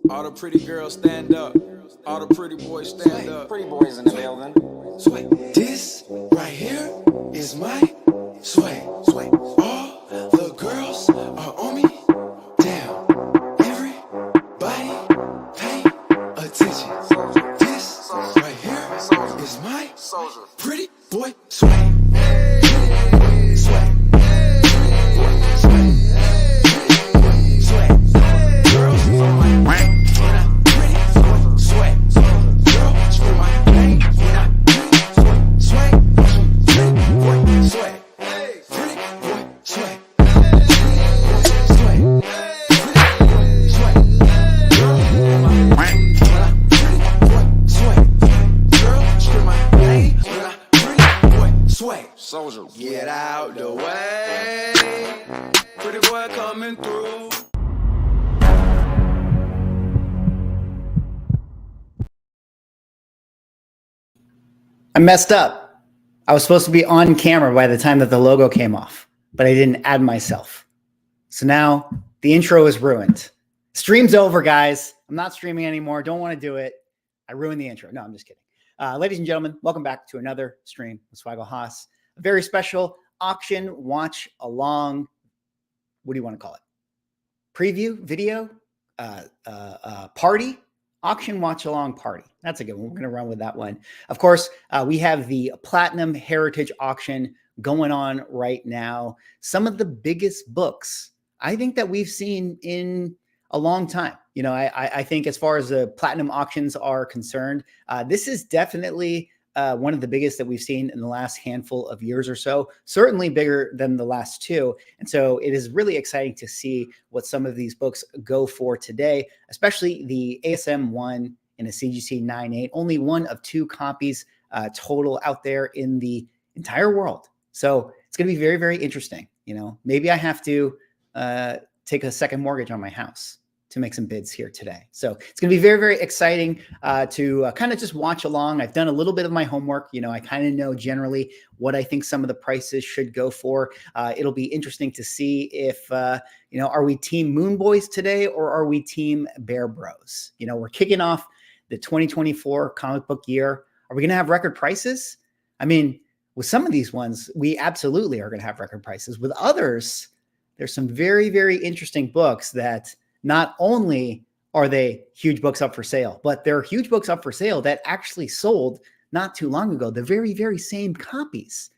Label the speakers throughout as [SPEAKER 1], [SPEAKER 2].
[SPEAKER 1] All the pretty girls stand up. All the pretty boys stand up.
[SPEAKER 2] Pretty boys in the building.
[SPEAKER 3] Sway. This right here is my sway. Sway. All the girls are on me. Damn. Everybody pay attention. This right here is my pretty boy sway. Sway. Sway. Sway. Girls on my way. When I'm pretty sway. Girl, screw my name. When I'm pretty sway. Pretty boy sway. Pretty boy sway. Sway. Sway. Girl, when I'm pretty boy sway. Girl, screw my name. When I'm pretty boy sway.
[SPEAKER 2] Soldier.
[SPEAKER 1] Get out the way. Pretty boy coming through.
[SPEAKER 4] I messed up. I was supposed to be on camera by the time that the logo came off, but I didn't add myself. So now the intro is ruined. Stream's over, guys. I'm not streaming anymore. Don't want to do it. I ruined the intro. No, I'm just kidding. Ladies and gentlemen, welcome back to another stream with Swaggle Haas. A very special auction watch along. What do you want to call it? Preview, video, party, auction watch along party. That's a good one. We're going to run with that one. Of course, we have the Platinum Heritage Auction going on right now. Some of the biggest books I think that we've seen in a long time. You know, I think as far as the platinum auctions are concerned, this is definitely one of the biggest that we've seen in the last handful of years or so, certainly bigger than the last two. And so it is really exciting to see what some of these books go for today, especially the ASM 1 and a CGC 9.8, only one of two copies total out there in the entire world. So it's going to be very, very interesting. You know, maybe I have to take a second mortgage on my house to make some bids here today. So it's going to be very, very exciting to kind of just watch along. I've done a little bit of my homework. You know, I kind of know generally what I think some of the prices should go for. It'll be interesting to see if, you know, are we team Moon Boys today or are we team Bear Bros? You know, we're kicking off the 2024 comic book year. Are we going to have record prices? I mean, with some of these ones, we absolutely are going to have record prices. With others, there's some very, very interesting books that not only are they huge books up for sale, but they're huge books up for sale that actually sold not too long ago. The very, very same copies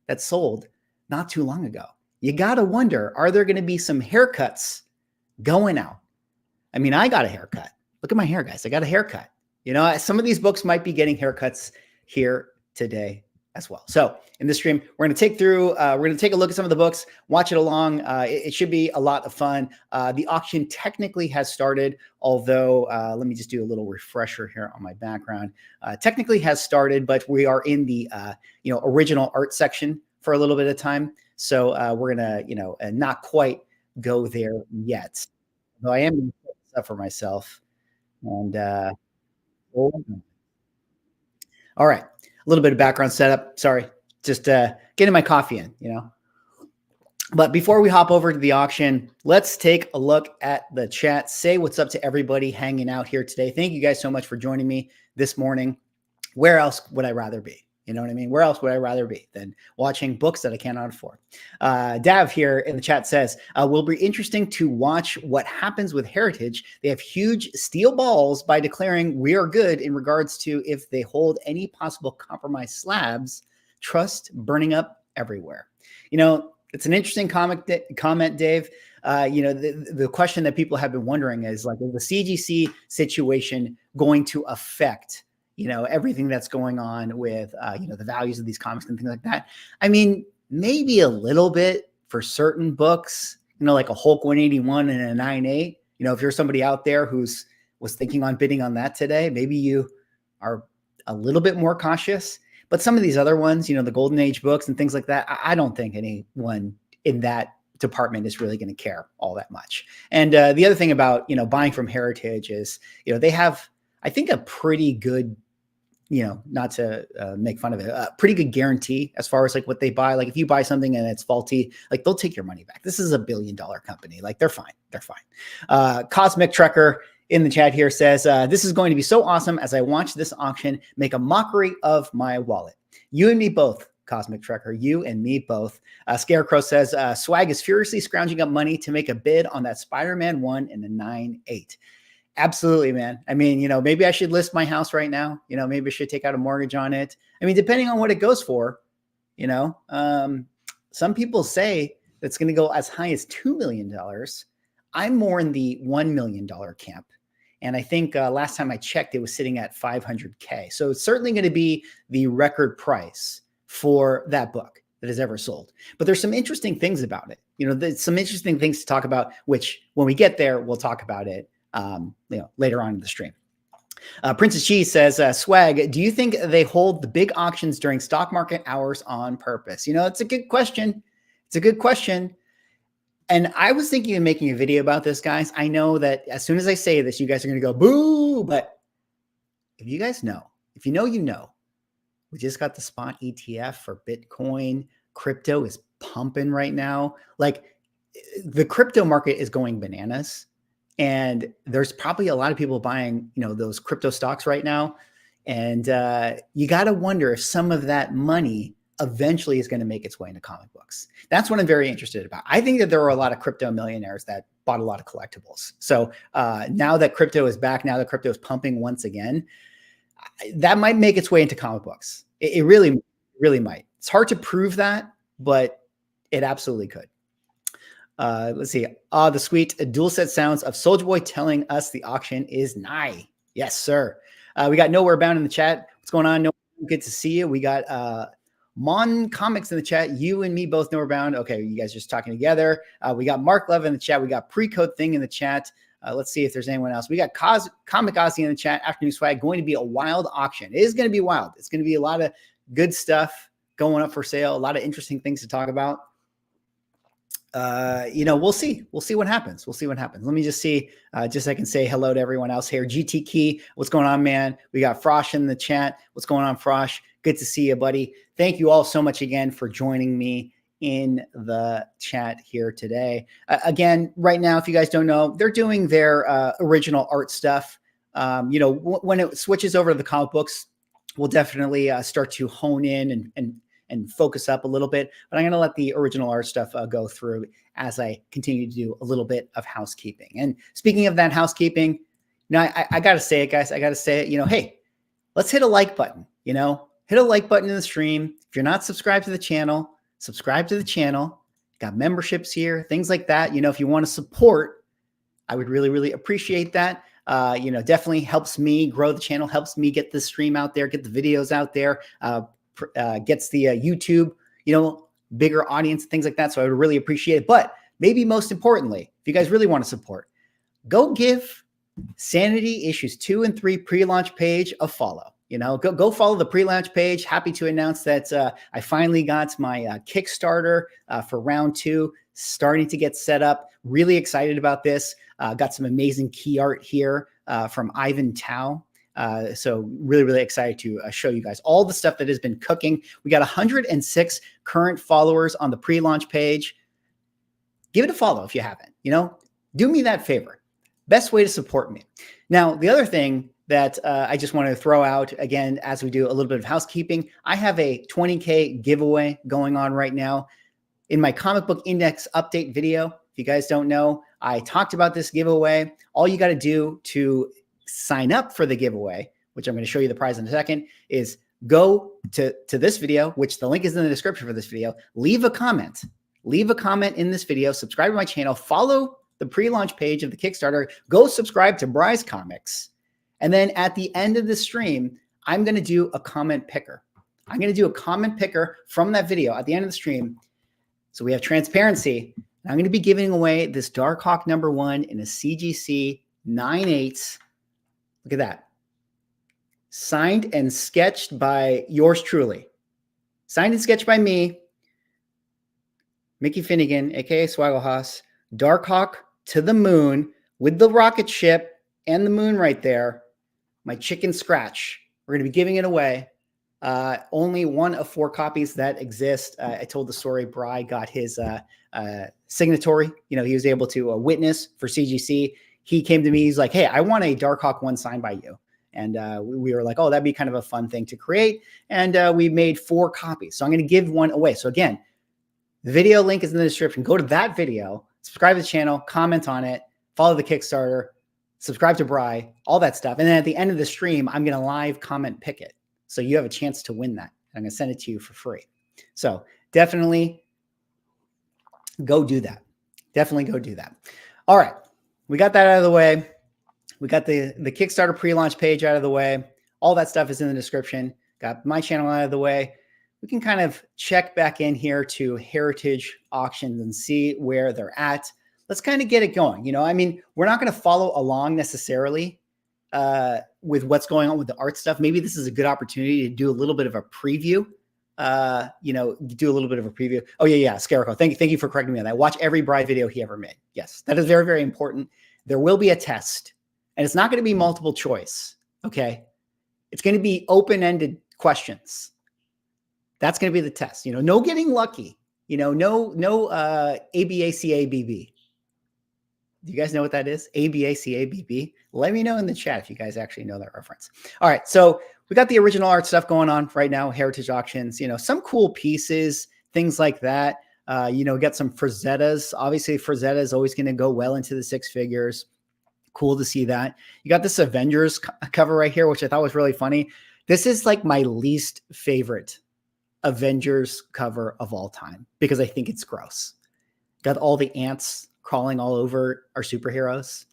[SPEAKER 4] that sold not too long ago. You got to wonder, are there going to be some haircuts going out? I mean, I got a haircut. Look at my hair, guys. I got a haircut. You know, some of these books might be getting haircuts here today as well. So in this stream, we're going to take through, we're going to take a look at some of the books, watch it along. It should be a lot of fun. The auction technically has started, although let me just do a little refresher here on my background. Technically has started, but we are in the, you know, original art section for a little bit of time. So we're going to, you know, not quite go there yet. Though I am going to set this up for myself. And all right. A little bit of background setup. Sorry, just getting my coffee in, you know. But before we hop over to the auction, let's take a look at the chat. Say what's up to everybody hanging out here today. Thank you guys so much for joining me this morning. Where else would I rather be? You know what I mean? Where else would I rather be than watching books that I cannot afford? Dav here in the chat says, will be interesting to watch what happens with Heritage. They have huge steel balls by declaring we are good in regards to if they hold any possible compromise slabs, trust burning up everywhere. You know, it's an interesting comment, Dave. You know, the question that people have been wondering is like, is the CGC situation going to affect, you know, everything that's going on with, you know, the values of these comics and things like that? I mean, maybe a little bit for certain books, you know, like a Hulk 181 and a 9.8. You know, if you're somebody out there was thinking on bidding on that today, maybe you are a little bit more cautious. But some of these other ones, you know, the Golden Age books and things like that, I don't think anyone in that department is really going to care all that much. And the other thing about, you know, buying from Heritage is, you know, they have, I think, a pretty good not to make fun of it, pretty good guarantee as far as like what they buy. Like if you buy something and it's faulty, like they'll take your money back. This is $1 billion company. Like they're fine. They're fine. Cosmic Trucker in the chat here says, this is going to be so awesome as I watch this auction make a mockery of my wallet. You and me both, Cosmic Trucker, you and me both. Scarecrow says, Swag is furiously scrounging up money to make a bid on that Spider-Man 1 in the 9.8. Absolutely, man. I mean, maybe I should list my house right now. Maybe I should take out a mortgage on it. I mean, depending on what it goes for, some people say that's going to go as high as $2 million. I'm more in the $1 million camp. And I think last time I checked, it was sitting at 500K. So it's certainly going to be the record price for that book that is ever sold. But there's some interesting things about it. There's some interesting things to talk about, which when we get there, we'll talk about it later on in the stream. Princess Cheese says, Swag, do you think they hold the big auctions during stock market hours on purpose? It's a good question. It's a good question. And I was thinking of making a video about this, guys. I know that as soon as I say this, you guys are going to go, boo. But if you guys know, if you know, we just got the spot ETF for Bitcoin. Crypto is pumping right now. Like the crypto market is going bananas. And there's probably a lot of people buying, those crypto stocks right now. And you got to wonder if some of that money eventually is going to make its way into comic books. That's what I'm very interested about. I think that there are a lot of crypto millionaires that bought a lot of collectibles. So now that crypto is back, now that crypto is pumping once again, that might make its way into comic books. It really, really might. It's hard to prove that, but it absolutely could. Let's see. The sweet dual set sounds of Soulja Boy telling us the auction is nigh. Yes, sir. We got Nowhere Bound in the chat. What's going on? Good to see you. We got Mon Comics in the chat. You and me both Nowhere Bound. Okay, you guys just talking together. We got Mark Love in the chat. We got Pre-Code Thing in the chat. Let's see if there's anyone else. We got Comic Ozzy in the chat. Afternoon Swag, going to be a wild auction. It is going to be wild. It's going to be a lot of good stuff going up for sale. A lot of interesting things to talk about. We'll see. We'll see what happens. We'll see what happens. Let me just see, just so I can say hello to everyone else here. GT Key, what's going on, man? We got Frosh in the chat. What's going on, Frosh? Good to see you, buddy. Thank you all so much again for joining me in the chat here today. Again, right now, if you guys don't know, they're doing their original art stuff. When it switches over to the comic books, we'll definitely start to hone in and focus up a little bit, but I'm going to let the original art stuff go through as I continue to do a little bit of housekeeping. And speaking of that housekeeping, I got to say it, guys. I got to say it, hey, let's hit a like button, hit a like button in the stream. If you're not subscribed to the channel, subscribe to the channel. Got memberships here, things like that. If you want to support, I would really, really appreciate that. Definitely helps me grow the channel, helps me get the stream out there, get the videos out there, gets the YouTube, bigger audience, things like that. So I would really appreciate it. But maybe most importantly, if you guys really want to support, go give Sanity issues 2 and 3 pre-launch page a follow. Go follow the pre-launch page. Happy to announce that I finally got my Kickstarter for round 2 starting to get set up. Really excited about this. Got some amazing key art here from Ivan Tao. So really, really excited to show you guys all the stuff that has been cooking. We got 106 current followers on the pre-launch page. Give it a follow if you haven't. Do me that favor. Best way to support me. Now, the other thing that I just want to throw out again, as we do a little bit of housekeeping, I have a 20K giveaway going on right now. In my comic book index update video, if you guys don't know, I talked about this giveaway. All you got to do to sign up for the giveaway, which I'm going to show you the prize in a second, is go to this video, which the link is in the description for this video. Leave a comment in this video, subscribe to my channel, follow the pre-launch page of the Kickstarter, go subscribe to Bry's Comics. And then at the end of the stream, I'm going to do a comment picker. I'm going to do a comment picker from that video at the end of the stream. So we have transparency. And I'm going to be giving away this Darkhawk #1 in a CGC 9/8. Look at that. Signed and sketched by yours truly. Signed and sketched by me, Mickey Finnegan, aka Swagglehouse. Darkhawk to the moon with the rocket ship and the moon right there. My chicken scratch We're going to be giving it away. Only one of 4 copies that exist. I told the story. Bry got his signatory. You know, he was able to witness for CGC. He came to me. He's like, "Hey, I want a Darkhawk 1 signed by you." And we were like, "Oh, that'd be kind of a fun thing to create." And we made 4 copies. So I'm going to give one away. So again, the video link is in the description. Go to that video, subscribe to the channel, comment on it, follow the Kickstarter, subscribe to Bry, all that stuff. And then at the end of the stream, I'm going to live comment pick it. So you have a chance to win that. I'm going to send it to you for free. So definitely go do that. Definitely go do that. All right. We got that out of the way. We got the Kickstarter pre-launch page out of the way. All that stuff is in the description. Got my channel out of the way. We can kind of check back in here to Heritage Auctions and see where they're at. Let's kind of get it going. You know, I mean, we're not going to follow along necessarily with what's going on with the art stuff. Maybe this is a good opportunity to do a little bit of a preview. You know, do a little bit of a preview. Oh yeah, Scarco. Thank you for correcting me on that. Watch every Bry video he ever made. Yes, that is very, very important. There will be a test, and it's not going to be multiple choice. Okay, it's going to be open-ended questions. That's going to be the test. You know, no getting lucky. You know, no ABACABB. Do you guys know what that is? ABACABB. Let me know in the chat if you guys actually know that reference. All right, so we got the original art stuff going on right now, Heritage Auctions. You know, some cool pieces, things like that. You know, get some Frazettas. Obviously, Frazetta is always going to go well into the 6 figures. Cool to see that. You got this Avengers cover right here, which I thought was really funny. This is like my least favorite Avengers cover of all time because I think it's gross. Got all the ants crawling all over our superheroes.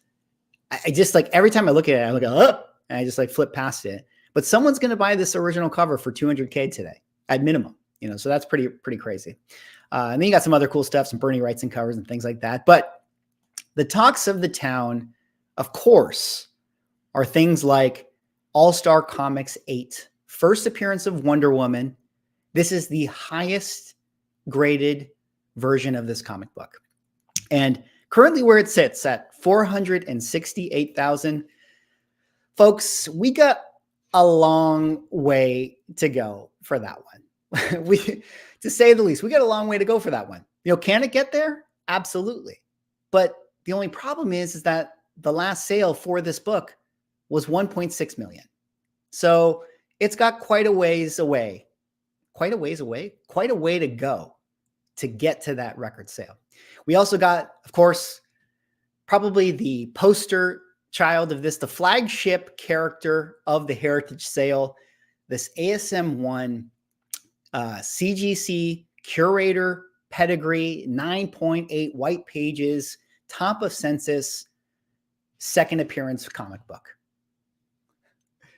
[SPEAKER 4] I just like every time I look at it, I look up and I just like flip past it. But someone's going to buy this original cover for $200K today at minimum, you know, so that's pretty crazy. And then you got some other cool stuff, some Bernie Wrightson covers and things like that. But the talks of the town, of course, are things like All-Star Comics 8, first appearance of Wonder Woman. This is the highest graded version of this comic book. And currently where it sits at 468,000, folks, we got a long way to go for that one. To say the least, we got a long way to go for that one. You know, can it get there? Absolutely. But the only problem is that the last sale for this book was 1.6 million. So it's got quite a ways away, quite a way to go to get to that record sale. We also got, of course, probably the poster child of this, the flagship character of the Heritage sale, this ASM1 CGC curator pedigree, 9.8 white pages, top of census, second appearance comic book.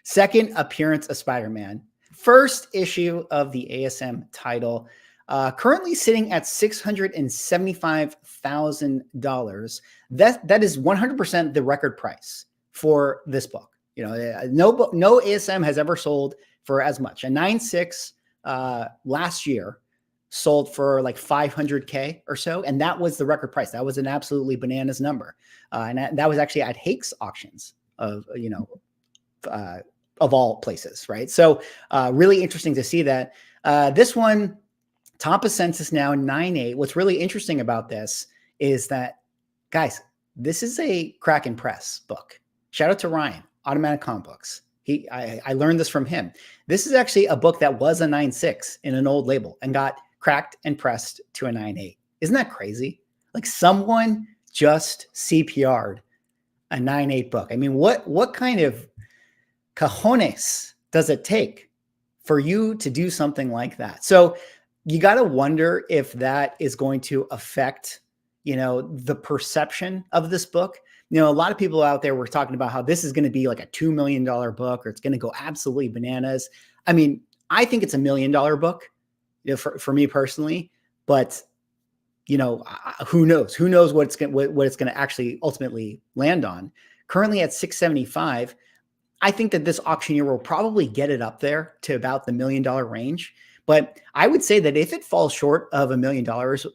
[SPEAKER 4] Second appearance of Spider-Man. First issue of the ASM title. Currently sitting at $675,000. That is 100% the record price for this book. You know, no ASM has ever sold for as much. A 9.6 last year sold for like 500K or so, and that was the record price. That was an absolutely bananas number, and that was actually at Hake's auctions of of all places, right? So really interesting to see that. This one, top of census now, 9.8. What's really interesting about this is that, guys, this is a crack and press book. Shout out to Ryan, Automatic Comic Books. I learned this from him. This is actually a book that was a 9.6 in an old label and got cracked and pressed to a 9.8. Isn't that crazy? Like someone just CPR'd a 9.8 book. I mean, what kind of cojones does it take for you to do something like that? So you got to wonder if that is going to affect, you know, the perception of this book. You know, a lot of people out there were talking about how this is going to be like a $2 million book, or it's going to go absolutely bananas. I mean, I think it's $1 million book, you know, for me personally, but you know, who knows? Who knows what it's going to actually ultimately land on? Currently at 675, I think that this auctioneer will probably get it up there to about the $1 million range. But I would say that if it falls short of $1 million,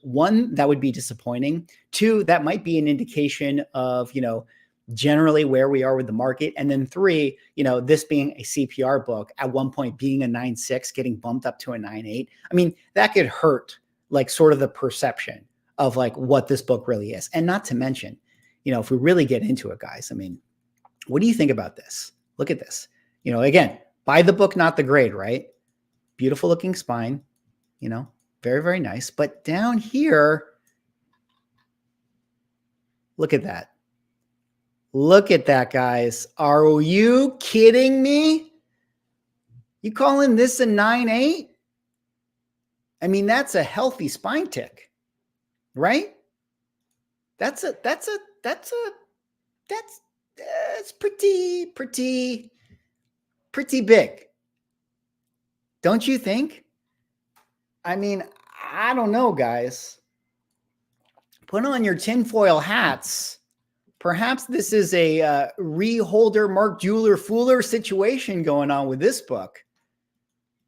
[SPEAKER 4] one, that would be disappointing. Two, that might be an indication of, you know, generally where we are with the market. And then 3, this being a CPR book, at one point being a 9.6, getting bumped up to a 9.8. I mean, that could hurt like sort of the perception of like what this book really is. And not to mention, if we really get into it, guys, I mean, what do you think about this? Look at this. Again, buy the book, not the grade, right? Beautiful looking spine, very, very nice. But down here, look at that. Look at that, guys. Are you kidding me? You calling this a 9.8? I mean, that's a healthy spine tick, right? That's pretty big. Don't you think? I mean, I don't know, guys. Put on your tinfoil hats. Perhaps this is a reholder Mark Jeweler Fooler situation going on with this book.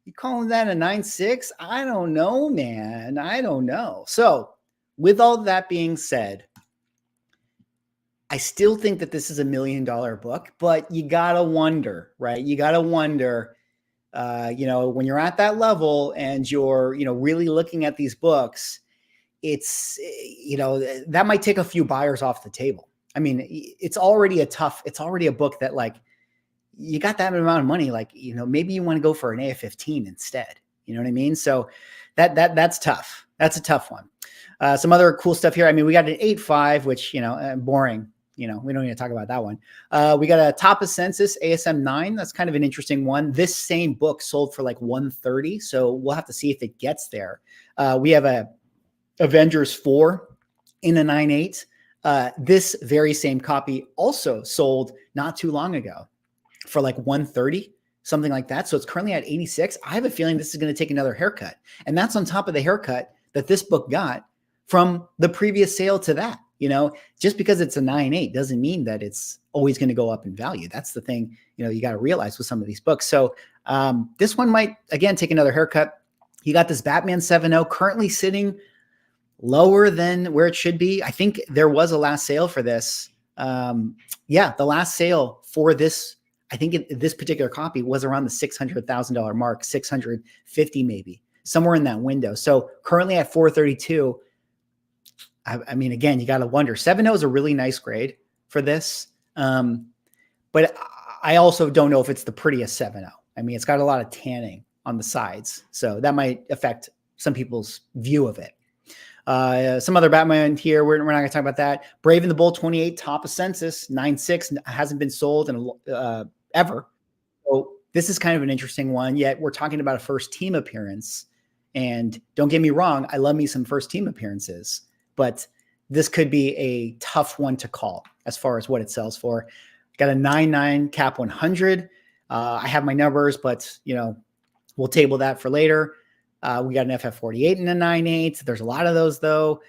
[SPEAKER 4] You calling that a 9.6? I don't know, man. I don't know. So with all that being said, I still think that this is $1 million book, but you got to wonder, right? You got to wonder, when you're at that level and you're, really looking at these books, it's, that might take a few buyers off the table. I mean, it's already a book that like, you got that amount of money, like, maybe you want to go for an AF-15 instead. You know what I mean? So that's tough. That's a tough one. Some other cool stuff here. I mean, we got an 8.5, which, boring. We don't need to talk about that one. We got a Top of Census ASM 9. That's kind of an interesting one. This same book sold for like 130. So we'll have to see if it gets there. We have a Avengers 4 in a 9.8. This very same copy also sold not too long ago for like 130, something like that. So it's currently at 86. I have a feeling this is going to take another haircut. And that's on top of the haircut that this book got from the previous sale to that. Just because it's a 9.8 doesn't mean that it's always going to go up in value. That's the thing, you got to realize with some of these books. So this one might, again, take another haircut. You got this Batman 7.0 currently sitting lower than where it should be. I think there was a last sale for this. The last sale for this, I think this particular copy was around the $600,000 mark, 650 maybe, somewhere in that window. So currently at 432. I mean, again, you got to wonder. 7.0 is a really nice grade for this. But I also don't know if it's the prettiest 7.0. I mean, it's got a lot of tanning on the sides. So that might affect some people's view of it. Some other Batman here. We're not going to talk about that. Brave and the Bold 28, Top of Census, 9.6, hasn't been sold in ever. So this is kind of an interesting one, yet we're talking about a first team appearance. And don't get me wrong, I love me some first team appearances, but this could be a tough one to call as far as what it sells for. Got a 9.9 cap 100. I have my numbers, but we'll table that for later. We got an FF48 in a 9.8. There's a lot of those though.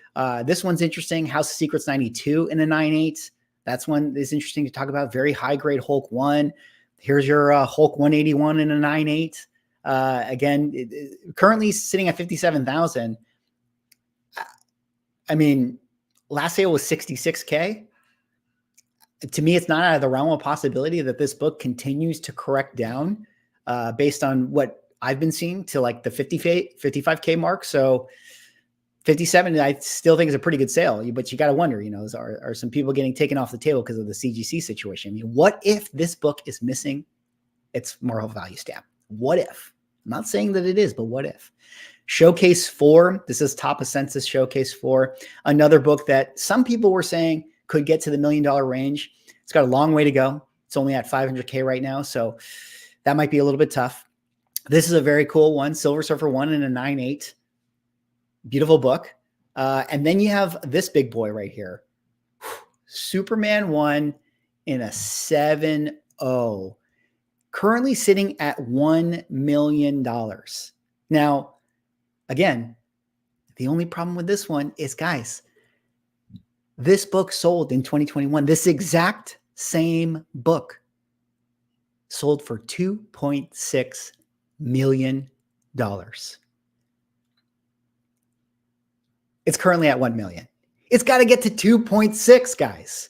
[SPEAKER 4] This one's interesting. House of Secrets 92 in a 9.8. That's one that's interesting to talk about. Very high grade Hulk 1. Here's your Hulk 181 in a 9.8. Again, currently sitting at 57,000. I mean, last sale was 66K. To me, it's not out of the realm of possibility that this book continues to correct down based on what I've been seeing to like the 55K mark. So 57, I still think is a pretty good sale, but you got to wonder, are some people getting taken off the table because of the CGC situation? I mean, what if this book is missing its moral value stamp? What if? I'm not saying that it is, but what if? Showcase 4. This is Top of Census Showcase 4. Another book that some people were saying could get to the $1 million range. It's got a long way to go. It's only at 500K right now. So that might be a little bit tough. This is a very cool one. Silver Surfer 1 in a 9.8. Beautiful book. And then you have this big boy right here. Superman 1 in a 7.0. Currently sitting at $1 million. Now, again, the only problem with this one is, guys, this book sold in 2021. This exact same book sold for $2.6 million. It's currently at 1 million. It's got to get to 2.6, guys.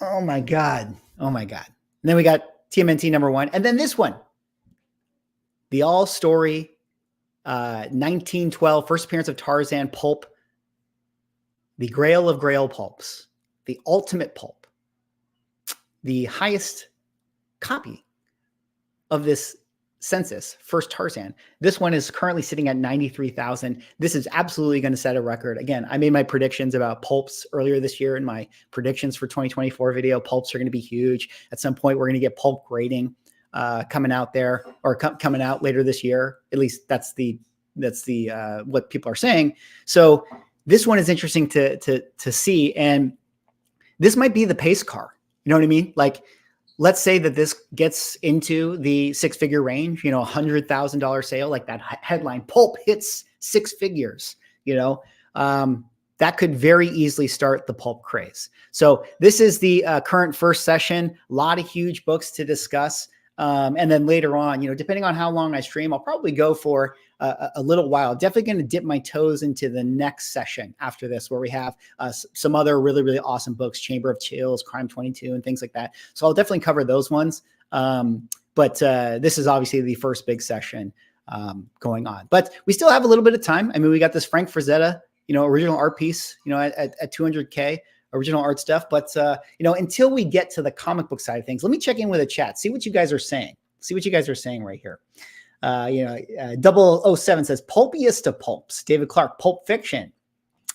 [SPEAKER 4] Oh my God. Oh my God. And then we got TMNT #1. And then this one, the all story 1912, first appearance of Tarzan, Pulp, the Grail of Grail pulps, the ultimate pulp, the highest copy of this census, first Tarzan. This one is currently sitting at 93,000. This is absolutely going to set a record. Again, I made my predictions about pulps earlier this year in my predictions for 2024 video. Pulps are going to be huge. At some point, we're going to get pulp grading coming out there, or coming out later this year. At least that's the what people are saying. So this one is interesting to see, and this might be the pace car. You know what I mean? Like, let's say that this gets into the six-figure range, $100,000 sale, like that headline, Pulp hits six figures, that could very easily start the pulp craze. So this is the current first session, a lot of huge books to discuss. And then later on, depending on how long I stream, I'll probably go for a little while. Definitely going to dip my toes into the next session after this, where we have some other really, really awesome books, Chamber of Chills, Crime 22, and things like that. So I'll definitely cover those ones. But this is obviously the first big session going on. But we still have a little bit of time. I mean, we got this Frank Frazetta, original art piece, at 200K. Original art stuff. But, until we get to the comic book side of things, let me check in with the chat, see what you guys are saying. See what you guys are saying right here. 007 says, pulpiest of pulps. David Clark, Pulp Fiction.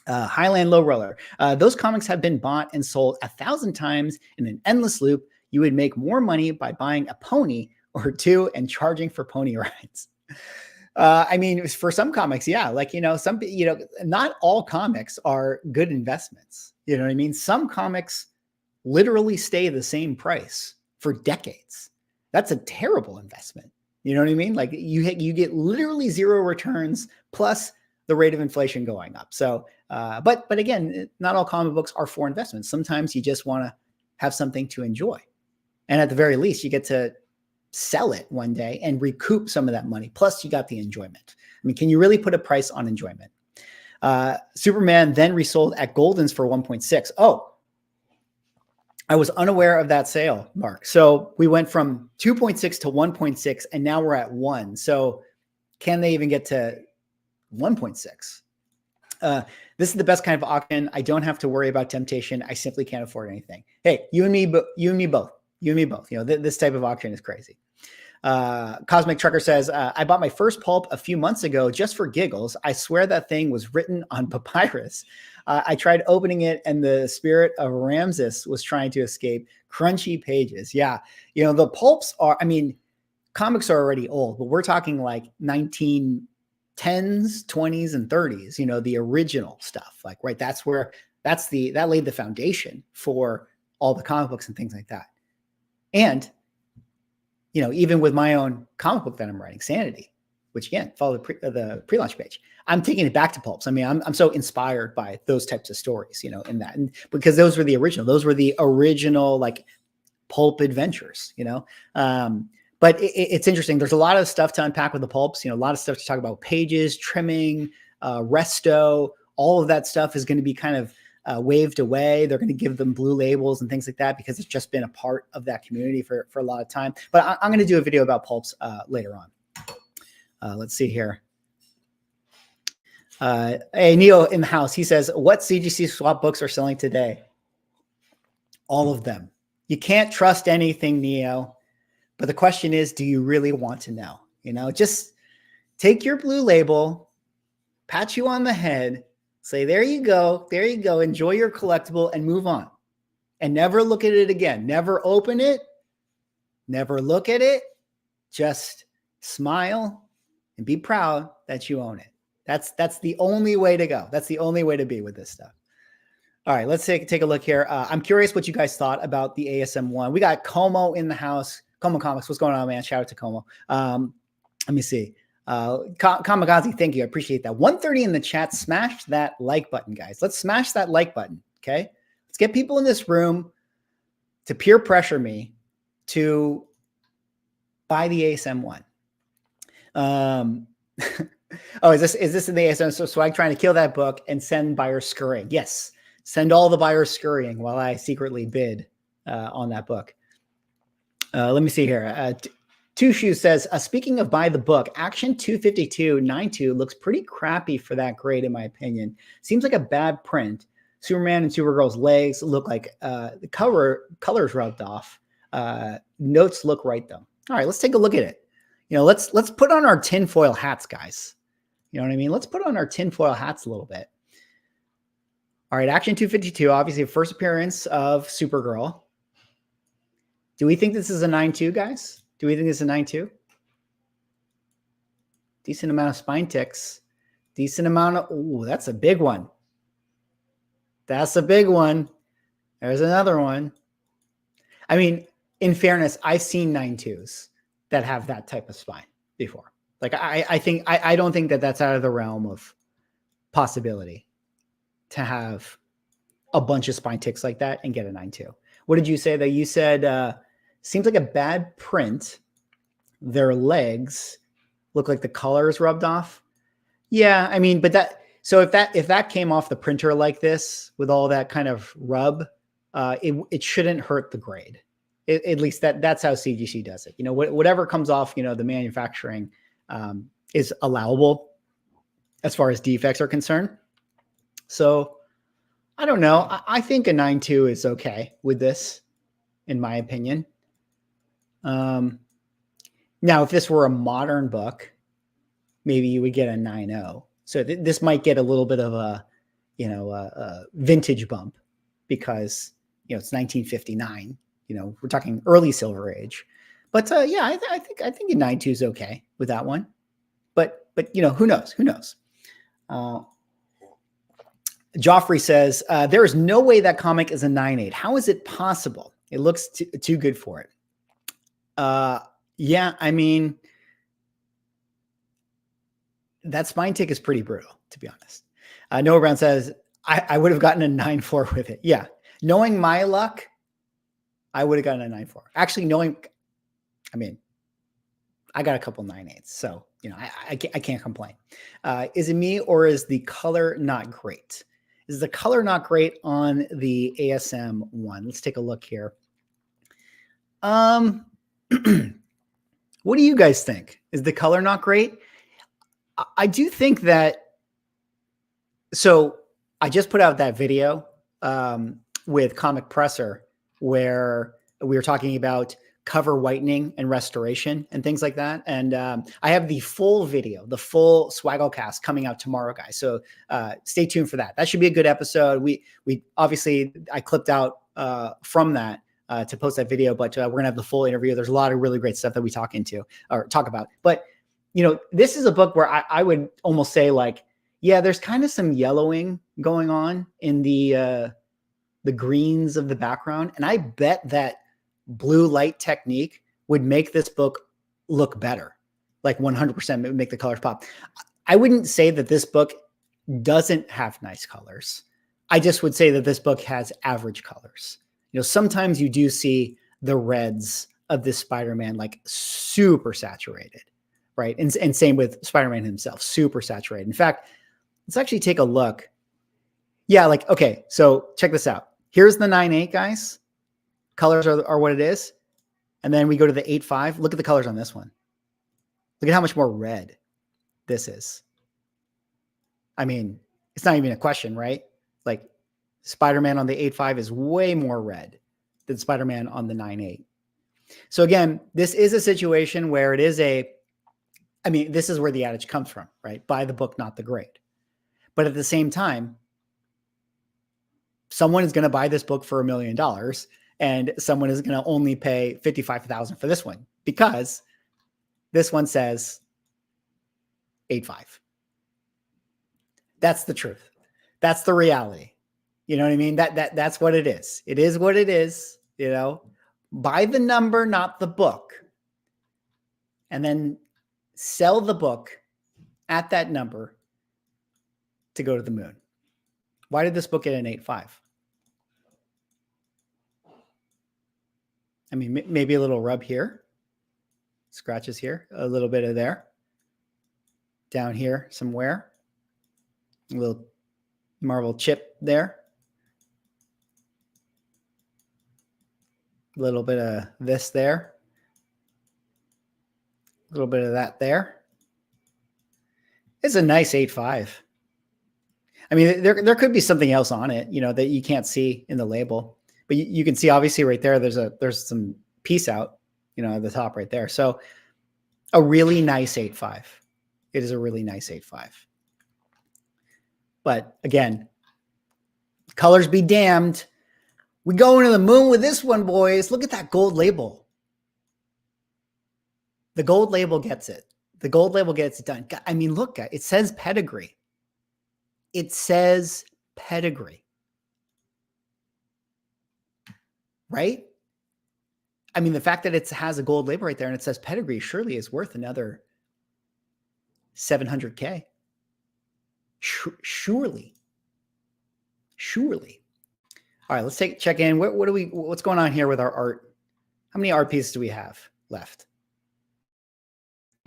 [SPEAKER 4] Highland Low Roller. Those comics have been bought and sold 1,000 times in an endless loop. You would make more money by buying a pony or two and charging for pony rides. I mean, for some comics, yeah, like, not all comics are good investments. You know what I mean? Some comics literally stay the same price for decades. That's a terrible investment. You know what I mean? Like, you get literally zero returns plus the rate of inflation going up. So, but again, not all comic books are for investments. Sometimes you just want to have something to enjoy. And at the very least, you get to sell it one day and recoup some of that money. Plus you got the enjoyment. I mean, can you really put a price on enjoyment? Superman then resold at Golden's for 1.6. Oh, I was unaware of that sale, Mark. So we went from 2.6 to 1.6, and now we're at 1. So can they even get to 1.6? This is the best kind of auction. I don't have to worry about temptation. I simply can't afford anything. Hey, you and me both. This type of auction is crazy. Cosmic Trucker says, I bought my first pulp a few months ago just for giggles. I swear that thing was written on papyrus. I tried opening it and the spirit of Ramses was trying to escape. Crunchy pages. Yeah. The pulps are, comics are already old, but we're talking like 1910s, 20s, and 30s, the original stuff. Like, right. That laid the foundation for all the comic books and things like that. And, even with my own comic book that I'm writing, Sanity, which again, follow the pre-launch page, I'm taking it back to pulps. I'm so inspired by those types of stories, in that, and because those were the original, like, pulp adventures, but it's interesting. There's a lot of stuff to unpack with the pulps, a lot of stuff to talk about, pages, trimming, resto, all of that stuff is going to be kind of waved away. They're going to give them blue labels and things like that because it's just been a part of that community for a lot of time. But I'm going to do a video about pulps later on. Let's see here. Hey, Neo in the house. He says, what CGC swap books are selling today? All of them. You can't trust anything, Neo. But the question is, do you really want to know? Just take your blue label, pat you on the head, say, there you go, enjoy your collectible and move on. And never look at it again. Never open it. Never look at it. Just smile and be proud that you own it. That's the only way to go. That's the only way to be with this stuff. All right, let's take a look here. I'm curious what you guys thought about the ASM1. We got Como in the house. Como Comics, what's going on, man? Shout out to Como. Let me see. Kamikaze, thank you. I appreciate that. 130 in the chat. Smash that like button, guys. Let's smash that like button, okay? Let's get people in this room to peer pressure me to buy the ASM1. Oh, is this in the ASM? So Swag trying to kill that book and send buyers scurrying. Yes, send all the buyers scurrying while I secretly bid on that book. Let me see here. Two Shoes says, speaking of by the book, Action 252-92 looks pretty crappy for that grade, in my opinion. Seems like a bad print. Superman and Supergirl's legs look like the colors rubbed off. Notes look right though. All right, let's take a look at it. Let's put on our tinfoil hats, guys. You know what I mean? Let's put on our tinfoil hats a little bit. All right, Action 252, obviously first appearance of Supergirl. Do we think this is a 9.2, guys? Do we think it's a 9.2? Decent amount of spine ticks. Decent amount of, ooh, that's a big one. That's a big one. There's another one. I mean, in fairness, I've seen 9.2s that have that type of spine before. Like, I don't think that that's out of the realm of possibility to have a bunch of spine ticks like that and get a 9.2. What did you say? That you said, seems like a bad print. Their legs look like the colors rubbed off. Yeah, I mean, but if that came off the printer like this with all that kind of rub, it shouldn't hurt the grade. At least that's how CGC does it. Whatever comes off, the manufacturing is allowable as far as defects are concerned. So I don't know. I think a 9.2 is okay with this, in my opinion. Now, if this were a modern book, maybe you would get a 9.0. So this might get a little bit of a vintage bump because, it's 1959. We're talking early Silver Age. But yeah, I think a 9.2 is okay with that one. But who knows? Who knows? Joffrey says, there is no way that comic is a 9.8. How is it possible? It looks too good for it. Yeah, I mean, that spine tick is pretty brutal, to be honest. Noah Brown says, I would have gotten a 9.4 with it. Yeah. Knowing my luck, I would have gotten a 9.4. Actually, I got a couple 9.8s. So, I can't complain. Is it me or is the color not great? Is the color not great on the ASM one? Let's take a look here. What do you guys think? Is the color not great? I do think that. So I just put out that video with Comic Presser where we were talking about cover whitening and restoration and things like that. And I have the full video, the full Swagglecast coming out tomorrow, guys. So stay tuned for that. That should be a good episode. We obviously, I clipped out from that to post that video, but we're gonna have the full interview. There's a lot of really great stuff that we talk about. But this is a book where I would almost say, like, yeah, there's kind of some yellowing going on in the greens of the background, and I bet that blue light technique would make this book look better. Like 100%, it would make the colors pop. I wouldn't say that this book doesn't have nice colors. I just would say that this book has average colors. Sometimes you do see the reds of this Spider-Man like super saturated, right? And same with Spider-Man himself, super saturated. In fact, let's actually take a look. Yeah, okay, so check this out. Here's the 9.8, guys. Colors are what it is. And then we go to the 8.5. Look at the colors on this one. Look at how much more red this is. I mean, it's not even a question, right? Like, Spider-Man on the 8.5 is way more red than Spider-Man on the 9.8. So again, this is a situation where this is where the adage comes from, right? Buy the book, not the grade. But at the same time, someone is going to buy this book for $1 million and someone is going to only pay $55,000 for this one because this one says 8.5. That's the truth. That's the reality. You know what I mean? That's what it is. It is what it is, Buy the number, not the book. And then sell the book at that number to go to the moon. Why did this book get an 8.5? I mean, maybe a little rub here. Scratches here. A little bit of there. Down here somewhere. A little marble chip there. A little bit of this there. A little bit of that there. It's a nice 8.5. I mean, there could be something else on it, you know, that you can't see in the label, but you can see obviously right there, there's some piece out, you know, at the top right there. So a really nice 8.5. It is a really nice 8.5. But again, colors be damned. We going to the moon with this one, boys. Look at that gold label. The gold label gets it. The gold label gets it done. I mean, look, it says pedigree. It says pedigree. Right? I mean, the fact that it has a gold label right there and it says pedigree surely is worth another $700K. Surely. All right, let's check in. What's going on here with our art? How many art pieces do we have left?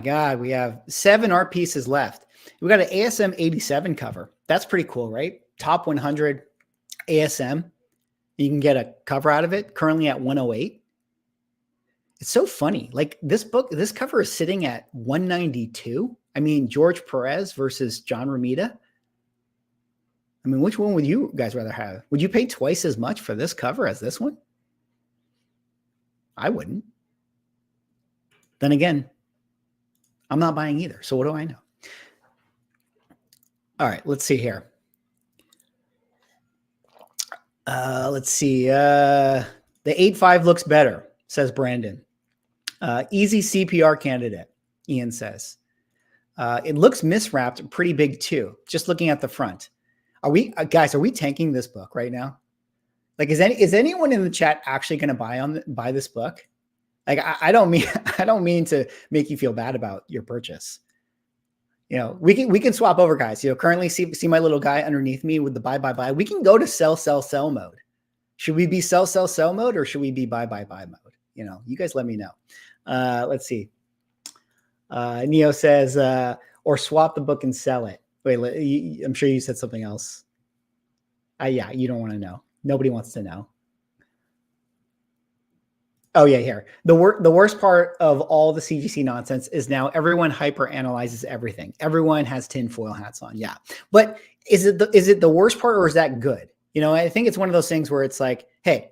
[SPEAKER 4] God, we have 7 art pieces left. We got an ASM 87 cover. That's pretty cool, right? Top 100 ASM. You can get a cover out of it, currently at 108. It's so funny. Like this book, this cover is sitting at 192. I mean, George Perez versus John Romita. I mean, which one would you guys rather have? Would you pay twice as much for this cover as this one? I wouldn't. Then again, I'm not buying either. So what do I know? All right, let's see here. Let's see. The 8.5 looks better, says Brandon. Easy CPR candidate, Ian says. It looks miswrapped, pretty big too. Just looking at the front. Are we guys? Are we tanking this book right now? Like, is anyone in the chat actually going to buy this book? Like, I don't mean to make you feel bad about your purchase. You know, we can swap over, guys. You know, currently see my little guy underneath me with the buy. We can go to sell mode. Should we be sell mode or should we be buy mode? You know, you guys let me know. Let's see. Neo says, or swap the book and sell it. Wait, I'm sure you said something else. Yeah, you don't want to know. Nobody wants to know. Oh yeah, here. The worst part of all the CGC nonsense is now everyone hyper analyzes everything. Everyone has tinfoil hats on. Yeah, but is it the worst part or is that good? You know, I think it's one of those things where it's like, hey,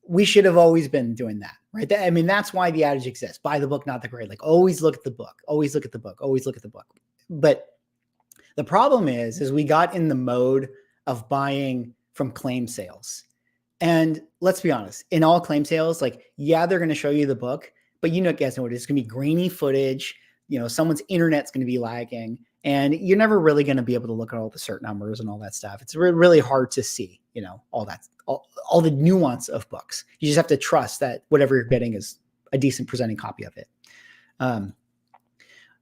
[SPEAKER 4] we should have always been doing that, right? I mean, that's why the adage exists: buy the book, not the grade. Like, always look at the book. Always look at the book. Always look at the book. But the problem is we got in the mode of buying from claim sales. And let's be honest, in all claim sales, like, yeah, they're going to show you the book, but you guys know what it is. It's going to be grainy footage. You know, someone's internet's going to be lagging and you're never really going to be able to look at all the cert numbers and all that stuff. It's really hard to see, you know, all the nuance of books. You just have to trust that whatever you're getting is a decent presenting copy of it.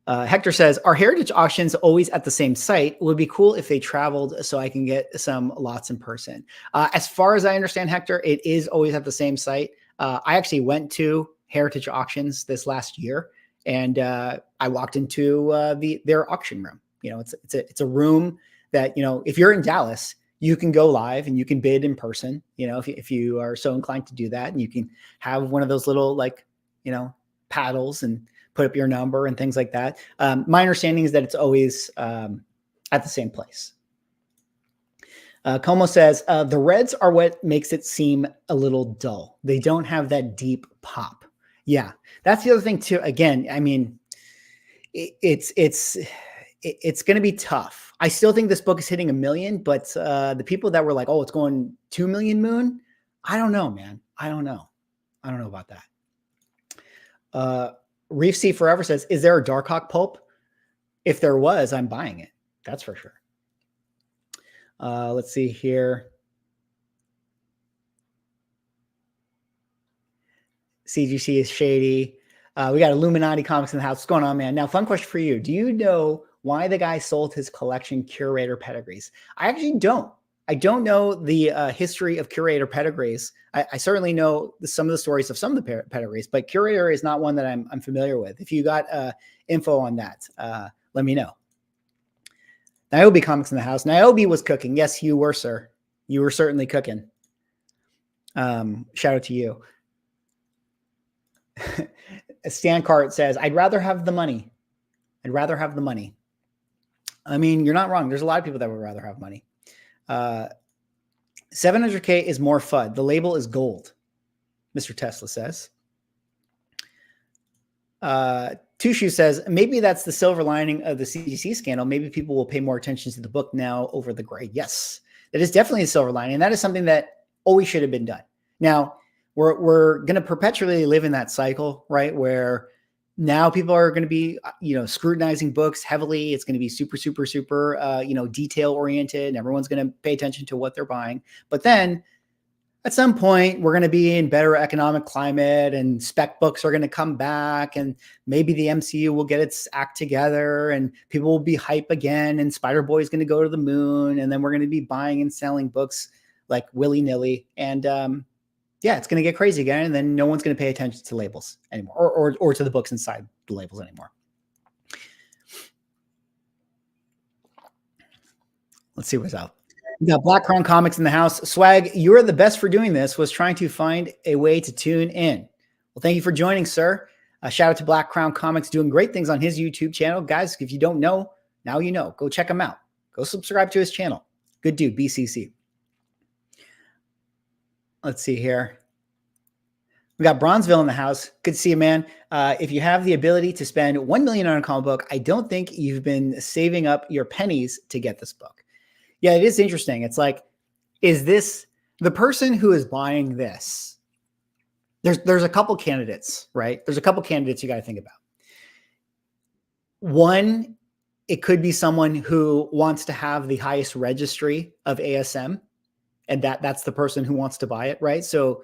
[SPEAKER 4] Hector says, are heritage auctions always at the same site? It would be cool if they traveled so I can get some lots in person. As far as I understand, Hector, it is always at the same site. I actually went to heritage auctions this last year and I walked into their auction room. You know, it's a room that, you know, if you're in Dallas, you can go live and you can bid in person, you know, if you are so inclined to do that, and you can have one of those little, like, you know, paddles and put up your number and things like that. My understanding is that it's always at the same place. Como says, the reds are what makes it seem a little dull. They don't have that deep pop. Yeah, that's the other thing too. Again, I mean, it's going to be tough. I still think this book is hitting 1 million, but the people that were like, oh, it's going 2 million moon. I don't know, man. I don't know about that. Reef Sea Forever says, is there a Darkhawk pulp? If there was, I'm buying it. That's for sure. Let's see here. CGC is shady. We got Illuminati Comics in the house. What's going on, man? Now, fun question for you. Do you know why the guy sold his collection Curator pedigrees? I actually don't. I don't know the history of Curator pedigrees. I certainly know some of the stories of some of the pedigrees, but Curator is not one that I'm familiar with. If you got info on that, let me know. Niobe Comics in the house. Niobe was cooking. Yes, you were, sir. You were certainly cooking. Shout out to you. Stan Cart says, I'd rather have the money. I'd rather have the money. I mean, you're not wrong. There's a lot of people that would rather have money. 700K is more FUD. The label is gold, Mr. Tesla says. Tushu says, maybe that's the silver lining of the CGC scandal. Maybe people will pay more attention to the book now over the grade. Yes, that is definitely a silver lining. And that is something that always should have been done. Now, we're going to perpetually live in that cycle, right? Where now people are going to be, scrutinizing books heavily. It's going to be super, super, super, detail oriented, and everyone's going to pay attention to what they're buying. But then at some point, we're going to be in better economic climate, and spec books are going to come back, and maybe the MCU will get its act together, and people will be hype again, and Spider-Boy is going to go to the moon, and then we're going to be buying and selling books like willy-nilly. And it's going to get crazy again, and then no one's going to pay attention to labels anymore, or to the books inside the labels anymore. Let's see what's out. We got Black Crown Comics in the house. Swag, you're the best for doing this. Was trying to find a way to tune in. Well, thank you for joining, sir. Shout out to Black Crown Comics, doing great things on his YouTube channel. Guys, if you don't know, now you know. Go check him out. Go subscribe to his channel. Good dude, BCC. Let's see here. We got Bronzeville in the house. Good to see you, man. If you have the ability to spend $1 million on a comic book, I don't think you've been saving up your pennies to get this book. Yeah, it is interesting. It's like, is this the person who is buying this? There's a couple candidates, right? There's a couple candidates you got to think about. One, it could be someone who wants to have the highest registry of ASM, and that's the person who wants to buy it, right? So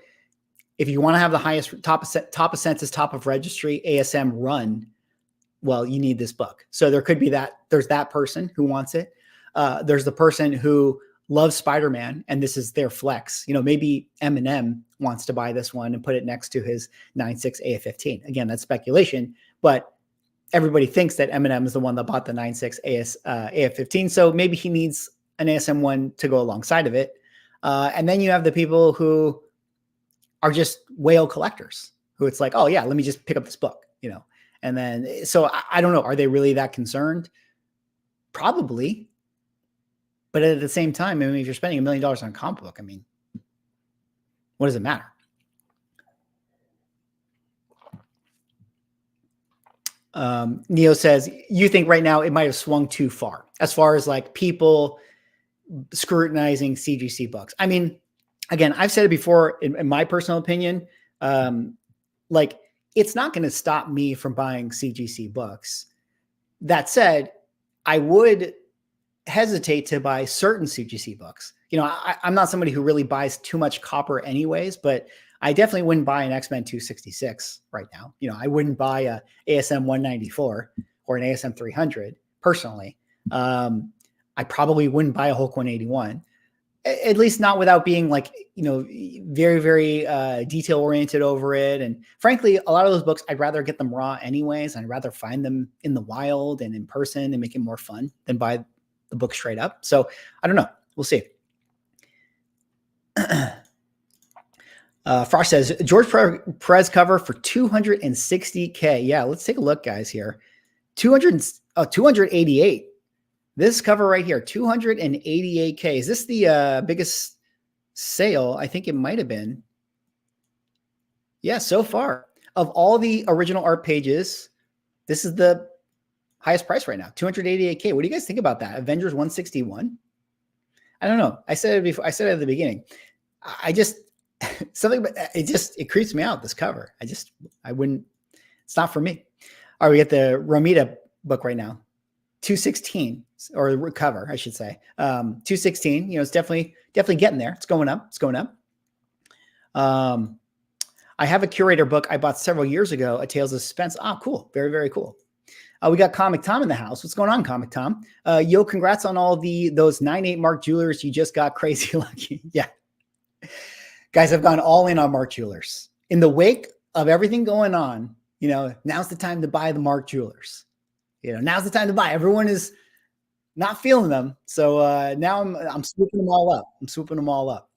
[SPEAKER 4] if you want to have the highest top of census, top of registry ASM run, well, you need this book. So there could be that. There's that person who wants it. There's the person who loves Spider-Man, and this is their flex. Maybe Eminem wants to buy this one and put it next to his 9.6 AF-15. Again, that's speculation, but everybody thinks that Eminem is the one that bought the 9.6 AF-15. So maybe he needs an ASM one to go alongside of it. And then you have the people who are just whale collectors, who it's like, oh yeah, let me just pick up this book, And then, so I don't know, are they really that concerned? Probably. But at the same time, if you're spending $1 million on a comic book, what does it matter? Neo says, you think right now it might have swung too far as like people scrutinizing CGC books. Again, I've said it before in my personal opinion, it's not going to stop me from buying CGC books. That said, I would hesitate to buy certain CGC books. I'm not somebody who really buys too much copper anyways, but I definitely wouldn't buy an X-Men 266 right now. I wouldn't buy a ASM 194 or an ASM 300 personally. I probably wouldn't buy a Hulk 181, at least not without being very, very detail oriented over it. And frankly, a lot of those books, I'd rather get them raw anyways. I'd rather find them in the wild and in person and make it more fun than buy the book straight up. So I don't know. We'll see. Frost says, George Perez cover for 260K. Yeah, let's take a look, guys, here. 288. This cover right here, 288K. Is this the biggest sale? I think it might have been. Yeah, so far. Of all the original art pages, this is the highest price right now, 288K. What do you guys think about that? Avengers 161? I don't know. I said it before. I said it at the beginning. I just, it creeps me out, this cover. I wouldn't, it's not for me. All right, we got the Romita book right now. 216, or cover, I should say. 216, it's definitely getting there. It's going up. I have a curator book I bought several years ago, A Tales of Suspense. Ah, cool. Very, very cool. We got Comic Tom in the house. What's going on, Comic Tom? Yo, congrats on all those 9.8 Mark Jewelers. You just got crazy lucky. Yeah. Guys, I've gone all in on Mark Jewelers. In the wake of everything going on, now's the time to buy the Mark Jewelers. Now's the time to buy. Everyone is not feeling them. So now I'm swooping them all up.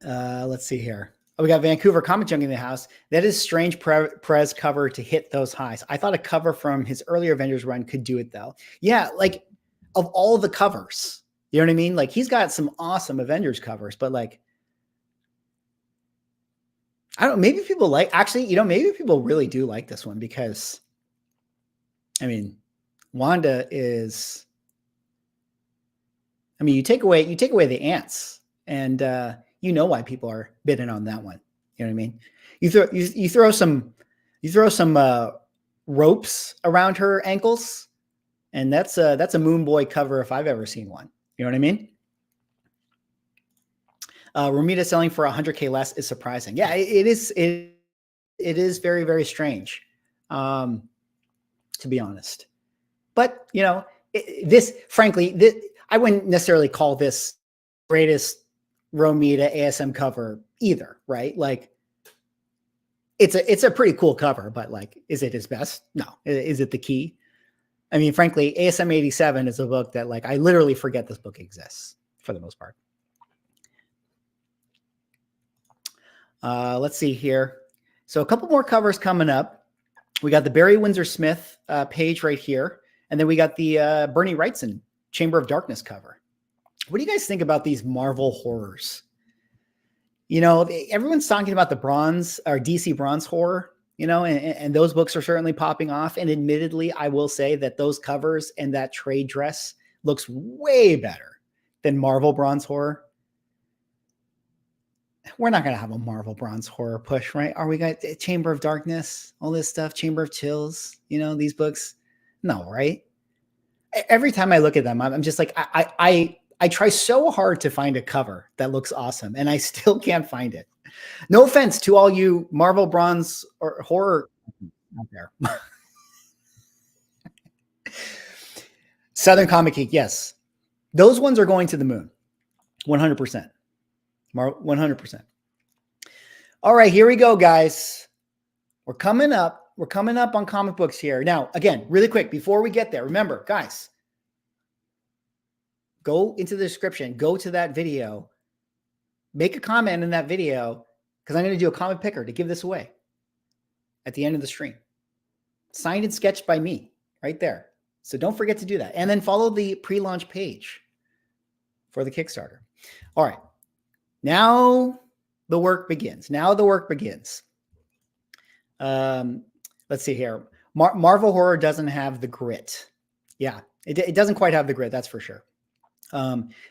[SPEAKER 4] Let's see here. Oh, we got Vancouver Comic Junkie in the house. That is strange Perez cover to hit those highs. I thought a cover from his earlier Avengers run could do it though. Yeah, like of all the covers, you know what I mean? Like he's got some awesome Avengers covers, but like, I don't know, maybe people like, actually, you know, maybe people really do like this one because, I mean, Wanda is, I mean, you take away the ants and, you know why people are bidding on that one. You know what I mean? You throw some ropes around her ankles, and that's a Moon Boy cover if I've ever seen one. You know what I mean? Romita selling for 100K less is surprising. Yeah, it is. It is very, very strange, to be honest. But you know, frankly, I wouldn't necessarily call this greatest Romita ASM cover either, right? Like it's a pretty cool cover, but like, is it his best? No. Is it the key? I mean, frankly, ASM 87 is a book that like, I literally forget this book exists for the most part. Let's see here. So a couple more covers coming up. We got the Barry Windsor Smith page right here. And then we got the Bernie Wrightson Chamber of Darkness cover. What do you guys think about these Marvel horrors? You know, everyone's talking about the bronze or DC bronze horror, you know, and those books are certainly popping off. And admittedly, I will say that those covers and that trade dress looks way better than Marvel bronze horror. We're not going to have a Marvel bronze horror push, right? Are we got Chamber of Darkness, all this stuff, Chamber of Chills, you know, these books? No, right? Every time I look at them, I'm just like, I try so hard to find a cover that looks awesome, and I still can't find it. No offense to all you Marvel bronze or horror out there. Southern Comic Geek, yes. Those ones are going to the moon. 100%. 100%. All right, here we go, guys. We're coming up. We're coming up on comic books here. Now, again, really quick, before we get there, remember, guys, go into the description, go to that video, make a comment in that video, because I'm going to do a comic picker to give this away at the end of the stream. Signed and sketched by me right there. So don't forget to do that. And then follow the pre-launch page for the Kickstarter. All right. Now the work begins. Let's see here. Marvel horror doesn't have the grit. Yeah, it doesn't quite have the grit. That's for sure.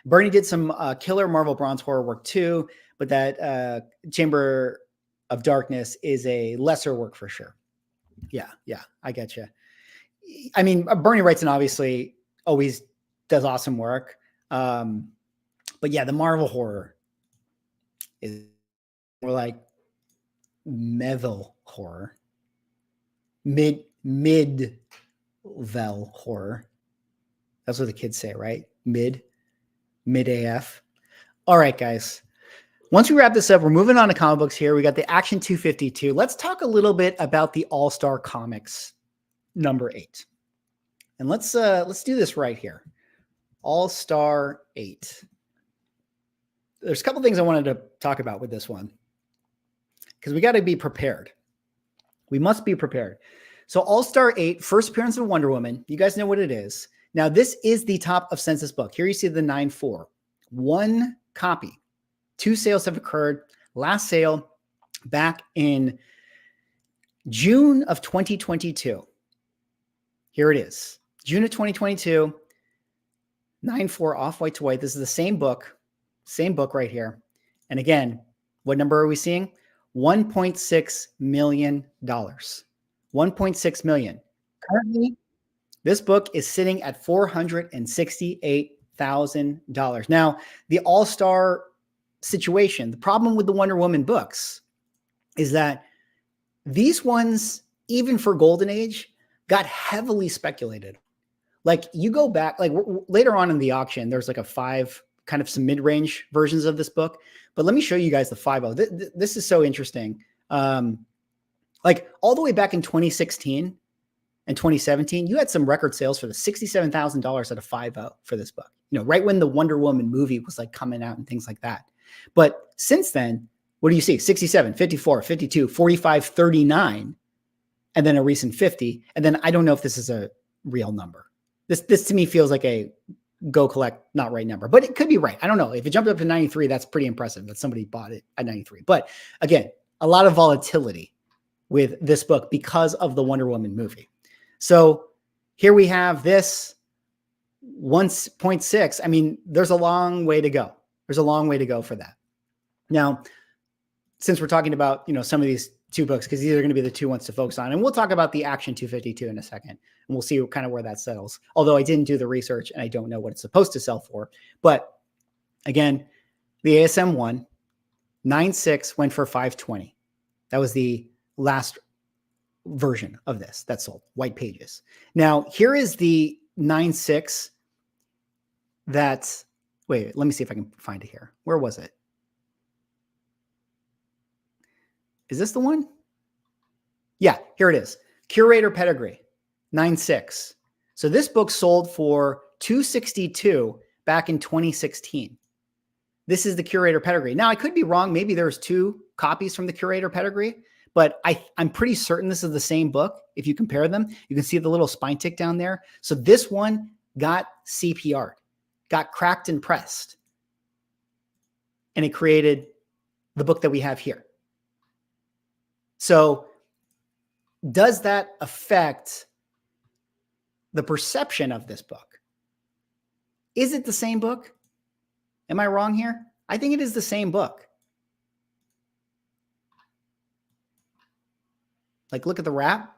[SPEAKER 4] Bernie did some killer Marvel bronze horror work too, but that Chamber of Darkness is a lesser work for sure. Yeah, I get you. I mean, Bernie Wrightson obviously always does awesome work. But yeah, the Marvel horror is more like Meville horror, mid-vel horror. That's what the kids say, right? Mid AF. All right, guys. Once we wrap this up, we're moving on to comic books here. We got the Action 252. Let's talk a little bit about the All-Star Comics number 8. And let's do this right here. All-Star 8. There's a couple things I wanted to talk about with this one, because we got to be prepared. We must be prepared. So All-Star 8, first appearance of Wonder Woman. You guys know what it is. Now, this is the top of census book. Here you see the 9.4. One copy. 2 sales have occurred. Last sale back in June of 2022. Here it is. June of 2022. 9.4 off-white to white. This is the same book. Same book right here. And again, what number are we seeing? $1.6 million. 1.6 million. Currently, this book is sitting at $468,000. Now, the All-Star situation, the problem with the Wonder Woman books is that these ones, even for Golden Age, got heavily speculated. Like you go back, like later on in the auction, there's like a 5, kind of some mid-range versions of this book. But let me show you guys the 5.0. This is so interesting. Like all the way back in 2016 and 2017, you had some record sales for the $67,000 at a 5.0 for this book. You know, right when the Wonder Woman movie was like coming out and things like that. But since then, what do you see? 67, 54, 52, 45, 39, and then a recent 50. And then I don't know if this is a real number. This to me feels like a go collect, not right number, but it could be right. I don't know. If it jumped up to 93, that's pretty impressive that somebody bought it at 93. But again, a lot of volatility with this book because of the Wonder Woman movie. So here we have this 1.6. I mean, there's a long way to go. There's a long way to go for that. Now, since we're talking about, some of these two books, because these are going to be the two ones to focus on, and we'll talk about the Action 252 in a second, and we'll see kind of where that settles. Although I didn't do the research and I don't know what it's supposed to sell for. But again, the ASM 1, 9.6 went for 520. That was the last version of this that sold, white pages. Now, here is the 9.6 that, wait, let me see if I can find it here. Where was it? Is this the one? Yeah, here it is. Curator Pedigree, 9.6. So this book sold for $262 back in 2016. This is the Curator Pedigree. Now, I could be wrong. Maybe there's two copies from the Curator Pedigree, but I'm pretty certain this is the same book. If you compare them, you can see the little spine tick down there. So this one got CPR'd, got cracked and pressed, and it created the book that we have here. So does that affect the perception of this book? Is it the same book? Am I wrong here? I think it is the same book. Like, look at the wrap.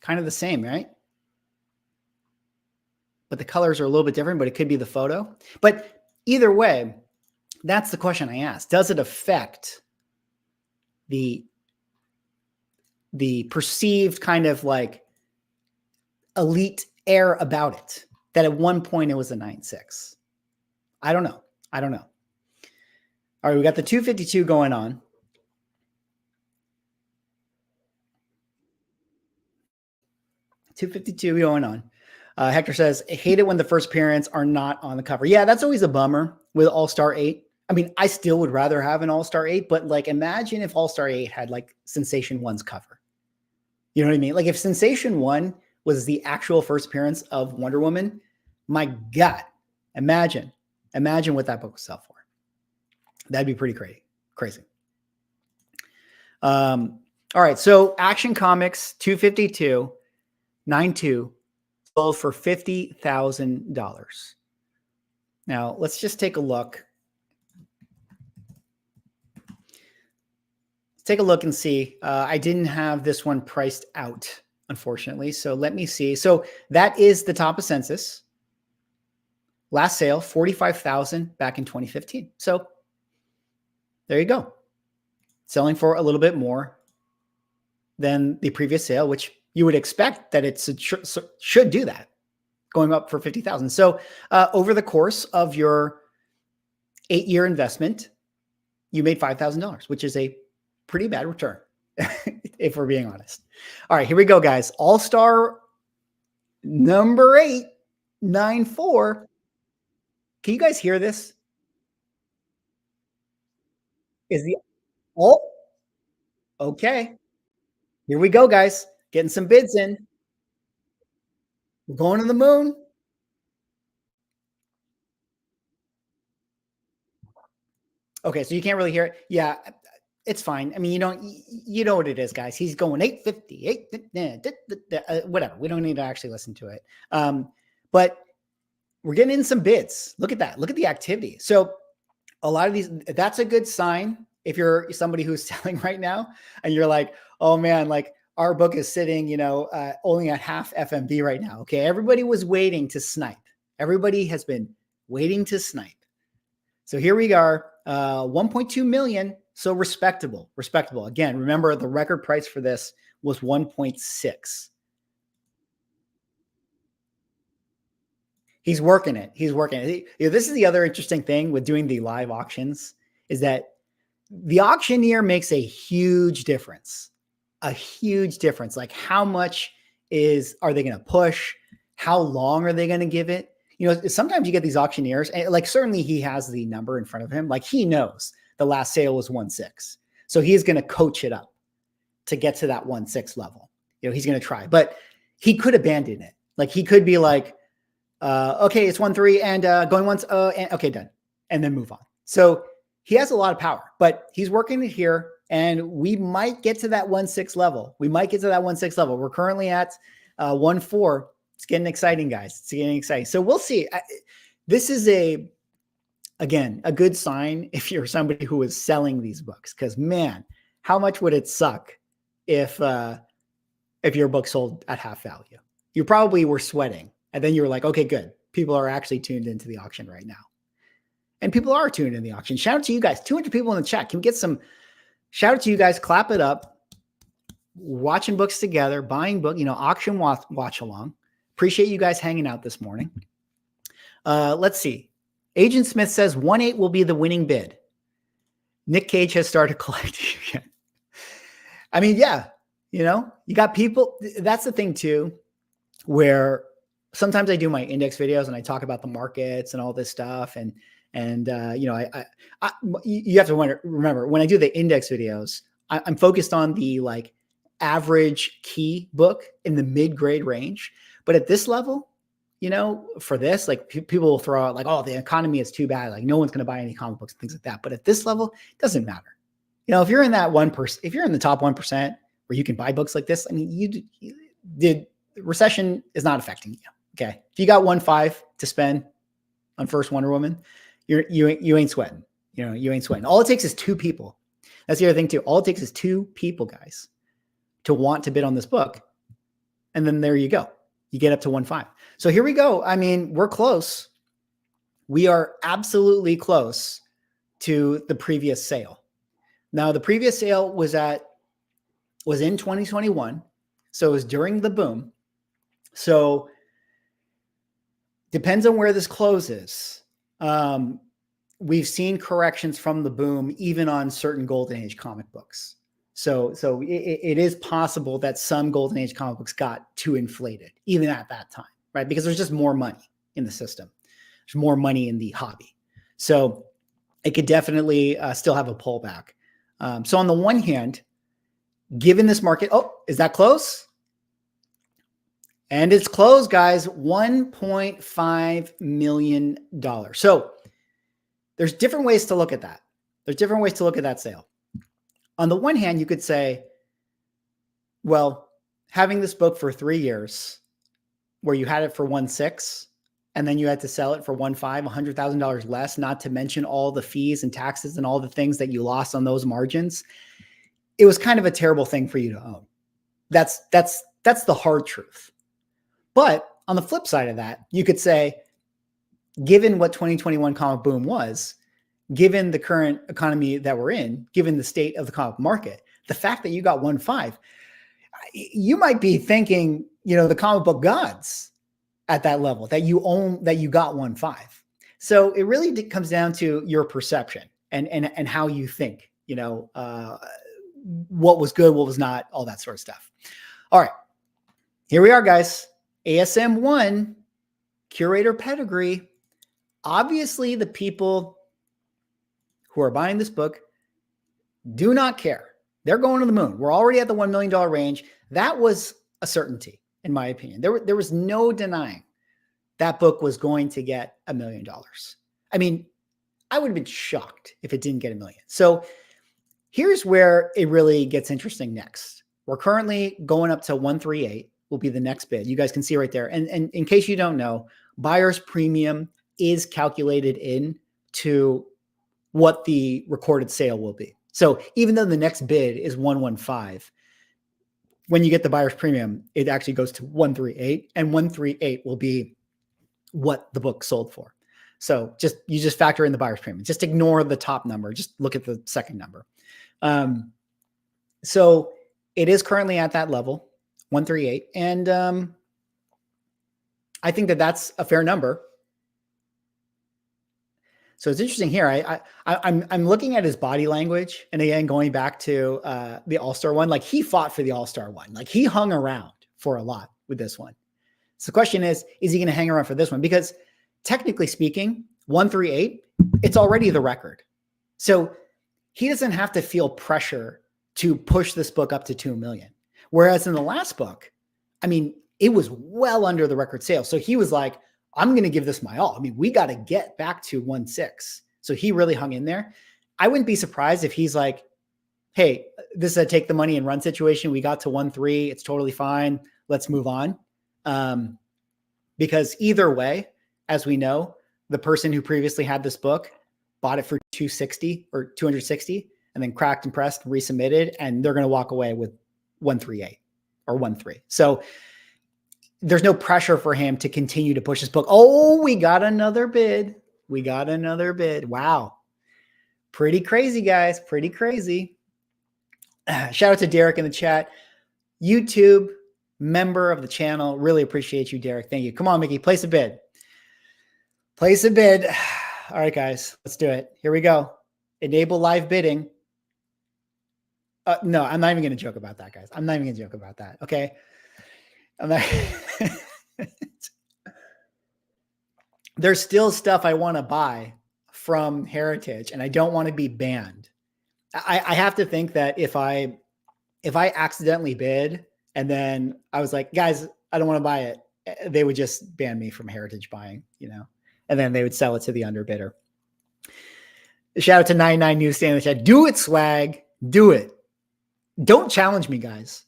[SPEAKER 4] Kind of the same, right? But the colors are a little bit different, but it could be the photo. But either way, that's the question I asked. Does it affect the perceived kind of like elite air about it, that at one point it was a 9.6? I don't know. All right, we got the 252 going on. Hector says, I hate it when the first appearance are not on the cover. Yeah, that's always a bummer with All-Star 8. I mean, I still would rather have an All-Star 8, but like, imagine if All-Star 8 had like Sensation 1's cover. You know what I mean? Like, if Sensation 1 was the actual first appearance of Wonder Woman, my God, imagine what that book would sell for. That'd be pretty crazy. All right. So Action Comics 252, 9.2 sold for $50,000. Now let's just take a look. Take a look and see. I didn't have this one priced out, unfortunately. So let me see. So that is the top of census. Last sale, $45,000 back in 2015. So there you go. Selling for a little bit more than the previous sale, which you would expect that it should do that, going up for $50,000. So over the course of your 8-year investment, you made $5,000, which is a pretty bad return, if we're being honest. All right, here we go, guys. All-Star number 8, 9.4. Can you guys hear this? Okay. Here we go, guys. Getting some bids in. We're going to the moon. Okay, so you can't really hear it. Yeah, it's fine. I mean, you know what it is, guys. He's going 850, whatever. We don't need to actually listen to it. But we're getting in some bids. Look at that. Look at the activity. So a lot of these, that's a good sign. If you're somebody who's selling right now and you're like, oh man, like our book is sitting, only at half FMV right now. Okay. Everybody was waiting to snipe. Everybody has been waiting to snipe. So here we are, 1.2 million. So respectable. Again, remember the record price for this was 1.6. He's working it. This is the other interesting thing with doing the live auctions is that the auctioneer makes a huge difference. Like how much are they going to push? How long are they going to give it? You know, sometimes you get these auctioneers, and like certainly he has the number in front of him. Like he knows the last sale was 1.6. So he is going to coach it up to get to that 1.6 level. You know, he's going to try, but he could abandon it. Like he could be like, okay, it's 1.3 and going once. And, okay, done. And then move on. So he has a lot of power, but he's working it here, and we might get to that 1.6 level. We might get to that 1.6 level. We're currently at 1.4. It's getting exciting, guys. It's getting exciting. So we'll see. This is again, a good sign if you're somebody who is selling these books, because man, how much would it suck if your book sold at half value? You probably were sweating, and then you were like, okay, good. People are actually tuned into the auction right now. And people are tuned in the auction. Shout out to you guys. 200 people in the chat. Can we get some shout out to you guys? Clap it up. Watching books together, buying book, auction watch along. Appreciate you guys hanging out this morning. Let's see. Agent Smith says 1.8 will be the winning bid. Nick Cage has started collecting again. I mean, yeah, you got people. That's the thing too, where sometimes I do my index videos and I talk about the markets and all this stuff. And you have to remember when I do the index videos, I'm focused on the like average key book in the mid-grade range. But at this level, for this, like people will throw out like, oh, the economy is too bad. Like no one's going to buy any comic books and things like that. But at this level, it doesn't matter. If you're in that 1%, if you're in the top 1% where you can buy books like this, I mean, the recession is not affecting you. Okay. If you got 1.5 to spend on first Wonder Woman, you ain't sweating. You ain't sweating. All it takes is 2 people. That's the other thing too. All it takes is 2 people, guys, to want to bid on this book. And then there you go. You get up to 1.5. So here we go. I mean, we're close. We are absolutely close to the previous sale. Now, the previous sale was in 2021. So it was during the boom. So depends on where this closes. We've seen corrections from the boom, even on certain Golden Age comic books. So it is possible that some Golden Age comic books got too inflated, even at that time, right? Because there's just more money in the system. There's more money in the hobby. So it could definitely still have a pullback. So on the one hand, given this market, is that close? And it's closed, guys, $1.5 million. So there's different ways to look at that. There's different ways to look at that sale. On the one hand, you could say, well, having this book for 3 years where you had it for 1.6 and then you had to sell it for 1.5, $100,000 less, not to mention all the fees and taxes and all the things that you lost on those margins. It was kind of a terrible thing for you to own. That's the hard truth. But on the flip side of that, you could say, given what 2021 comic boom was, given the current economy that we're in, given the state of the comic market, the fact that you got 1.5, you might be thanking, the comic book gods at that level that you own, that you got 1.5. So it really comes down to your perception and how you think, what was good, what was not, all that sort of stuff. All right, here we are, guys. ASM 1, curator pedigree. Obviously, the people who are buying this book do not care. They're going to the moon. We're already at the $1 million range. That was a certainty, in my opinion. There was no denying that book was going to get $1 million. I mean, I would have been shocked if it didn't get $1 million. So here's where it really gets interesting next. We're currently going up to 138 will be the next bid. You guys can see right there. And in case you don't know, buyer's premium is calculated into what the recorded sale will be. So even though the next bid is 115, when you get the buyer's premium, it actually goes to 138, and 138 will be what the book sold for. So you just factor in the buyer's premium. Just ignore the top number. Just look at the second number. So it is currently at that level, 138. And I think that that's a fair number. So it's interesting here. I'm looking at his body language, and again, going back to the All-Star one, like he fought for the All-Star one. Like he hung around for a lot with this one. So the question is he going to hang around for this one? Because technically speaking, 138, it's already the record. So he doesn't have to feel pressure to push this book up to 2 million. Whereas in the last book, I mean, it was well under the record sales. So he was like, I'm going to give this my all. I mean, we got to get back to 1.6. So he really hung in there. I wouldn't be surprised if he's like, hey, this is a take the money and run situation. We got to 1.3. It's totally fine. Let's move on. Because either way, as we know, the person who previously had this book bought it for 260 or 260 and then cracked and pressed and resubmitted, and they're going to walk away with 138 or 1.3. So there's no pressure for him to continue to push this book. Oh, we got another bid. We got another bid. Wow. Pretty crazy, guys. Pretty crazy. Shout out to Derek in the chat. YouTube member of the channel. Really appreciate you, Derek. Thank you. Come on, Mickey. Place a bid. Place a bid. All right, guys. Let's do it. Here we go. Enable live bidding. No, I'm not even going to joke about that, guys. I'm not even going to joke about that. Okay. I'm not. There's still stuff I want to buy from Heritage, and I don't want to be banned. I have to think that if I accidentally bid and then I was like, guys, I don't want to buy it, they would just ban me from Heritage buying, you know, and then they would sell it to the underbidder. Shout out to 99 Newsstand in the chat. Do it, swag. Do it. Don't challenge me, guys.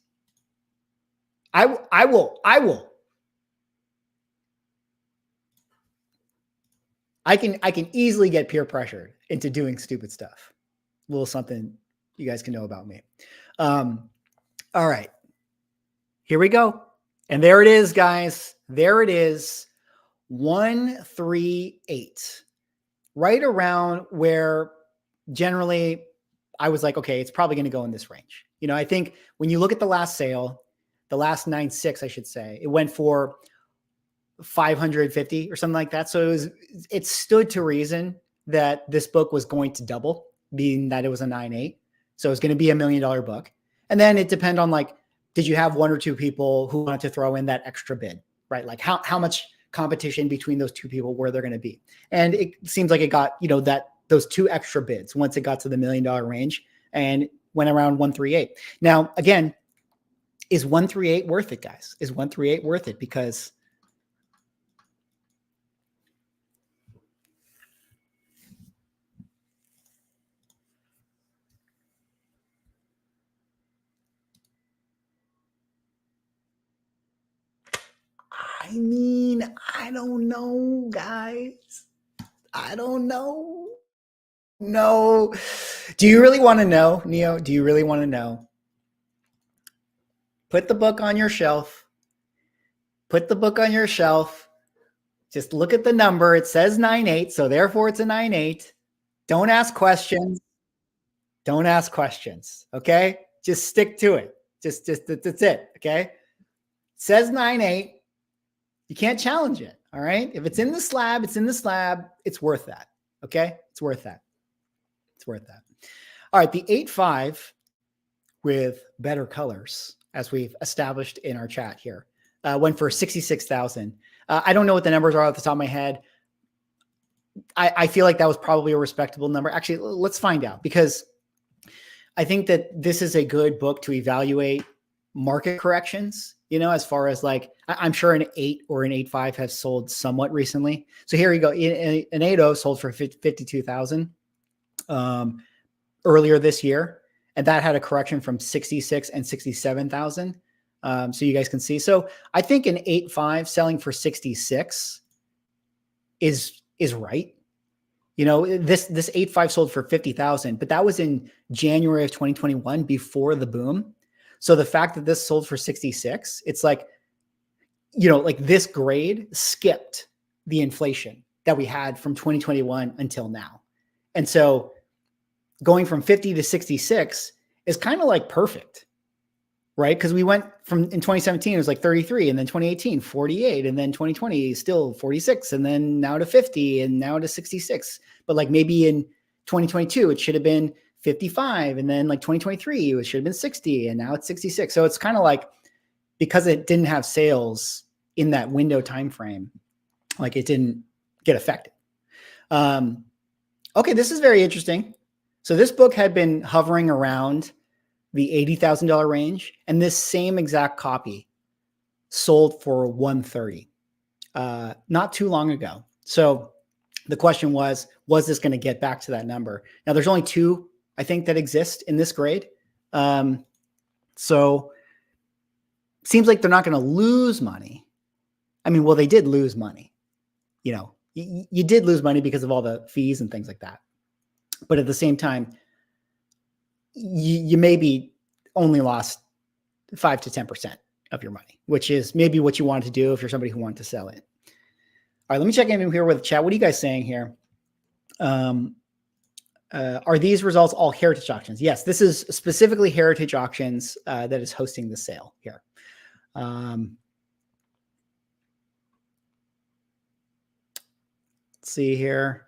[SPEAKER 4] I will. I can easily get peer pressured into doing stupid stuff. A little something you guys can know about me. All right. Here we go. And there it is, guys. There it is. 138. Right around where generally I was like, okay, it's probably going to go in this range. You know, I think when you look at the last sale, the last 9.6, I should say, it went for 550 or something like that. So it stood to reason that this book was going to double, being that it was a 9.8. So it's going to be $1 million book. And then it depends on, like, did you have one or two people who wanted to throw in that extra bid, right? Like how much competition between those two people were there going to be? And it seems like it got, you know, those two extra bids once it got to the $1 million range and went around 138. Now, again, is 138 worth it, guys? Is 138 worth it? Because I mean, I don't know, guys. I don't know. No. Do you really want to know, Neo? Do you really want to know? Put the book on your shelf. Put the book on your shelf. Just look at the number. It says 9.8, so therefore it's a 9.8. Don't ask questions. Don't ask questions, okay? Just stick to it. Just that's it, okay? It says 9.8. You can't challenge it, all right? If it's in the slab, it's in the slab. It's worth that, okay? It's worth that. It's worth that. All right, the 8.5 with better colors, as we've established in our chat here, went for 66,000. I don't know what the numbers are off the top of my head. I feel like that was probably a respectable number. Actually, let's find out, because I think that this is a good book to evaluate market corrections, you know, as far as, like, I'm sure an 8 or an 8.5 has sold somewhat recently. So here we go. An 8.0 sold for 52,000 earlier this year. And that had a correction from 66 and 67,000. So you guys can see. So I think an 8.5 selling for 66 is right. You know, this 8.5 sold for 50,000, but that was in January of 2021 before the boom. So the fact that this sold for 66, it's like, you know, like this grade skipped the inflation that we had from 2021 until now. And so going from 50 to 66 is kind of like perfect, right? Because we went from, in 2017, it was like 33, and then 2018, 48, and then 2020, still 46, and then now to 50, and now to 66. But like maybe in 2022, it should have been 55, and then like 2023, it should have been 60, and now it's 66. So it's kind of like, because it didn't have sales in that window time frame, like it didn't get affected. Okay, this is very interesting. So this book had been hovering around the $80,000 range, and this same exact copy sold for $130 not too long ago. So the question was this going to get back to that number? Now there's only two, I think, that exist in this grade. So seems like they're not going to lose money. I mean, well, they did lose money. You know, you did lose money because of all the fees and things like that. But at the same time, you maybe only lost 5 to 10% of your money, which is maybe what you wanted to do if you're somebody who wanted to sell it. All right, let me check in here with the chat. What are you guys saying here? Are these results all heritage auctions? Yes, this is specifically heritage auctions that is hosting the sale here. Let's see here.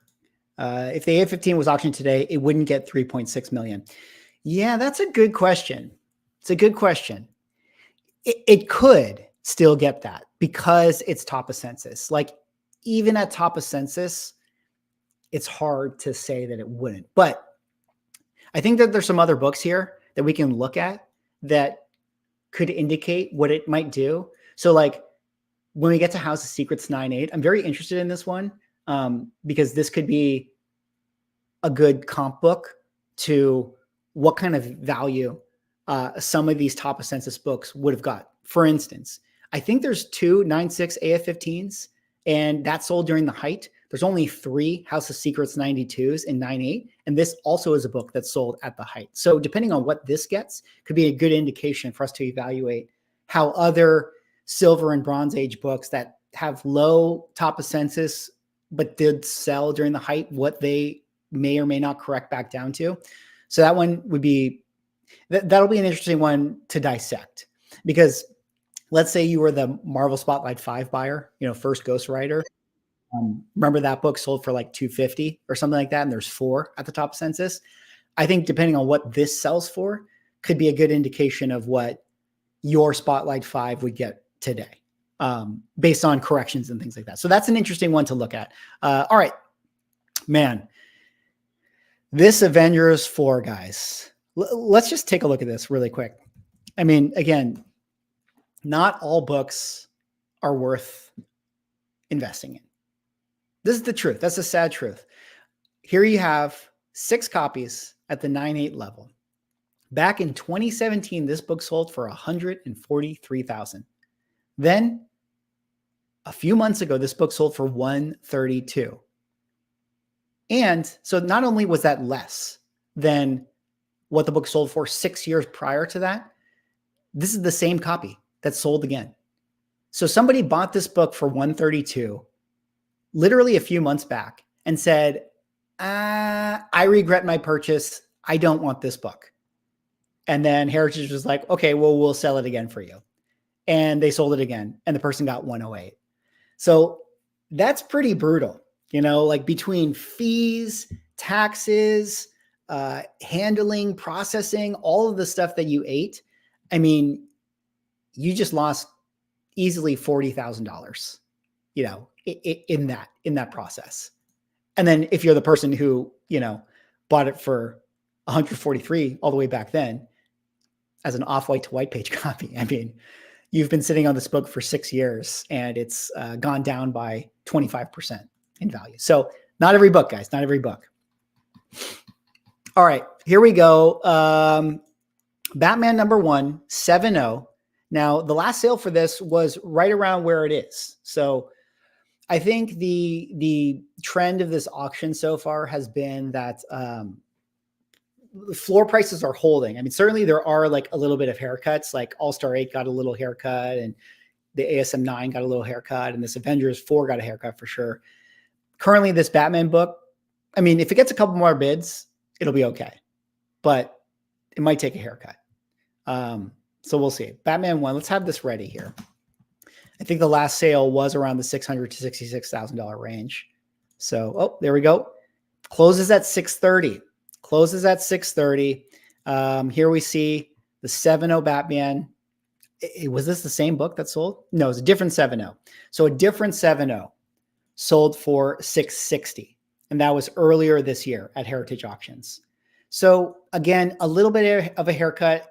[SPEAKER 4] If the A15 was auctioned today, it wouldn't get 3.6 million. Yeah, that's a good question. It's a good question. It could still get that because it's top of census. Like even at top of census, it's hard to say that it wouldn't. But I think that there's some other books here that we can look at that could indicate what it might do. So like when we get to House of Secrets 9.8, I'm very interested in this one because this could be a good comp book to what kind of value some of these top of census books would have got. For instance, I think there's 2 9.6 AF15s, and that sold during the height. There's only 3 House of Secrets 92s in 9.8, and this also is a book that sold at the height. So depending on what this gets, could be a good indication for us to evaluate how other Silver and Bronze Age books that have low top of census but did sell during the height, what they may or may not correct back down to. So that one would be, that'll be an interesting one to dissect, because let's say you were the Marvel Spotlight 5 buyer, you know, first Ghost Rider. Remember that book sold for like $250 or something like that, and there's 4 at the top of census. I think depending on what this sells for could be a good indication of what your Spotlight 5 would get today, based on corrections and things like that. So that's an interesting one to look at. All right, man. This Avengers 4, guys. Let's just take a look at this really quick. I mean, again, not all books are worth investing in. This is the truth. That's the sad truth. Here you have 6 copies at the 9.8 level. Back in 2017, this book sold for $143,000. Then a few months ago, this book sold for $132,000. And so not only was that less than what the book sold for 6 years prior to that, this is the same copy that sold again. So somebody bought this book for $132,000 literally a few months back and said, I regret my purchase. I don't want this book. And then Heritage was like, okay, well, we'll sell it again for you. And they sold it again, and the person got $108,000. So that's pretty brutal. You know, like between fees, taxes, handling, processing, all of the stuff that you ate, I mean, you just lost easily $40,000, you know, in that process. And then if you're the person who, you know, bought it for $143 all the way back then as an off-white to white page copy, I mean, you've been sitting on this book for 6 years and it's gone down by 25% in value. So not every book, guys, not every book. All right, here we go. Batman #1, 7.0. Now, the last sale for this was right around where it is. So I think the trend of this auction so far has been that floor prices are holding. I mean, certainly there are like a little bit of haircuts, like All-Star 8 got a little haircut, and the ASM 9 got a little haircut, and this Avengers 4 got a haircut for sure. Currently, this Batman book, I mean, if it gets a couple more bids, it'll be okay, but it might take a haircut. So we'll see. Batman 1, let's have this ready here. I think the last sale was around the $600,000 to $66,000 range. So, oh, there we go. Closes at $630,000. Closes at $630,000. Here we see the 7.0 Batman. Was this the same book that sold? No, it's a different 7.0. So a different 7.0. sold for $660, and that was earlier this year at Heritage Auctions. So again, a little bit of a haircut,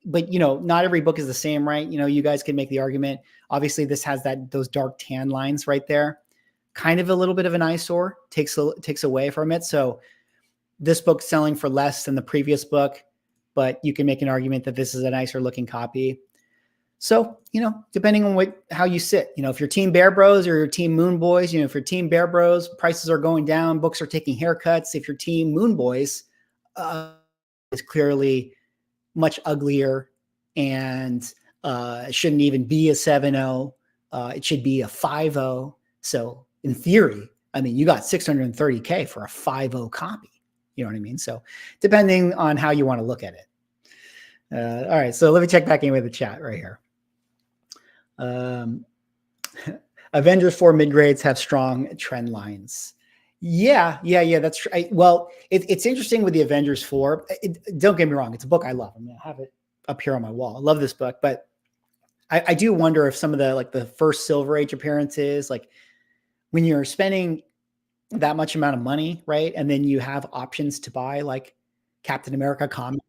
[SPEAKER 4] but not every book is the same, right? You guys can make the argument. Obviously, this has those dark tan lines right there. Kind of a little bit of an eyesore, takes away from it. So this book's selling for less than the previous book, but you can make an argument that this is a nicer looking copy. So, depending on how you sit, if you're Team Bear Bros or your Team Moon Boys, if you're Team Bear Bros, prices are going down, books are taking haircuts. If you're Team Moon Boys, it's clearly much uglier and it shouldn't even be a 7.0. It should be a 5.0. So in theory, you got $630K for a 5.0 copy. You know what I mean? So depending on how you want to look at it. All right. So let me check back in with the chat right here. Avengers 4 mid-grades have strong trend lines. Yeah. That's true. Well, it's interesting with the Avengers 4. Don't get me wrong. It's a book I love. I have it up here on my wall. I love this book, but I do wonder if some of the first Silver Age appearances, like when you're spending that much amount of money, right? And then you have options to buy like Captain America comic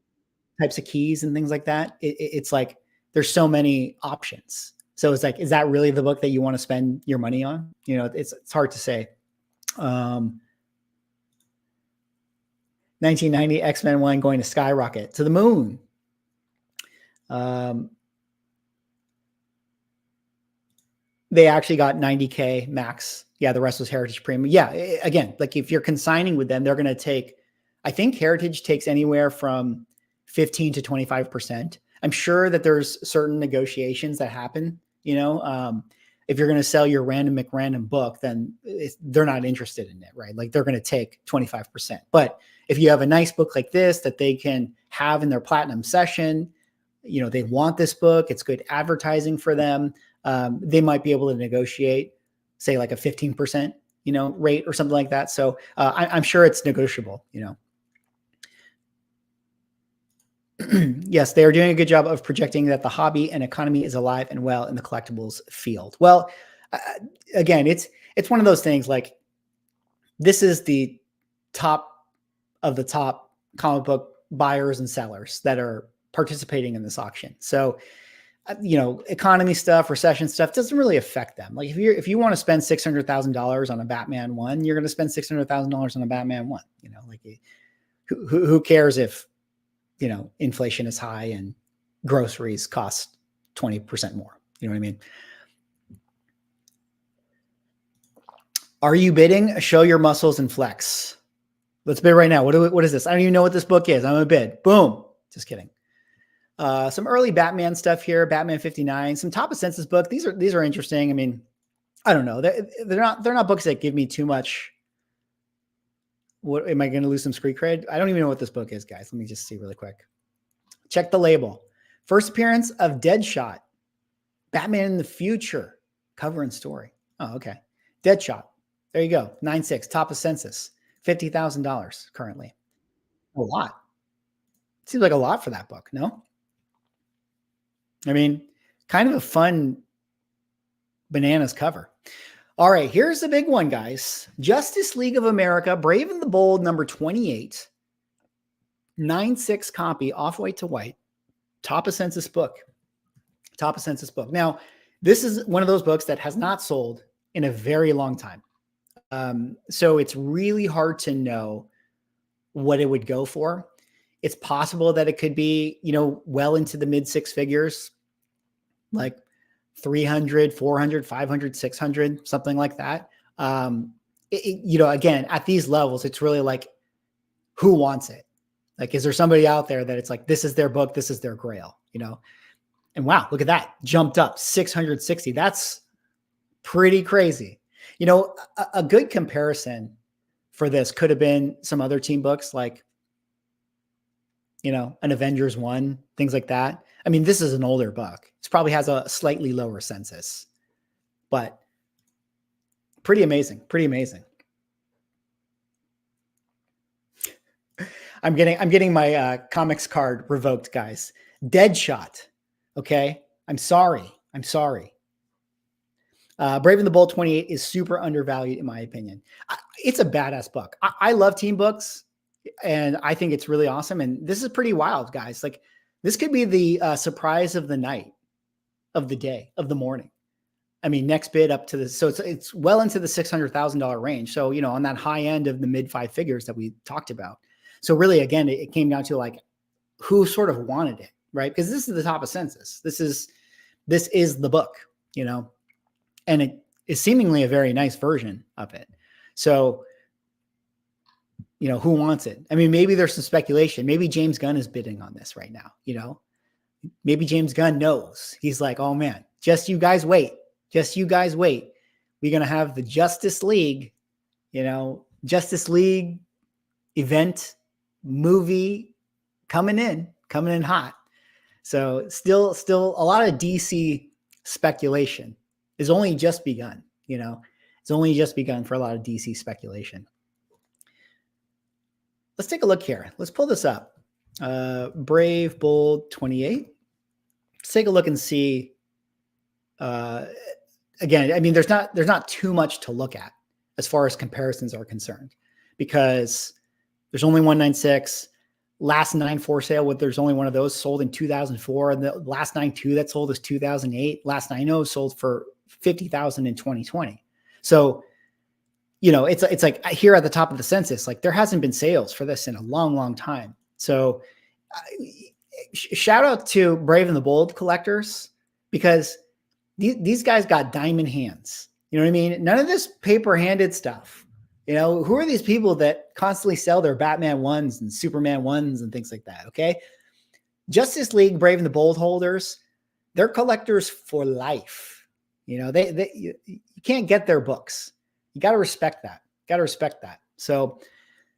[SPEAKER 4] types of keys and things like that. It's like, there's so many options. So it's like, is that really the book that you want to spend your money on? It's hard to say. 1990 X-Men 1 going to skyrocket to the moon. They actually got 90K max. Yeah, the rest was Heritage Premium. Yeah, again, like if you're consigning with them, they're going to take, I think Heritage takes anywhere from 15 to 25%. I'm sure that there's certain negotiations that happen. If you're going to sell your random McRandom book, then they're not interested in it, right? Like they're going to take 25%. But if you have a nice book like this that they can have in their platinum session, they want this book, it's good advertising for them. They might be able to negotiate, say like a 15%, rate or something like that. So I'm sure it's negotiable, Yes, they are doing a good job of projecting that the hobby and economy is alive and well in the collectibles field. Well, again, it's one of those things like this is the top of the top comic book buyers and sellers that are participating in this auction. So, economy stuff, recession stuff doesn't really affect them. Like if you want to spend $600,000 on a Batman 1, you're going to spend $600,000 on a Batman 1. Who cares if inflation is high and groceries cost 20% more. You know what I mean? Are you bidding? Show your muscles and flex. Let's bid right now. What is this? I don't even know what this book is. I'm going to bid. Boom. Just kidding. Some early Batman stuff here. Batman 59. Some top of census book. These are interesting. I don't know. They're not books that give me too much. What am I going to lose some street cred? I don't even know what this book is, guys. Let me just see really quick. Check the label. First appearance of Deadshot. Batman in the future. Cover and story. Oh, okay. Deadshot. There you go. 9.6. Top of census. $50,000 currently. A lot. Seems like a lot for that book, no? Kind of a fun bananas cover. All right, here's the big one, guys. Justice League of America, Brave and the Bold, number 28. 9.6 copy, off-white to white. Top of census book. Top of census book. Now, this is one of those books that has not sold in a very long time. So it's really hard to know what it would go for. It's possible that it could be, well into the mid six figures, like 300, 400, 500, 600, something like that. Again, at these levels, it's really like, who wants it? Like, is there somebody out there that it's like, this is their book, this is their grail, And wow, look at that. Jumped up 660. That's pretty crazy. A good comparison for this could have been some other team books like, an Avengers 1, things like that. This is an older book. It probably has a slightly lower census, but pretty amazing. Pretty amazing. I'm getting my comics card revoked, guys. Deadshot. Okay. I'm sorry. Brave and the Bold 28 is super undervalued in my opinion. It's a badass book. I love team books, and I think it's really awesome. And this is pretty wild, guys. Like this could be the surprise of the night, of the day, of the morning. I mean, next bid up to the, so it's well into the $600,000 range. So, you know, on that high end of the mid 5 figures that we talked about. So really, again, it came down to like who sort of wanted it, right? Because this is the top of census. This is the book, you know, and it is seemingly a very nice version of it. So, you know, who wants it? I mean, maybe there's some speculation. Maybe James Gunn is bidding on this right now, you know? Maybe James Gunn knows. He's like, oh man, just you guys wait. Just you guys wait. We're going to have the Justice League, you know, Justice League event movie coming in hot. So still a lot of DC speculation is only just begun, you know, it's only just begun for a lot of DC speculation. Let's take a look here. Let's pull this up. Brave, Bold 28. Let's take a look and see. Again, I mean, there's not too much to look at as far as comparisons are concerned, because there's only 196. Last 9 for sale, there's only one of those sold in 2004, and the last 9.2 that sold is 2008. Last 9.0 sold for $50,000 in 2020. So, you know, it's like here at the top of the census, like there hasn't been sales for this in a long, long time. So, shout out to Brave and the Bold collectors, because these guys got diamond hands. You know what I mean? None of this paper-handed stuff. You know, who are these people that constantly sell their Batman ones and Superman ones and things like that? Okay. Justice League, Brave and the Bold holders, they're collectors for life. You know, you can't get their books. You got to respect that. So,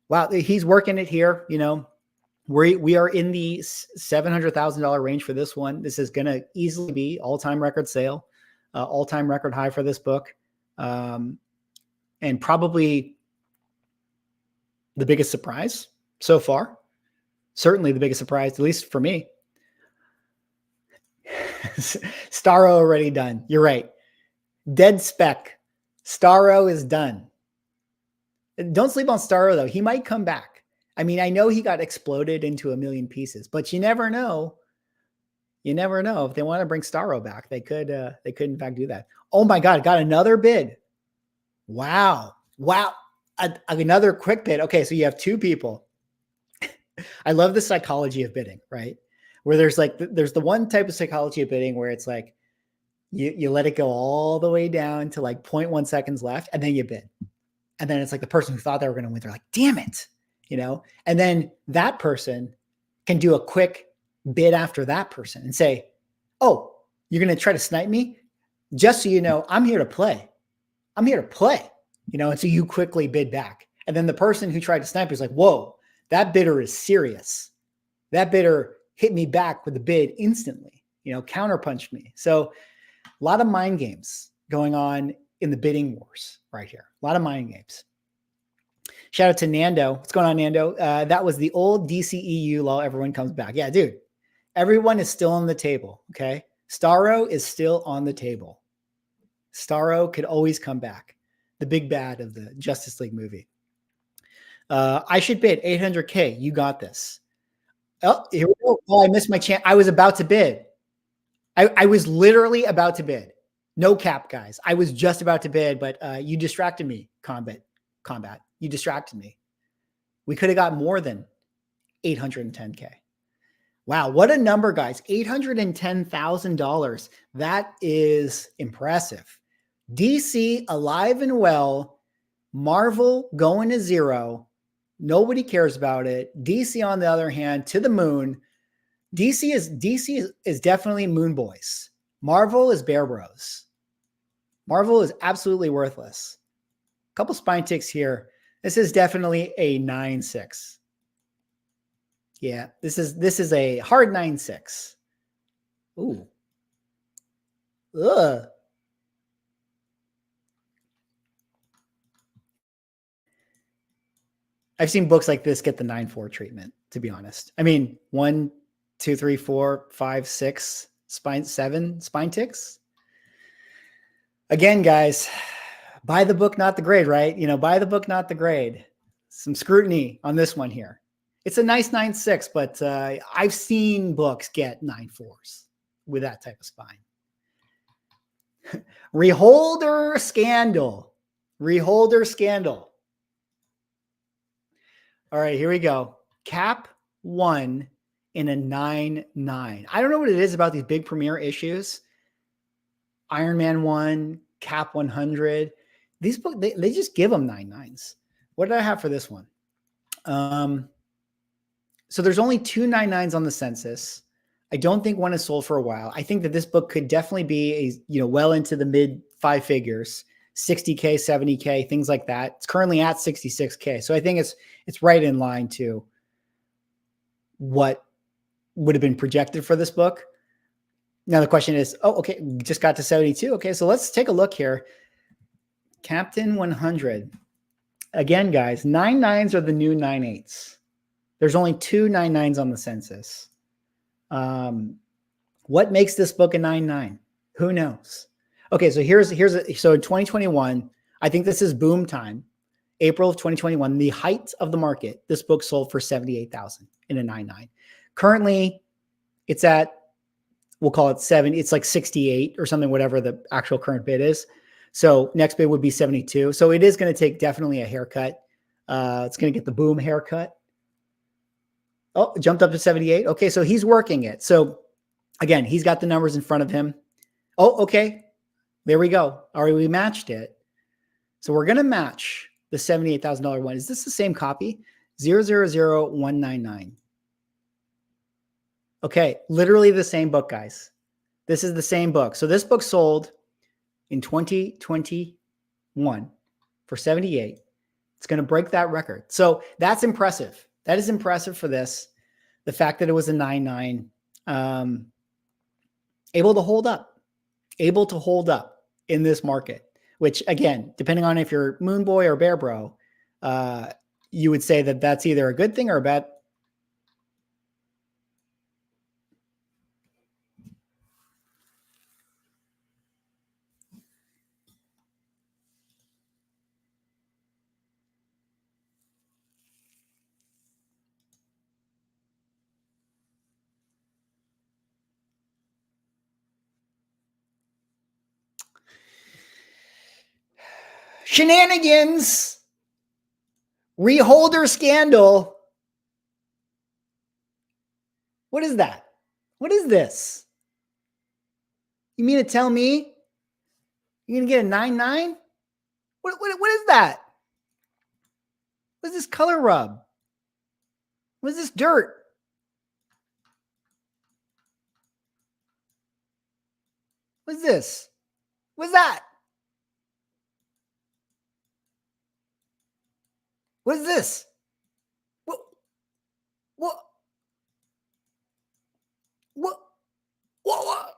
[SPEAKER 4] wow, he's working it here. You know, we are in the $700,000 range for this one. This is going to easily be all-time record sale, all-time record high for this book. And probably the biggest surprise so far. Certainly the biggest surprise, at least for me. Starro already done. You're right. Dead Spec. Starro is done. Don't sleep on Starro, though. He might come back. I mean, I know he got exploded into a million pieces, but you never know. You never know. If they want to bring Starro back, they could in fact do that. Oh my God, got another bid. Wow. Another quick bid. Okay, so you have 2 people. I love the psychology of bidding, right? Where there's the one type of psychology of bidding where it's like you let it go all the way down to like 0.1 seconds left, and then you bid. And then it's like the person who thought they were going to win, they're like, damn it, you know? And then that person can do a quick bid after that person and say, oh, you're going to try to snipe me? Just so you know, I'm here to play. You know, and so you quickly bid back. And then the person who tried to snipe is like, whoa, that bidder is serious. That bidder hit me back with the bid instantly, you know, counterpunched me. So a lot of mind games going on in the bidding wars right here. A lot of mind games. Shout out to Nando. What's going on, Nando? That was the old DCEU law. Everyone comes back. Yeah, dude. Everyone is still on the table, okay? Starro is still on the table. Starro could always come back. The big bad of the Justice League movie. I should bid 800K. You got this. Oh, here we go. Oh, I missed my chance. I was about to bid. I was literally about to bid. No cap, guys. I was just about to bid, but you distracted me, Combat. You distracted me. We could have got more than 810K. Wow, what a number, guys. $810,000. That is impressive. DC alive and well, Marvel going to zero. Nobody cares about it. DC, on the other hand, to the moon. DC is definitely Moon Boys. Marvel is Bear Bros. Marvel is absolutely worthless. A couple spine ticks here. This is definitely a 9.6. Yeah, this is a hard 9.6. Ooh. Ugh. I've seen books like this get the 9.4 treatment, to be honest. I mean, 1, 2, 3, 4, 5, 6, 7 spine ticks. Again, guys, buy the book, not the grade, right? Buy the book, not the grade. Some scrutiny on this one here. It's a nice 9.6, but I've seen books get 9.4s with that type of spine. Reholder scandal. Reholder scandal. All right, here we go. Cap 1 in a 9.9. I don't know what it is about these big premiere issues. Iron Man 1, Cap 100. These books, they just give them 9.9s. What did I have for this one? So there's only 2 9.9s on the census. I don't think one is sold for a while. I think that this book could definitely be well into the mid 5 figures, 60K, 70K, things like that. It's currently at 66K. So I think it's right in line to what would have been projected for this book. Now the question is, okay, just got to 72. Okay, so let's take a look here. Captain 100. Again, guys, 9.9s are the new 9.8s. There's only 2 9.9s on the census. What makes this book a 9.9? Who knows? Okay, so so in 2021, I think this is boom time. April of 2021, the height of the market, this book sold for $78,000 in a 9.9. Currently, it's at, we'll call it 70. It's like 68 or something, whatever the actual current bid is. So next bid would be 72. So it is going to take definitely a haircut. It's going to get the boom haircut. Oh, jumped up to 78. Okay, so he's working it. So again, he's got the numbers in front of him. Oh, okay. There we go. All right, we matched it. So we're going to match the $78,000 one. Is this the same copy? 000199. Okay, literally the same book, guys. This is the same book. So this book sold in 2021 for 78. It's going to break that record. So that's impressive. That is impressive for this. The fact that it was a 9.9, able to hold up in this market, which again, depending on if you're Moon Boy or Bear Bro, you would say that that's either a good thing or a bad. Shenanigans, reholder scandal. What is that? What is this? You mean to tell me you're going to get a 9.9? What is that? What is this color rub? What is this dirt? What is this? What's that? What is this? What? What? What? What?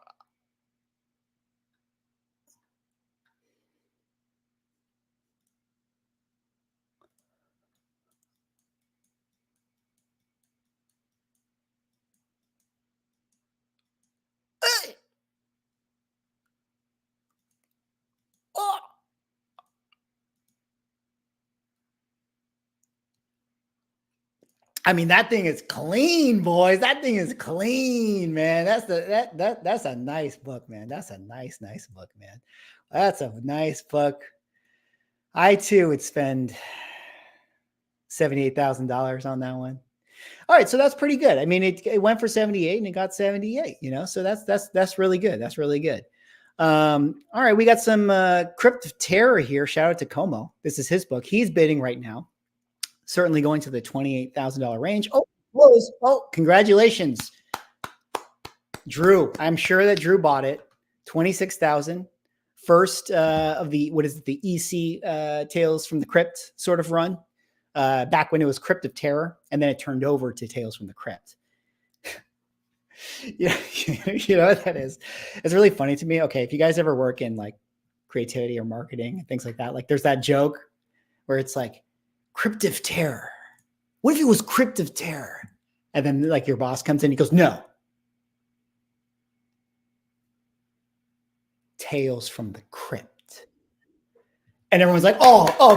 [SPEAKER 4] Oh. I mean, that thing is clean, boys. That thing is clean, man. That's a nice book, man. That's a nice book, man. That's a nice book. I too would spend $78,000 on that one. All right, so that's pretty good. I mean, it went for 78 and it got 78. So that's really good. That's really good. All right, we got some Crypt of Terror here. Shout out to Como. This is his book. He's bidding right now. Certainly going to the $28,000 range. Oh, congratulations, Drew. I'm sure that Drew bought it. 26,000. First of the, what is it, the EC Tales from the Crypt sort of run. Back when it was Crypt of Terror, and then it turned over to Tales from the Crypt. You know what that is? It's really funny to me. Okay, if you guys ever work in like creativity or marketing and things like that, like there's that joke where it's like, Crypt of Terror. What if it was Crypt of Terror? And then like your boss comes in, he goes, no. Tales from the Crypt. And everyone's like,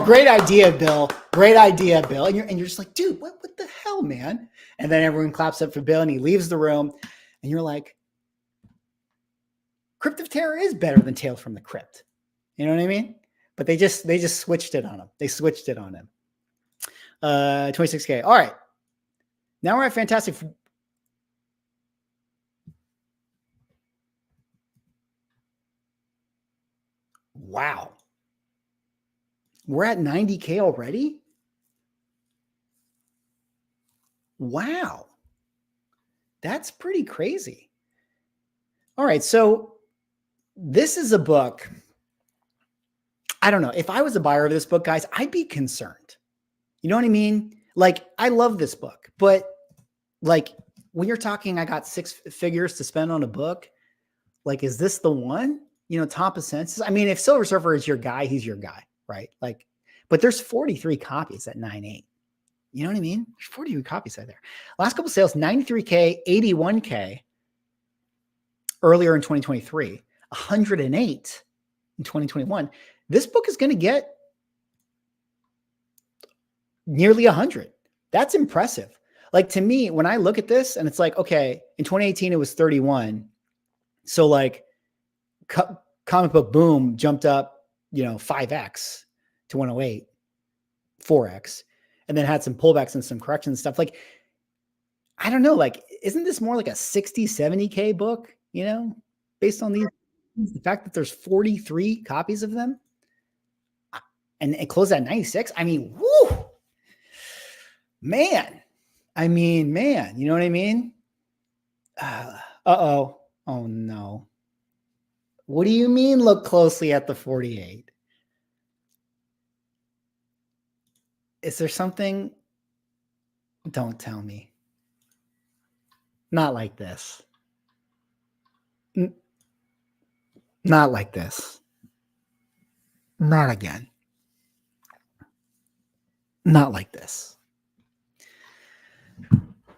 [SPEAKER 4] great idea, Bill. Great idea, Bill. And you're just like, dude, what the hell, man? And then everyone claps up for Bill and he leaves the room. And you're like, Crypt of Terror is better than Tales from the Crypt. You know what I mean? But they just switched it on him. They switched it on him. 26K. All right. Now we're at Fantastic. Wow. We're at 90K already? Wow. That's pretty crazy. All right. So this is a book. I don't know. If I was a buyer of this book, guys, I'd be concerned. You know what I mean? Like, I love this book, but like when you're talking, I got 6 figures to spend on a book. Like, is this the one? You know, top of senses. I mean, if Silver Surfer is your guy, he's your guy, right? Like, but there's 43 copies at 9.8. You know what I mean? There's 43 copies out there. Last couple sales, 93K, 81K earlier in 2023, 108 in 2021. This book is going to get nearly 100. That's impressive. Like, to me, when I look at this and it's like, okay, in 2018, it was 31. So like comic book boom jumped up, 5X to 108, 4X, and then had some pullbacks and some corrections and stuff. Like, I don't know, like, isn't this more like a 60, 70K book, based on the fact that there's 43 copies of them and it closed at 96? I mean, whoo, man. I mean, man, you know what I mean? Uh-oh. Oh, no. What do you mean look closely at the 48? Is there something? Don't tell me. Not like this. Not like this. Not again. Not like this.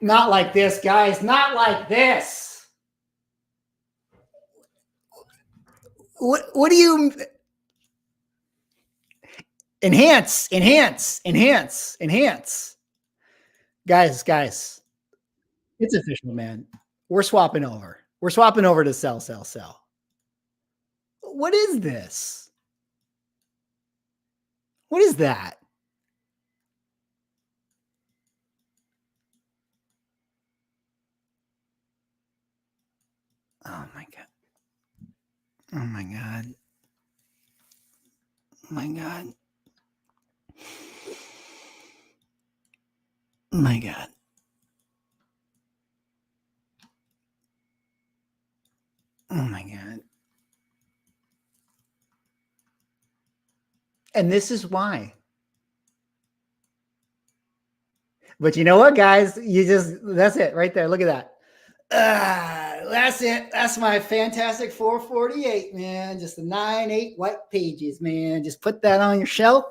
[SPEAKER 4] Not like this, guys. Not like this. What do you enhance? Guys. It's official, man. We're swapping over. We're swapping over to sell. What is this? What is that? Oh my God. Oh my God. Oh my God. Oh my God. Oh my God. And this is why. But you know what, guys? That's it right there. Look at that. That's it. That's my fantastic 448, man. Just the 9.8 white pages, man. Just put that on your shelf.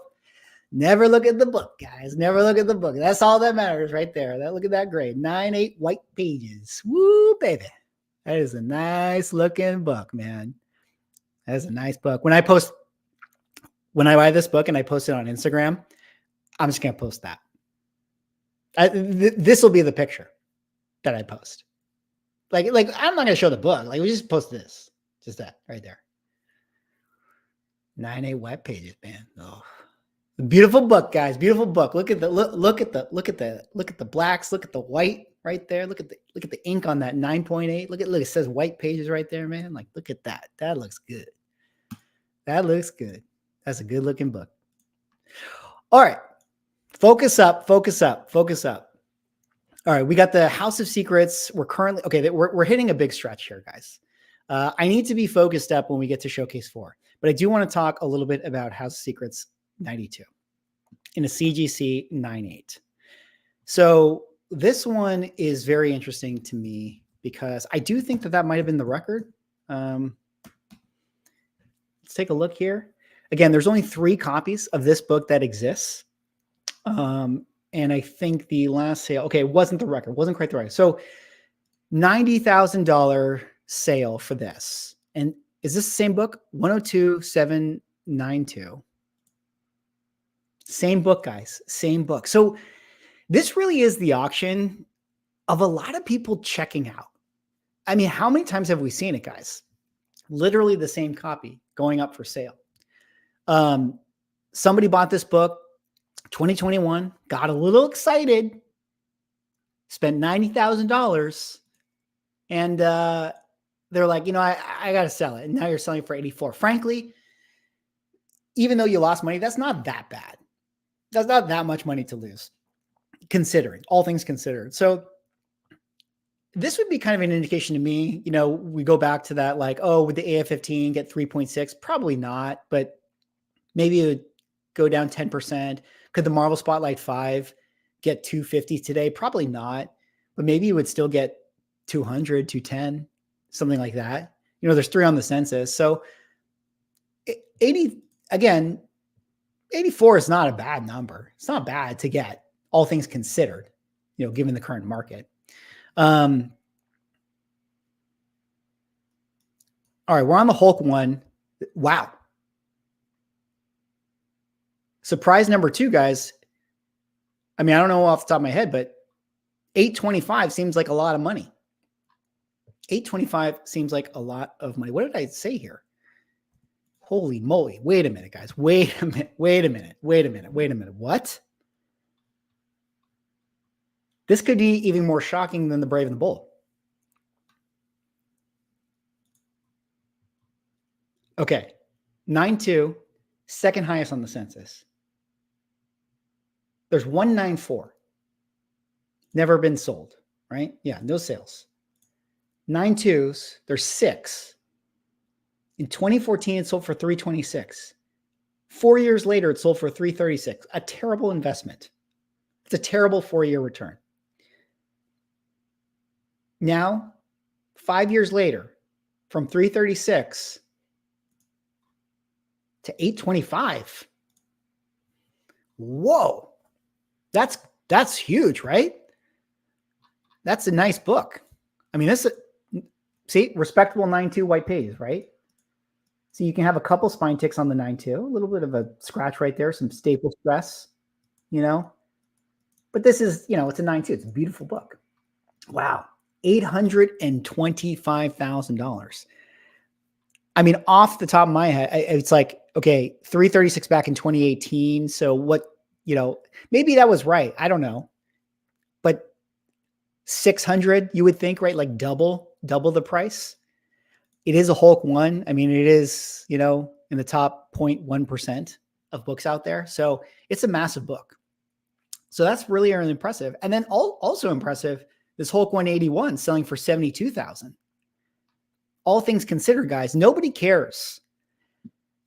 [SPEAKER 4] Never look at the book, guys. Never look at the book. That's all that matters right there. Look at that grade. 9.8 white pages. Woo, baby. That is a nice looking book, man. That is a nice book. When I buy this book and I post it on Instagram, I'm just going to post that. This will be the picture that I post. Like I'm not going to show the book. Like, we just post this. Just that right there. 9.8 web pages, man. Oh, beautiful book, guys. Beautiful book. Look at the blacks. Look at the white right there. Look at the ink on that 9.8. Look, it says white pages right there, man. Like, look at that. That looks good. That looks good. That's a good looking book. All right. Focus up. All right, we got the House of Secrets. We're currently, okay, we're hitting a big stretch here, guys. I need to be focused up when we get to Showcase 4, but I do want to talk a little bit about House of Secrets 92 in a CGC 9.8. So this one is very interesting to me because I do think that might have been the record. Let's take a look here. Again, there's only 3 copies of this book that exists. And I think the last sale, okay, it wasn't the record, wasn't quite the record. So $90,000 sale for this. And is this the same book? 102,792. Same book, guys. Same book. So this really is the auction of a lot of people checking out. I mean, how many times have we seen it, guys? Literally the same copy going up for sale. Somebody bought this book 2021, got a little excited, spent $90,000, and they're like, I got to sell it. And now you're selling for 84. Frankly, even though you lost money, that's not that bad. That's not that much money to lose, considering all things considered. So this would be kind of an indication to me. We go back to that, like, oh, would the AF-15 get 3.6? Probably not, but maybe it would go down 10%. Could the Marvel Spotlight 5 get 250 today? Probably not, but maybe it would still get 200, 210, something like that. There's 3 on the census. So 84 is not a bad number. It's not bad to get, all things considered, given the current market. All right, we're on the Hulk one. Wow. Surprise number 2, guys. I mean, I don't know off the top of my head, but $825 seems like a lot of money. $825 seems like a lot of money. What did I say here? Holy moly. Wait a minute, guys. Wait a minute. What? This could be even more shocking than the Brave and the Bold. Okay. 9.2, second highest on the census. There's 194. Never been sold, right? Yeah, no sales. 9.2s, there's 6. In 2014, it sold for 326. 4 years later, it sold for 336. A terrible investment. It's a terrible 4-year return. Now, 5 years later, from 336 to 825. Whoa. That's huge, right? That's a nice book. I mean, see, respectable 9.2 white pages, right? So you can have a couple spine ticks on the 9.2, a little bit of a scratch right there, some staple stress, But this is, it's a 9.2. It's a beautiful book. Wow. $825,000. I mean, off the top of my head, it's like, okay, 336 back in 2018. So what, maybe that was right. I don't know. But 600, you would think, right? Like double the price. It is a Hulk one. I mean, it is, in the top 0.1% of books out there. So it's a massive book. So that's really impressive. And then also impressive, this Hulk 181 selling for $72,000. All things considered, guys, nobody cares.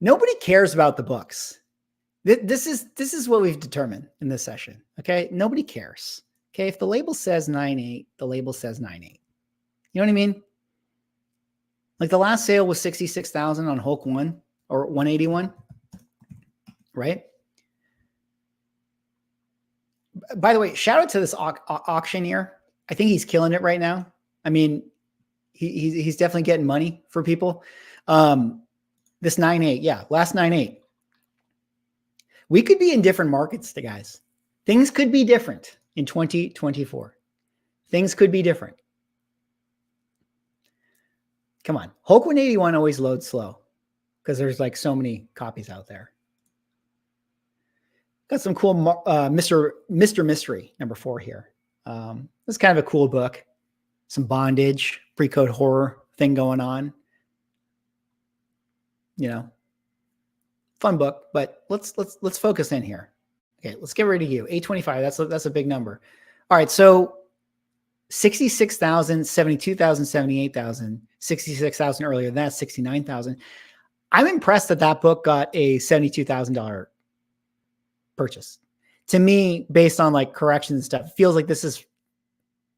[SPEAKER 4] Nobody cares about the books. This is what we've determined in this session. Okay. Nobody cares. Okay. If the label says 9.8, the label says 9.8. You know what I mean? Like the last sale was 66,000 on Hulk 1 or 181, right? By the way, shout out to this auctioneer. I think he's killing it right now. I mean, he's definitely getting money for people. This 9.8, yeah, last 9.8. We could be in different markets, guys. Things could be different in 2024. Things could be different. Come on. Hulk 181 always loads slow because there's like so many copies out there. Got some cool Mr. Mystery number 4 here. This is kind of a cool book. Some bondage, pre-code horror thing going on. Fun book, but let's focus in here. Okay, let's get rid of you. 825. That's a big number. All right, so 66,000, 72,000, 78,000, 66,000 earlier. That's 69,000. I'm impressed that book got a $72,000 purchase. To me, based on like corrections and stuff, feels like this is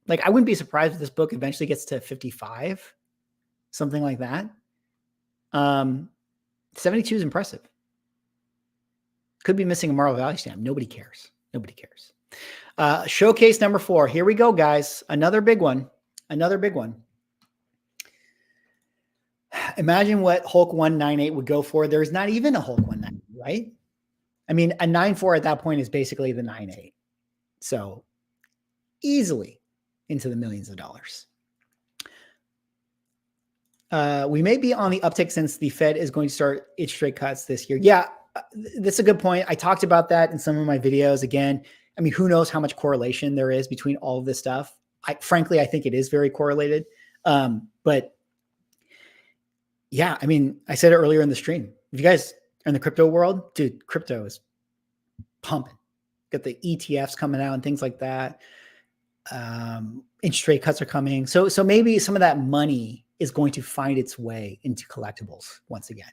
[SPEAKER 4] like, I wouldn't be surprised if this book eventually gets to 55, something like that. 72 is impressive. Could be missing a Marvel Value stamp. Nobody cares. Nobody cares. Showcase number 4. Here we go, guys. Another big one. Another big one. Imagine what Hulk 198 would go for. There's not even a Hulk 198, right? I mean, a 9.4 at that point is basically the 9.8. So easily into the millions of dollars. We may be on the uptick since the Fed is going to start interest rate cuts this year. Yeah, that's a good point. I talked about that in some of my videos. Again, I mean, who knows how much correlation there is between all of this stuff. Frankly, I think it is very correlated. But yeah, I mean, I said it earlier in the stream. If you guys are in the crypto world, dude, crypto is pumping. Got the ETFs coming out and things like that. Interest rate cuts are coming. So maybe some of that money is going to find its way into collectibles once again.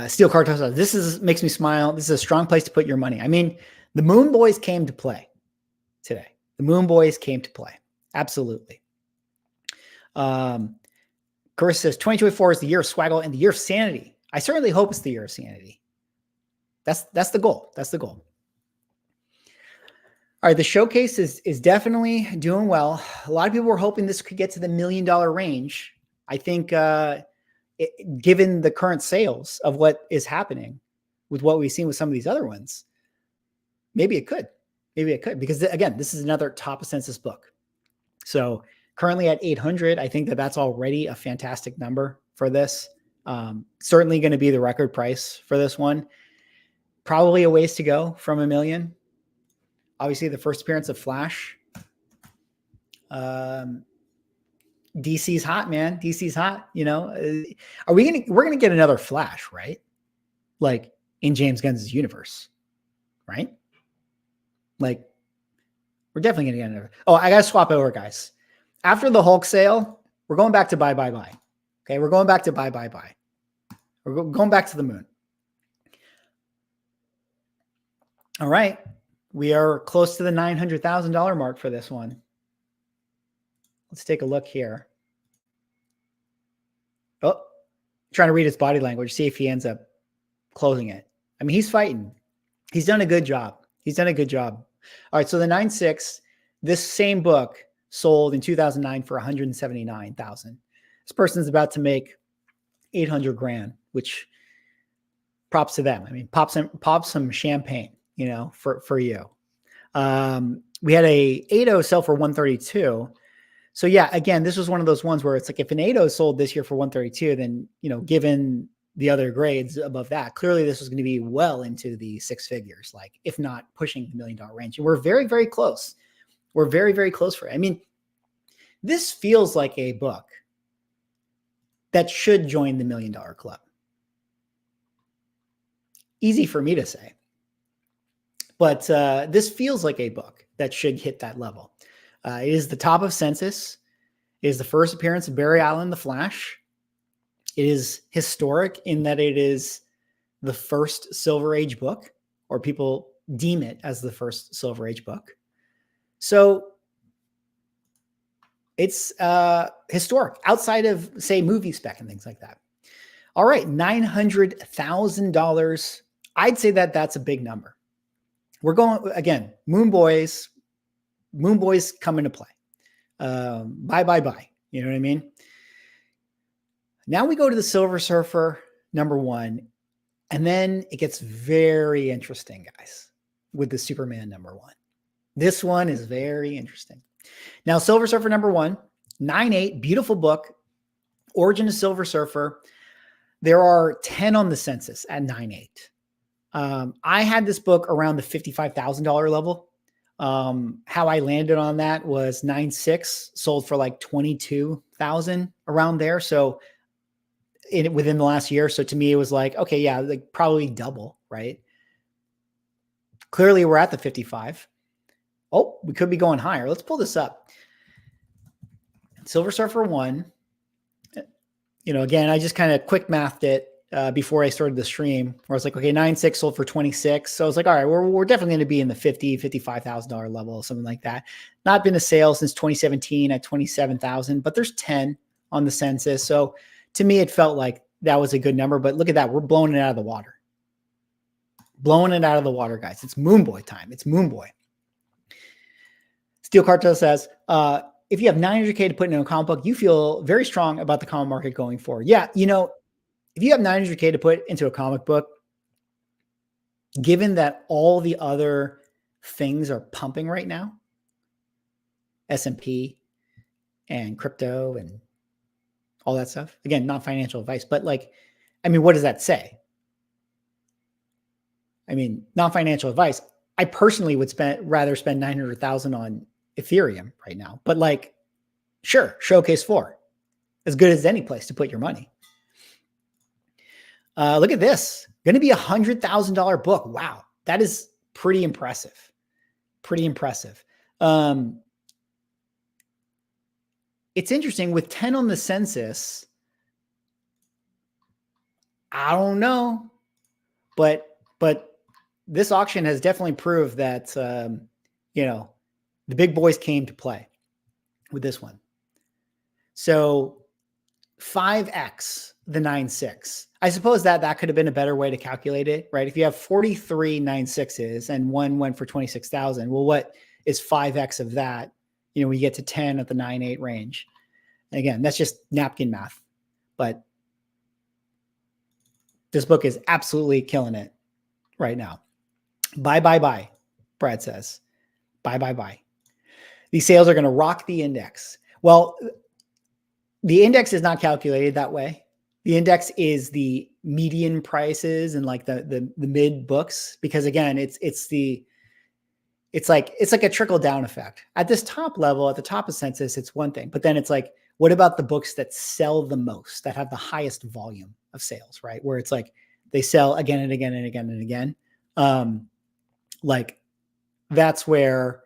[SPEAKER 4] Steel Cartel, this makes me smile. This is a strong place to put your money. I mean, the Moon Boys came to play today. The Moon Boys came to play. Absolutely. Chris says 2024 is the year of swaggle and the year of sanity. I certainly hope it's the year of sanity. That's the goal. That's the goal. All right, the showcase is definitely doing well. A lot of people were hoping this could get to the $1 million range. I think given the current sales of what is happening with what we've seen with some of these other ones, maybe it could. Maybe it could, because again, this is another top of census book. So currently at 800, I think that's already a fantastic number for this. Certainly going to be the record price for this one. Probably a ways to go from $1 million. Obviously, the first appearance of Flash. DC's hot, man. DC's hot. You know, we're gonna get another Flash, right? Like in James Gunn's universe, right? Like we're definitely gonna get another. Oh, I gotta swap over, guys. After the Hulk sale, we're going back to buy. Okay, we're going back to buy. We're going back to the moon. All right. We are close to the $900,000 mark for this one. Let's take a look here. Oh, trying to read his body language, see if he ends up closing it. I mean, he's fighting. He's done a good job. He's done a good job. All right, so the 9.6, this same book sold in 2009 for $179,000. This person's about to make $800,000, which props to them. I mean, pop some champagne, you know, for you. We had a 8.0 sell for 132. So yeah, again, this was one of those ones where it's like, if an 8.0 sold this year for 132, then, you know, given the other grades above that, clearly this was going to be well into the six figures, like if not pushing the $1 million range. And we're very, very close. We're very, very close for it. I mean, this feels like a book that should join the $1 million club. Easy for me to say. But this feels like a book that should hit that level. It is the top of census. It is the first appearance of Barry Allen, the Flash. It is historic in that it is the first Silver Age book, or people deem it as the first Silver Age book. So it's historic outside of, say, movie spec and things like that. All right, $900,000. I'd say that that's a big number. We're going, again, Moon Boys come into play. Buy. You know what I mean? Now we go to the Silver Surfer #1, and then it gets very interesting, guys, with the Superman #1. This one is very interesting. Now, Silver Surfer #1, 9.8, beautiful book, Origin of Silver Surfer. There are 10 on the census at 9.8. I had this book around the $55,000 level. How I landed on that was 9.6, sold for like 22,000 around there. So within the last year. So to me, it was like, okay, yeah, like probably double, right? Clearly we're at the 55. Oh, we could be going higher. Let's pull this up. Silver Surfer 1. You know, again, I just kind of quick mathed it before I started the stream, where I was like, okay, 9.6 sold for 26. So I was like, all right, we're definitely going to be in the $55,000 level, something like that. Not been a sale since 2017 at 27,000, but there's 10 on the census. So to me, it felt like that was a good number. But look at that, we're blowing it out of the water. Blowing it out of the water, guys. It's Moon Boy time. It's Moon Boy. Steel Cartel says, if you have $900K to put in a comic book, you feel very strong about the comic market going forward. Yeah, you know, if you have 900K to put into a comic book, given that all the other things are pumping right now, S&P and crypto and all that stuff, again, not financial advice, but like, I mean, what does that say? I mean, not financial advice. I personally would rather spend 900,000 on Ethereum right now, but like, sure, Showcase 4, as good as any place to put your money. Look at this, going to be $100,000 book. Wow. That is pretty impressive. Pretty impressive. It's interesting with 10 on the census. I don't know, but this auction has definitely proved that, you know, the big boys came to play with this one. So 5X the 9.6. I suppose that could have been a better way to calculate it, right? If you have 43 9.6s and one went for 26,000, well, what is 5X of that? You know, we get to 10 at the 9.8 range. And again, that's just napkin math, but this book is absolutely killing it right now. Buy, buy, buy, Brad says. Buy, buy, buy. These sales are going to rock the index. Well, the index is not calculated that way. The index is the median prices and like the mid books, because again, it's like a trickle down effect. At this top level, at the top of census, it's one thing, but then it's like, what about the books that sell the most, that have the highest volume of sales, right? Where it's like they sell again and again and again and again. Like that's where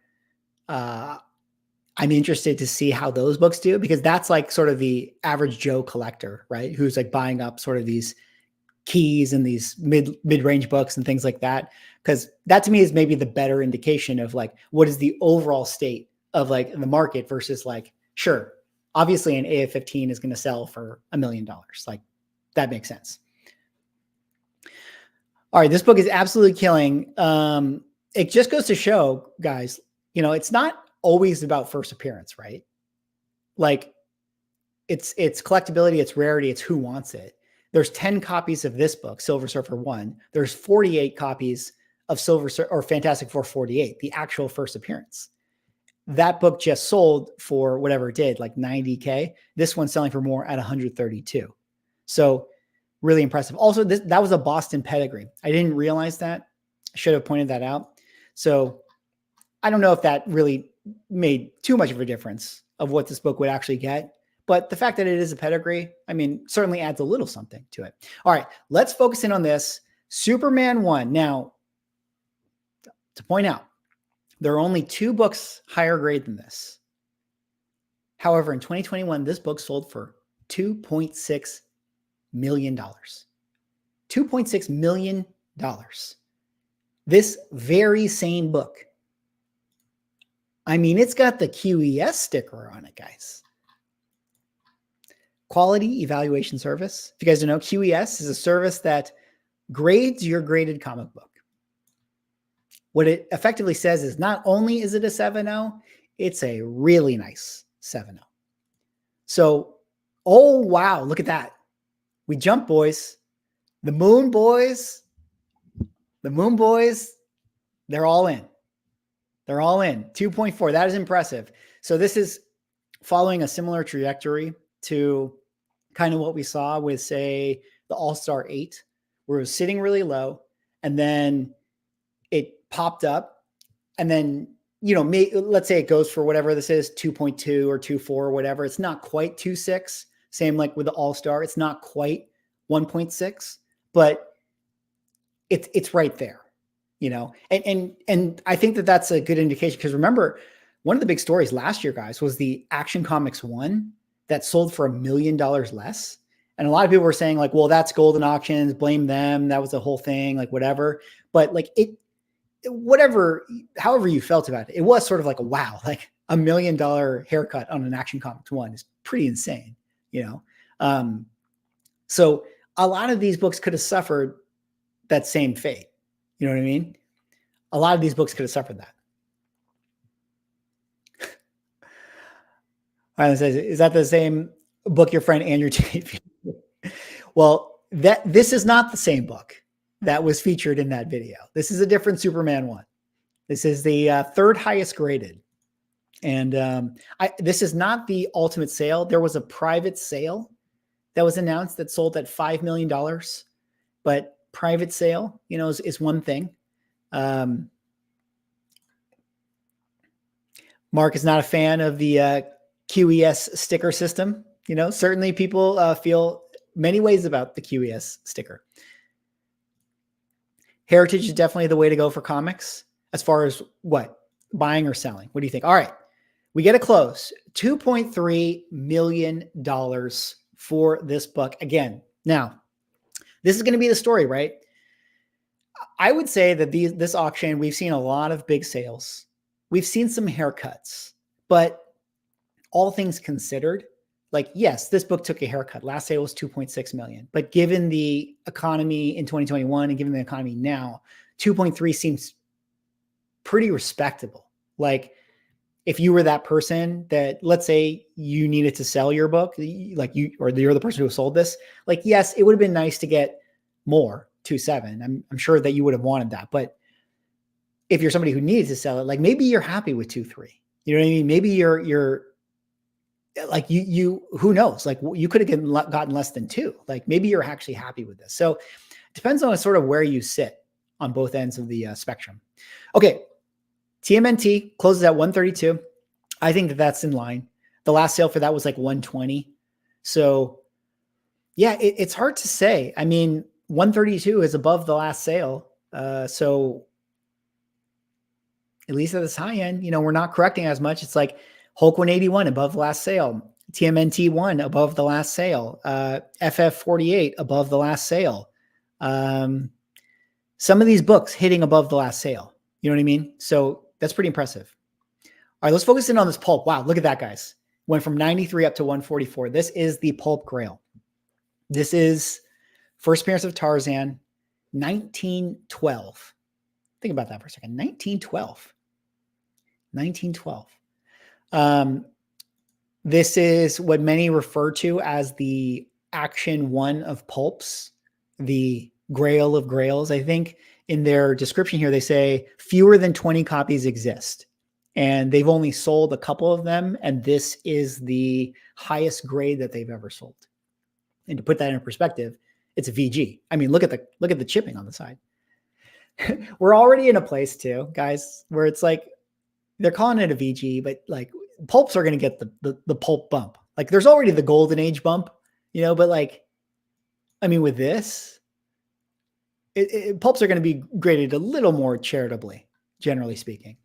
[SPEAKER 4] I'm interested to see how those books do, because that's like sort of the average Joe collector, right? Who's like buying up sort of these keys and these mid-range books and things like that. Because that to me is maybe the better indication of like, what is the overall state of like the market versus like, sure, obviously an AF-15 is going to sell for $1 million. Like that makes sense. All right. This book is absolutely killing. It just goes to show, guys, you know, it's not always about first appearance, right? Like it's collectability, it's rarity, it's who wants it. There's 10 copies of this book, Silver Surfer 1. There's 48 copies of Fantastic Four 48, the actual first appearance. That book just sold for whatever it did, like 90K. This one's selling for more at 132. So really impressive. Also, that was a Boston pedigree. I didn't realize that. I should have pointed that out. So I don't know if that really made too much of a difference of what this book would actually get. But the fact that it is a pedigree, I mean, certainly adds a little something to it. All right, let's focus in on this. Superman 1. Now, to point out, there are only 2 books higher grade than this. However, in 2021, this book sold for $2.6 million. $2.6 million. This very same book. I mean, it's got the QES sticker on it, guys. Quality Evaluation Service. If you guys don't know, QES is a service that grades your graded comic book. What it effectively says is not only is it a 7.0, it's a really nice 7.0. So, oh, wow, look at that. We jump, boys. The Moon Boys, they're all in. They're all in. 2.4. That is impressive. So this is following a similar trajectory to kind of what we saw with, say, the All-Star 8, where it was sitting really low, and then it popped up, and then, you know, let's say it goes for whatever this is, 2.2 or 2.4 or whatever. It's not quite 2.6. Same like with the All-Star. It's not quite 1.6, but it's right there. You know, and I think that that's a good indication, because remember, one of the big stories last year, guys, was the Action Comics 1 that sold for $1 million less. And a lot of people were saying like, well, that's Golden Auctions, blame them. That was the whole thing, like whatever. But like however you felt about it, it was sort of like a wow, like $1 million haircut on an Action Comics 1 is pretty insane, you know? So a lot of these books could have suffered that same fate. You know what I mean? A lot of these books could have suffered that. All right, says, is that the same book your friend Andrew Tate? Well, this is not the same book that was featured in that video. This is a different Superman one. This is the third highest graded. And this is not the ultimate sale. There was a private sale that was announced that sold at $5 million. But private sale, is one thing. Mark is not a fan of the QES sticker system. Certainly people feel many ways about the QES sticker. Heritage is definitely the way to go for comics as far as what? Buying or selling. What do you think? All right. We get a close. $2.3 million for this book. Again, now, this is going to be the story, right? I would say that this auction, we've seen a lot of big sales. We've seen some haircuts, but all things considered, yes, this book took a haircut. Last sale was 2.6 million, but given the economy in 2021 and given the economy now, 2.3 seems pretty respectable. If you were that person that, let's say you needed to sell your book, you're the person who sold this, yes, it would have been nice to get more, 2.7. I'm sure that you would have wanted that. But if you're somebody who needed to sell it, maybe you're happy with 2.3. You know what I mean? Maybe you're who knows? You could have gotten less than 2. Maybe you're actually happy with this. So it depends on sort of where you sit on both ends of the spectrum. Okay. TMNT closes at 132. I think that that's in line. The last sale for that was 120. So yeah, it's hard to say. I mean, 132 is above the last sale. So at least at this high end, we're not correcting as much. It's Hulk 181 above the last sale. TMNT 1 above the last sale. FF 48 above the last sale. Some of these books hitting above the last sale. You know what I mean? So that's pretty impressive. All right, let's focus in on this Pulp. Wow, look at that, guys. Went from 93 up to 144. This is the Pulp Grail. This is first appearance of Tarzan, 1912. Think about that for a second. 1912. 1912. This is what many refer to as the Action 1 of Pulps, the Grail of Grails. I think in their description here, they say fewer than 20 copies exist, and they've only sold a couple of them. And this is the highest grade that they've ever sold. And to put that in perspective, it's a VG. I mean, look at the chipping on the side. We're already in a place too, guys, where it's they're calling it a VG, but pulps are going to get the pulp bump. There's already the golden age bump, but I mean, with this, pulps are going to be graded a little more charitably, generally speaking.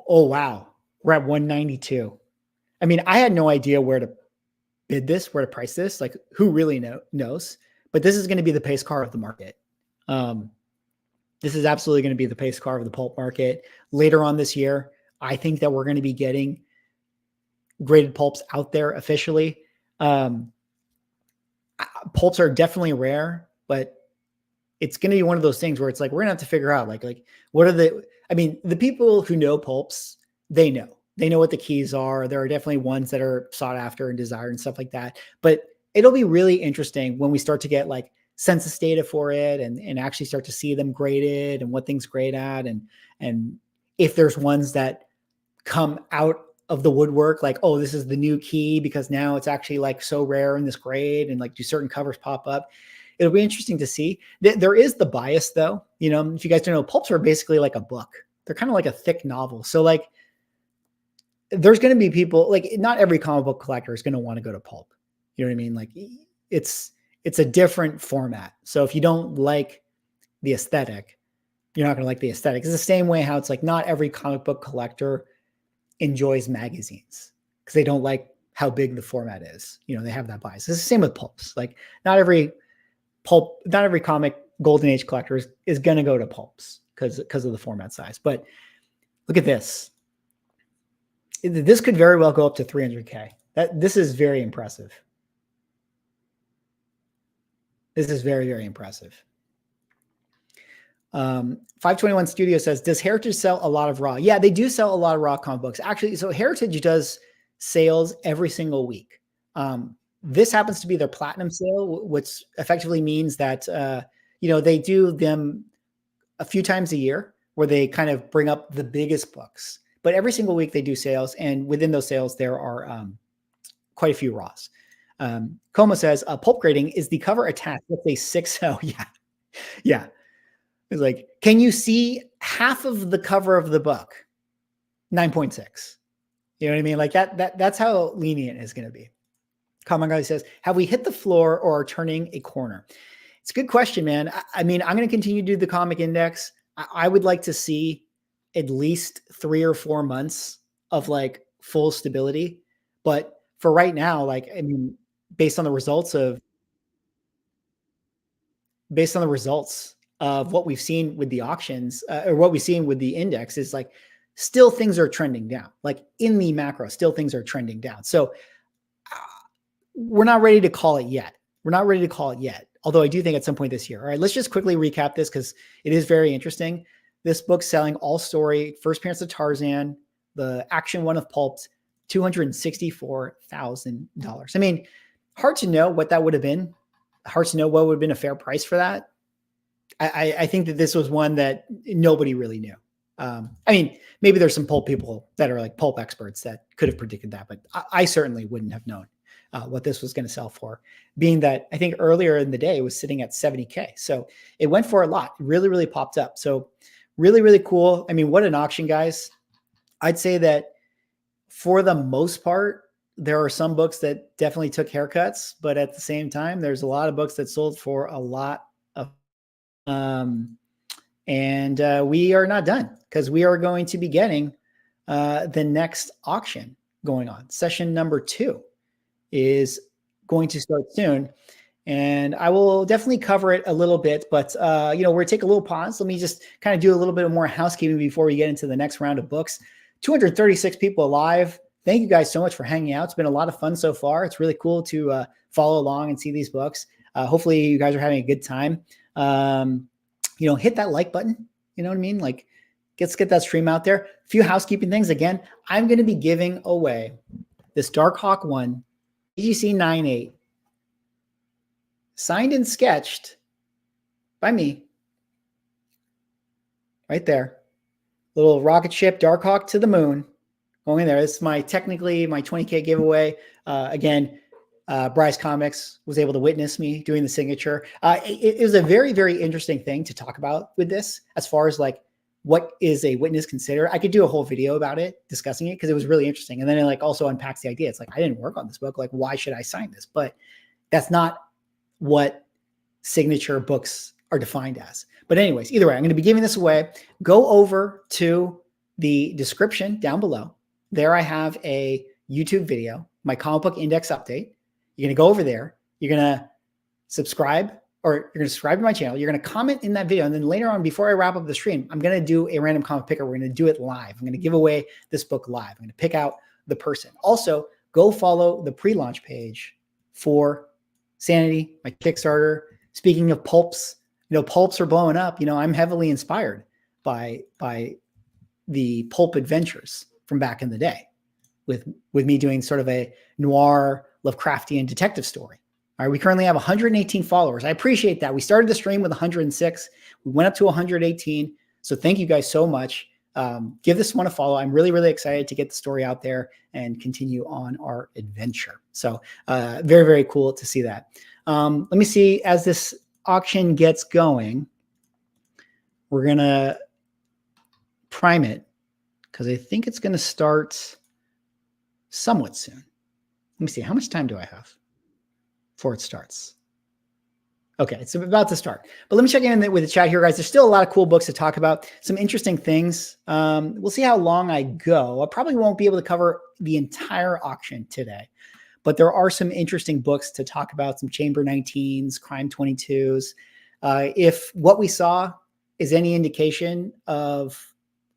[SPEAKER 4] Oh, wow. We're at 192. I mean, I had no idea where to bid this, where to price this, who really knows, but this is going to be the pace car of the market. This is absolutely going to be the pace car of the pulp market later on this year. I think that we're going to be getting graded pulps out there officially. Pulps are definitely rare, but it's going to be one of those things where it's we're going to have to figure out what are the people who know pulps, they know what the keys are. There are definitely ones that are sought after and desired and stuff like that. But it'll be really interesting when we start to get census data for it and actually start to see them graded and what things grade at. And if there's ones that come out of the woodwork, oh, this is the new key because now it's actually so rare in this grade, and do certain covers pop up. It'll be interesting to see. There is the bias though. If you guys don't know, pulps are basically like a book. They're kind of like a thick novel. So there's going to be people not every comic book collector is going to want to go to pulp. You know what I mean? It's a different format. So if you don't like the aesthetic, you're not going to like the aesthetic. It's the same way how it's not every comic book collector enjoys magazines because they don't like how big the format is. They have that bias. It's the same with pulps. Not every comic golden age collector is going to go to pulps because of the format size. But look at this. This could very well go up to 300K. This is very impressive. This is very, very impressive. 521 Studio says, does Heritage sell a lot of raw? Yeah, they do sell a lot of raw comic books. Actually, so Heritage does sales every single week. this happens to be their platinum sale, which effectively means that, they do them a few times a year where they kind of bring up the biggest books, but every single week they do sales. And within those sales, there are quite a few Raws. Como says, pulp grading is the cover attached with a 6.0. Yeah. Yeah. It's like, can you see half of the cover of the book? 9.6. You know what I mean? Like that's how lenient it's going to be. Common Guy says, have we hit the floor or are turning a corner? It's a good question, man. I mean, I'm going to continue to do the comic index. I would like to see at least 3 or 4 months of like full stability. But for right now, like, I mean, based on the results of what we've seen with the auctions or what we've seen with the index is like, still things are trending down. Like in the macro, still things are trending down. So we're not ready to call it yet. Although I do think at some point this year. All right, let's just quickly recap this because it is very interesting. This book's selling all story, first appearance of Tarzan, the action one of Pulp, $264,000. I mean, hard to know what that would have been. Hard to know what would have been a fair price for that. I think that this was one that nobody really knew. I mean, maybe there's some Pulp people that are like Pulp experts that could have predicted that, but I certainly wouldn't have known what this was going to sell for, being that I think earlier in the day it was sitting at 70K. So it went for a lot, really, really popped up. So really, really cool. I mean, what an auction, guys. I'd say that for the most part, there are some books that definitely took haircuts, but at the same time, there's a lot of books that sold for a lot of, we are not done because we are going to be getting the next auction going on. Session number 2 is going to start soon. And I will definitely cover it a little bit, but we're going to take a little pause. Let me just kind of do a little bit more housekeeping before we get into the next round of books. 236 people live. Thank you guys so much for hanging out. It's been a lot of fun so far. It's really cool to follow along and see these books. Hopefully you guys are having a good time. Hit that like button. You know what I mean? Like, let's get that stream out there. A few housekeeping things. Again, I'm going to be giving away this Darkhawk 1, AGC 98, signed and sketched by me. Right there. Little rocket ship, Darkhawk to the moon. Going in there. This is technically my 20K giveaway. Again, Bryce Comics was able to witness me doing the signature. It was a very, very interesting thing to talk about with this, as far as like, what is a witness considered? I could do a whole video about it, discussing it, because it was really interesting. And then it like also unpacks the idea. It's like, I didn't work on this book. Like, why should I sign this? But that's not what signature books are defined as. But anyways, either way, I'm going to be giving this away. Go over to the description down below. There I have a YouTube video, my comic book index update. You're going to go over there. You're going to subscribe, or you're going to subscribe to my channel. You're going to comment in that video. And then later on, before I wrap up the stream, I'm going to do a random comic picker. We're going to do it live. I'm going to give away this book live. I'm going to pick out the person. Also, go follow the pre-launch page for Sanity, my Kickstarter. Speaking of pulps, pulps are blowing up. I'm heavily inspired by the pulp adventures from back in the day with me doing sort of a noir Lovecraftian detective story. All right, we currently have 118 followers. I appreciate that. We started the stream with 106. We went up to 118. So thank you guys so much. Give this one a follow. I'm really, really excited to get the story out there and continue on our adventure. So very, very cool to see that. Let me see, as this auction gets going, we're going to prime it because I think it's going to start somewhat soon. Let me see. How much time do I have before it starts? Okay, it's about to start. But let me check in with the chat here, guys. There's still a lot of cool books to talk about, some interesting things. We'll see how long I go. I probably won't be able to cover the entire auction today, but there are some interesting books to talk about, some Chamber 19s, Crime 22s. If what we saw is any indication of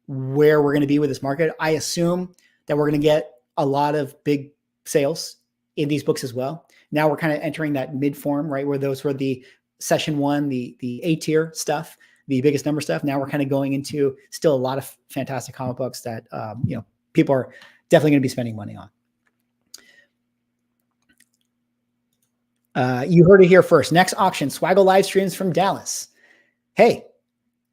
[SPEAKER 4] where we're going to be with this market, I assume that we're going to get a lot of big sales in these books as well. Now we're kind of entering that mid form, right? Where those were the session 1, the A tier stuff, the biggest number stuff. Now we're kind of going into still a lot of fantastic comic books that, people are definitely going to be spending money on. You heard it here first. Next auction, Swaggle live streams from Dallas. Hey,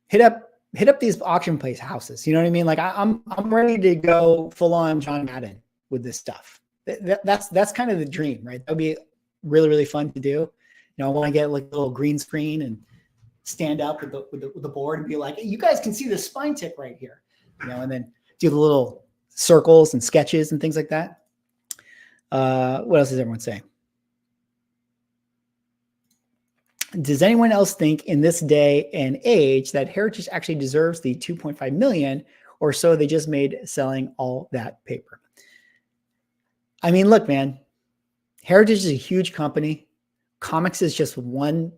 [SPEAKER 4] hit up these auction place houses. You know what I mean? Like I'm ready to go full on John Madden with this stuff. That's kind of the dream, right? That would be really, really fun to do. You know, I want to get like a little green screen and stand up with the board and be like, hey, you guys can see the spine tick right here, you know, and then do the little circles and sketches and things like that. What else is everyone saying? Does anyone else think in this day and age that Heritage actually deserves the 2.5 million or so they just made selling all that paper? I mean, look, man, Heritage is a huge company. Comics is just one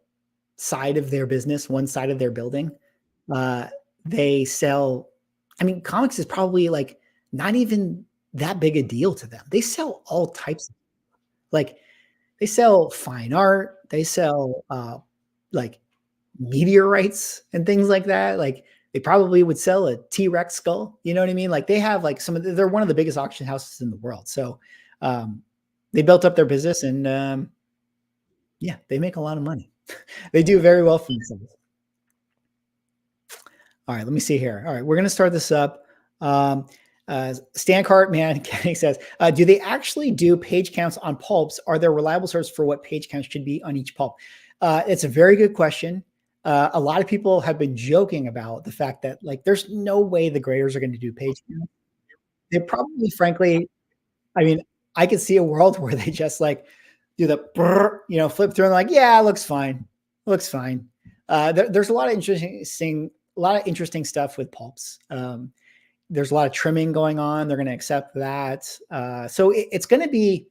[SPEAKER 4] side of their business, one side of their building. They sell, I mean, comics is probably like not even that big a deal to them. They sell all types of, like, they sell fine art, they sell like meteorites and things like that. Like they probably would sell a T-Rex skull. You know what I mean? Like they have like they're one of the biggest auction houses in the world. So they built up their business and yeah, they make a lot of money. They do very well for themselves. All right, let me see here. All right, we're going to start this up. Stan Cartman Kenny says, do they actually do page counts on pulps? Are there reliable sources for what page counts should be on each pulp? It's a very good question. A lot of people have been joking about the fact that like there's no way the graders are going to do page counts. They probably, frankly, I mean, I could see a world where they just like do the brrr, you know, flip through and like, yeah, it looks fine. It looks fine. There's a lot of interesting stuff with pulps. There's a lot of trimming going on. They're going to accept that. So it's going to be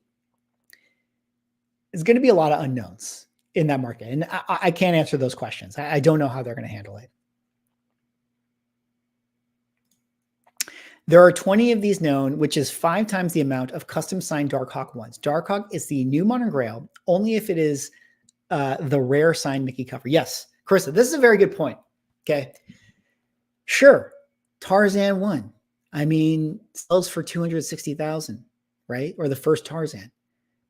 [SPEAKER 4] a lot of unknowns in that market. And I can't answer those questions. I don't know how they're going to handle it. There are 20 of these known, which is 5 times the amount of custom signed Darkhawk ones. Darkhawk is the new Modern Grail, only if it is the rare signed Mickey cover. Yes, Carissa, this is a very good point. Okay. Sure. Tarzan 1. I mean, sells for 260,000, right? Or the first Tarzan.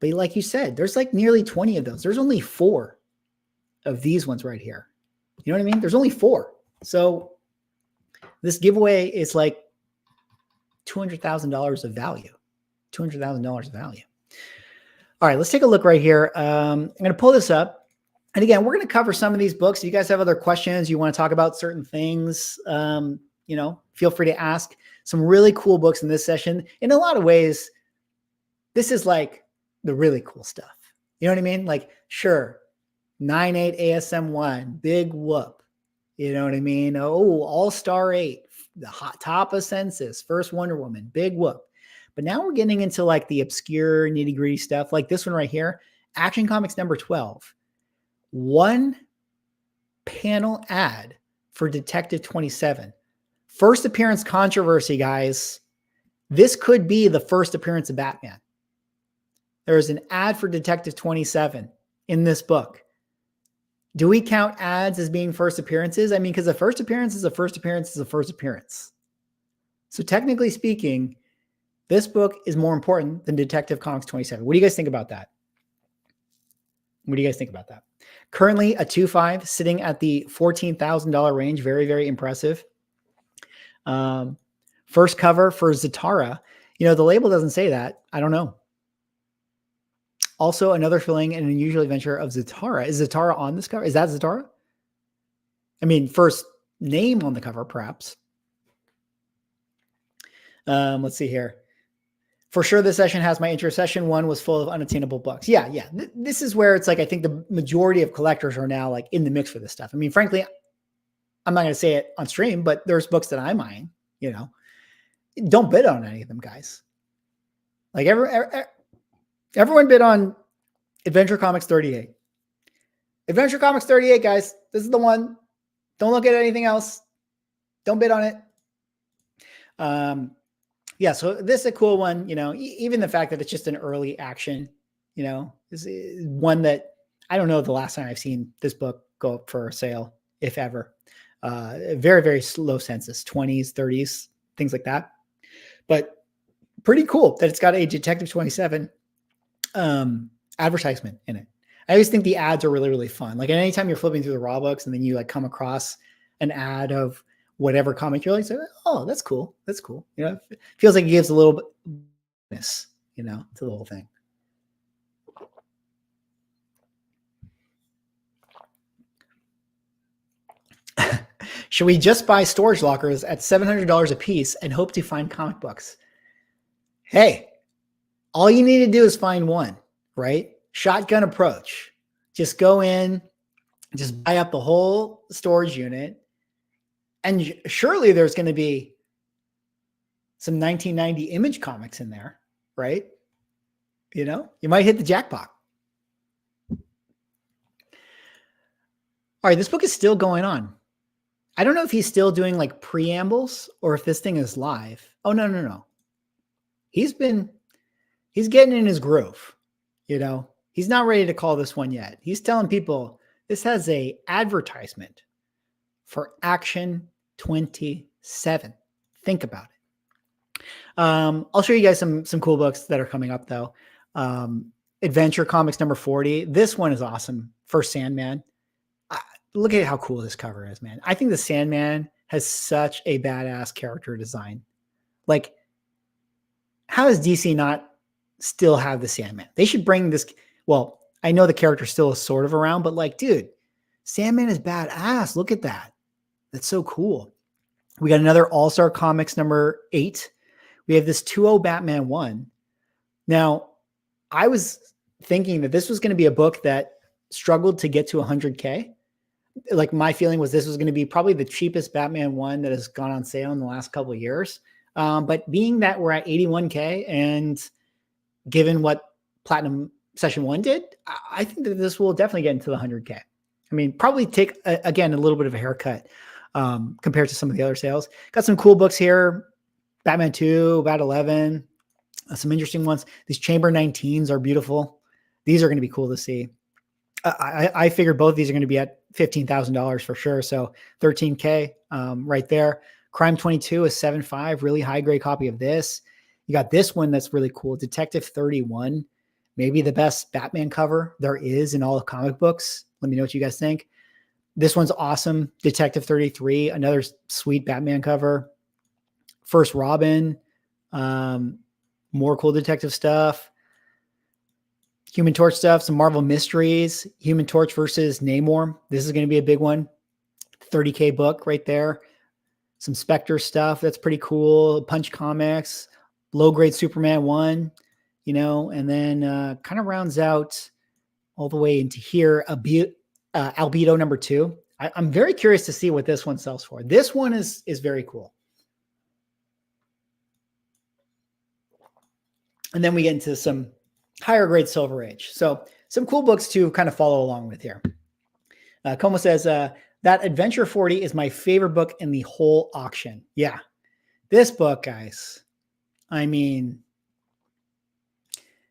[SPEAKER 4] But like you said, there's like nearly 20 of those. There's only 4 of these ones right here. You know what I mean? There's only 4. So this giveaway is like $200,000 of value. $200,000 of value. All right, let's take a look right here. I'm going to pull this up. And again, we're going to cover some of these books. If you guys have other questions, you want to talk about certain things, you know, feel free to ask. Some really cool books in this session. In a lot of ways, this is like the really cool stuff. You know what I mean? Like, sure, 9/8 ASM1, big whoop. You know what I mean? Oh, All-Star 8, the hot top of Census, first Wonder Woman, big whoop. But now we're getting into like the obscure nitty-gritty stuff, like this one right here, Action Comics number 12. 1 panel ad for Detective 27. First appearance controversy, guys. This could be the first appearance of Batman. There is an ad for Detective 27 in this book. Do we count ads as being first appearances? I mean, because a first appearance is a first appearance is a first appearance. So technically speaking, this book is more important than Detective Comics 27. What do you guys think about that? What do you guys think about that? Currently a 2.5 sitting at the $14,000 range. Very, very impressive. First cover for Zatara. You know, the label doesn't say that. I don't know. Also, another thrilling and unusual adventure of Zatara. Is Zatara on this cover? Is that Zatara? I mean, first name on the cover, perhaps. Let's see here. For sure, this session has my interest. Session 1 was full of unattainable books. Yeah, yeah. This is where it's like, I think the majority of collectors are now like in the mix for this stuff. I mean, frankly, I'm not going to say it on stream, but there's books that I'm eyeing, you know. Don't bid on any of them, guys. Like everyone bid on Adventure Comics 38. Adventure Comics 38, guys. This is the one. Don't look at anything else. Don't bid on it. Yeah, so this is a cool one. You know, even the fact that it's just an early action, you know, is one that I don't know the last time I've seen this book go up for sale, if ever. Very, very low census, 20s, 30s, things like that. But pretty cool that it's got a Detective 27 advertisement in it. I always think the ads are really, really fun. Like anytime you're flipping through the raw books and then you like come across an ad of whatever comic, you're like, oh, that's cool. That's cool. You know, it feels like it gives a little bit you know, to the whole thing. Should we just buy storage lockers at $700 a piece and hope to find comic books? Hey, all you need to do is find one, right? Shotgun approach. Just go in, just buy up the whole storage unit. And surely there's going to be some 1990 Image comics in there, right? You know, you might hit the jackpot. All right, this book is still going on. I don't know if he's still doing like preambles or if this thing is live. Oh, no. He's getting in his groove, you know. He's not ready to call this one yet. He's telling people this has a advertisement for Action 27. Think about it. I'll show you guys some cool books that are coming up though. Adventure Comics number 40. This one is awesome. First Sandman. Look at how cool this cover is, man. I think the Sandman has such a badass character design. Like, how does DC not still have the Sandman? They should bring this. Well, I know the character still is sort of around, but like, dude, Sandman is badass. Look at that. That's so cool. We got another All-Star Comics number 8. We have this 2-0 Batman 1. Now, I was thinking that this was going to be a book that struggled to get to 100K. Like my feeling was this was going to be probably the cheapest Batman 1 that has gone on sale in the last couple of years. But being that we're at 81K and given what Platinum Session 1 did, I think that this will definitely get into the 100K. I mean, probably take, again, a little bit of a haircut compared to some of the other sales. Got some cool books here. Batman 2, Bat 11, some interesting ones. These Chamber 19s are beautiful. These are going to be cool to see. I figured both of these are going to be at $15,000 for sure. So 13K right there. Crime 22 is 7.5, really high grade copy of this. You got this one that's really cool. Detective 31, maybe the best Batman cover there is in all of comic books. Let me know what you guys think. This one's awesome. Detective 33, another sweet Batman cover. First Robin, more cool detective stuff. Human Torch stuff, some Marvel Mysteries, Human Torch versus Namor. This is going to be a big one. 30K book right there. Some Spectre stuff. That's pretty cool. Punch Comics, low grade Superman 1, you know, and then kind of rounds out all the way into here. Albedo number 2. I'm very curious to see what this one sells for. This one is very cool. And then we get into some higher grade Silver Age. So some cool books to kind of follow along with here. Como says, that Adventure 40 is my favorite book in the whole auction. Yeah. This book, guys, I mean,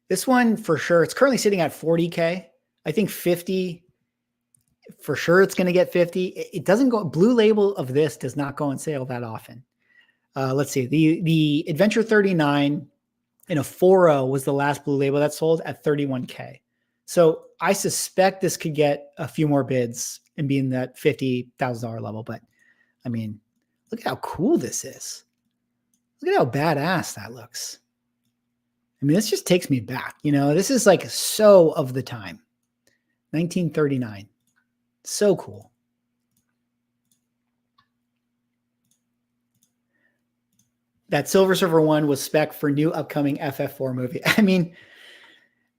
[SPEAKER 4] this one for sure, it's currently sitting at 40K. I think 50, for sure it's going to get 50. It doesn't go, Blue Label of this does not go on sale that often. Let's see, the Adventure 39 in a 4.0 was the last Blue Label that sold at 31K. So I suspect this could get a few more bids and be in that $50,000 level. But I mean, look at how cool this is. Look at how badass that looks. I mean, this just takes me back. You know, this is like so of the time. 1939. So cool. That Silver Surfer 1 was Spec for new upcoming FF4 movie. I mean,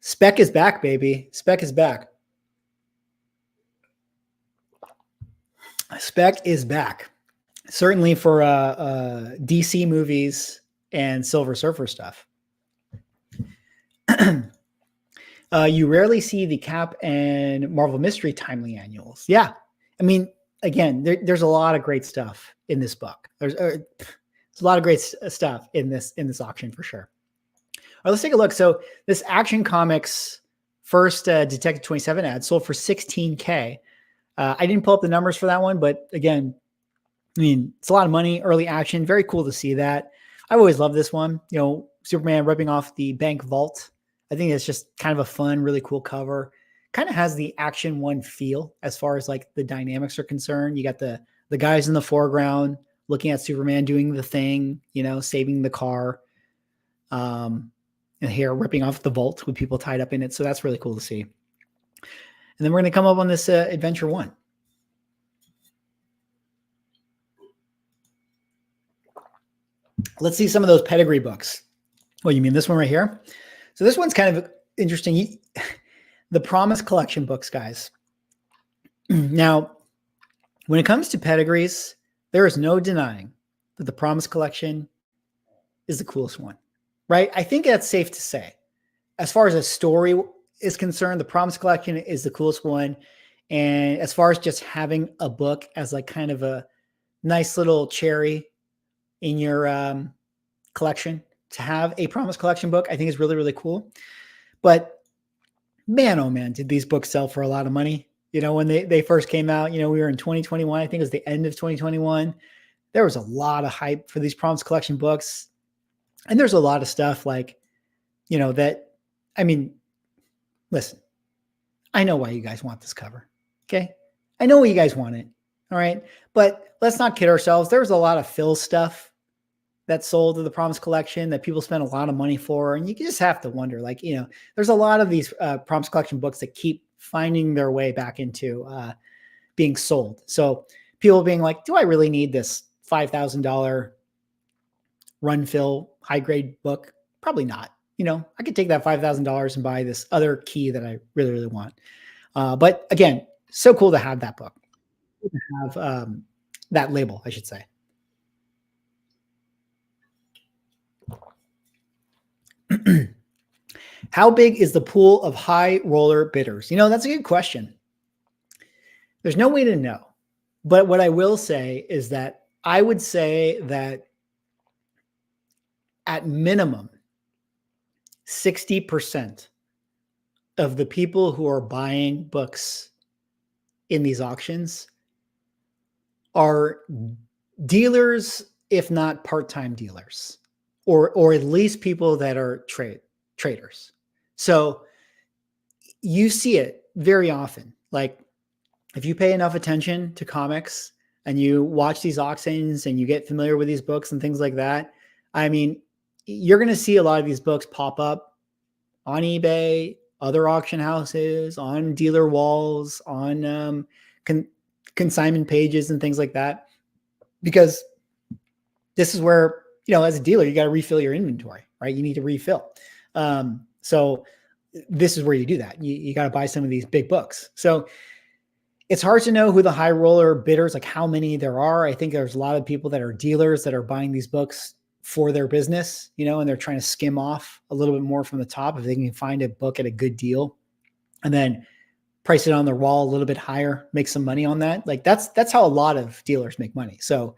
[SPEAKER 4] Spec is back, baby. Spec is back. Spec is back. Certainly for DC movies and Silver Surfer stuff. You rarely see the Cap and Marvel Mystery timely annuals. Yeah. I mean, again, there's a lot of great stuff in this book. There's a lot of great stuff in this auction for sure. All right, let's take a look. So this Action Comics first Detective 27 ad sold for 16K. I didn't pull up the numbers for that one, but again, I mean, it's a lot of money, early action. Very cool to see that. I've always loved this one. You know, Superman ripping off the bank vault. I think it's just kind of a fun, really cool cover. kind of has the Action 1 feel as far as like the dynamics are concerned. You got the guys in the foreground looking at Superman doing the thing, you know, saving the car, and here ripping off the vault with people tied up in it. So that's really cool to see. And then we're going to come up on this Adventure 1. Let's see some of those pedigree books. Oh, you mean this one right here? So this one's kind of interesting. The Promise Collection books, guys. Now, when it comes to pedigrees, there is no denying that the Promise Collection is the coolest one, right? I think that's safe to say. As far as a story is concerned, the Promise Collection is the coolest one. And as far as just having a book as like kind of a nice little cherry in your collection, to have a Promise Collection book, I think is really, really cool. But man, oh man, did these books sell for a lot of money. You know, when they first came out, you know, we were in 2021. I think it was the end of 2021. There was a lot of hype for these Promise Collection books. And there's a lot of stuff like, you know, that, I mean, listen, I know why you guys want this cover. Okay. I know why you guys want it. All right. But let's not kid ourselves. There was a lot of fill stuff that sold to the Promise Collection that people spent a lot of money for. And you just have to wonder, like, you know, there's a lot of these Promise Collection books that keep finding their way back into being sold. So people being like, do I really need this $5,000 run fill high grade book? Probably not. You know, I could take that $5,000 and buy this other key that I really, really want. But again, so cool to have that book, to have that label, I should say. How big is the pool of high roller bidders? You know, that's a good question. There's no way to know. But what I will say is that I would say that at minimum, 60% of the people who are buying books in these auctions are dealers, if not part-time dealers, or at least people that are traders. So you see it very often. Like if you pay enough attention to comics and you watch these auctions and you get familiar with these books and things like that, I mean, you're going to see a lot of these books pop up on eBay, other auction houses, on dealer walls, on consignment pages and things like that. Because this is where, you know, as a dealer, you got to refill your inventory, right? You need to refill. So this is where you do that. You got to buy some of these big books. So it's hard to know who the high roller bidders, like how many there are. I think there's a lot of people that are dealers that are buying these books for their business, you know, and they're trying to skim off a little bit more from the top if they can find a book at a good deal and then price it on their wall a little bit higher, make some money on that. Like that's how a lot of dealers make money. So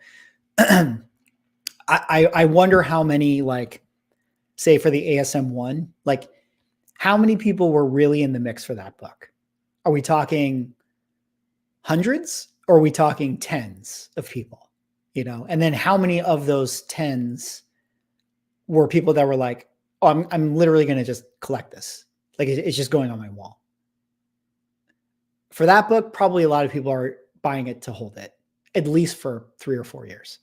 [SPEAKER 4] I wonder how many, like, say for the ASM 1, like how many people were really in the mix for that book? Are we talking hundreds or are we talking tens of people, you know? And then how many of those tens were people that were like, oh, I'm literally going to just collect this. Like it's just going on my wall. For that book, probably a lot of people are buying it to hold it, at least for 3 or 4 years.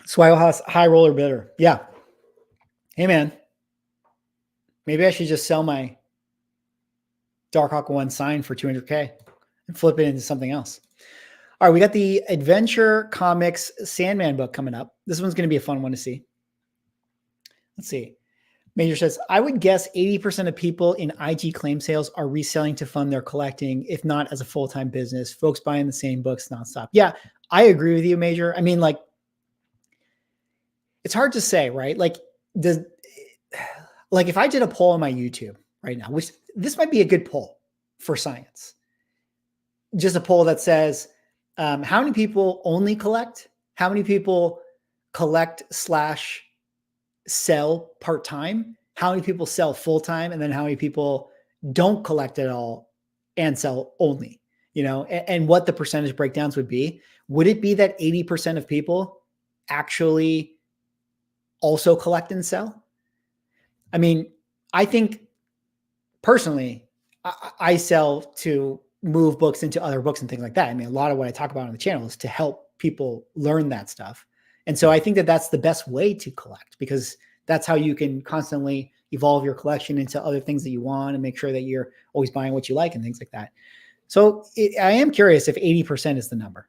[SPEAKER 4] Swile House high roller bidder. Yeah. Hey man, maybe I should just sell my Darkhawk 1 sign for $200K and flip it into something else. All right, we got the Adventure Comics Sandman book coming up. This one's going to be a fun one to see. Let's see. Major says, I would guess 80% of people in IG claim sales are reselling to fund their collecting, if not as a full-time business. Folks buying the same books nonstop. Yeah, I agree with you, Major. I mean, like, it's hard to say, right? Like if I did a poll on my YouTube right now, which this might be a good poll for science, just a poll that says, how many people only collect? How many people collect / sell part-time? How many people sell full-time? And then how many people don't collect at all and sell only, you know, and what the percentage breakdowns would be? Would it be that 80% of people actually also collect and sell. I mean, I think personally, I sell to move books into other books and things like that. I mean, a lot of what I talk about on the channel is to help people learn that stuff. And so I think that that's the best way to collect, because that's how you can constantly evolve your collection into other things that you want and make sure that you're always buying what you like and things like that. So I am curious if 80% is the number.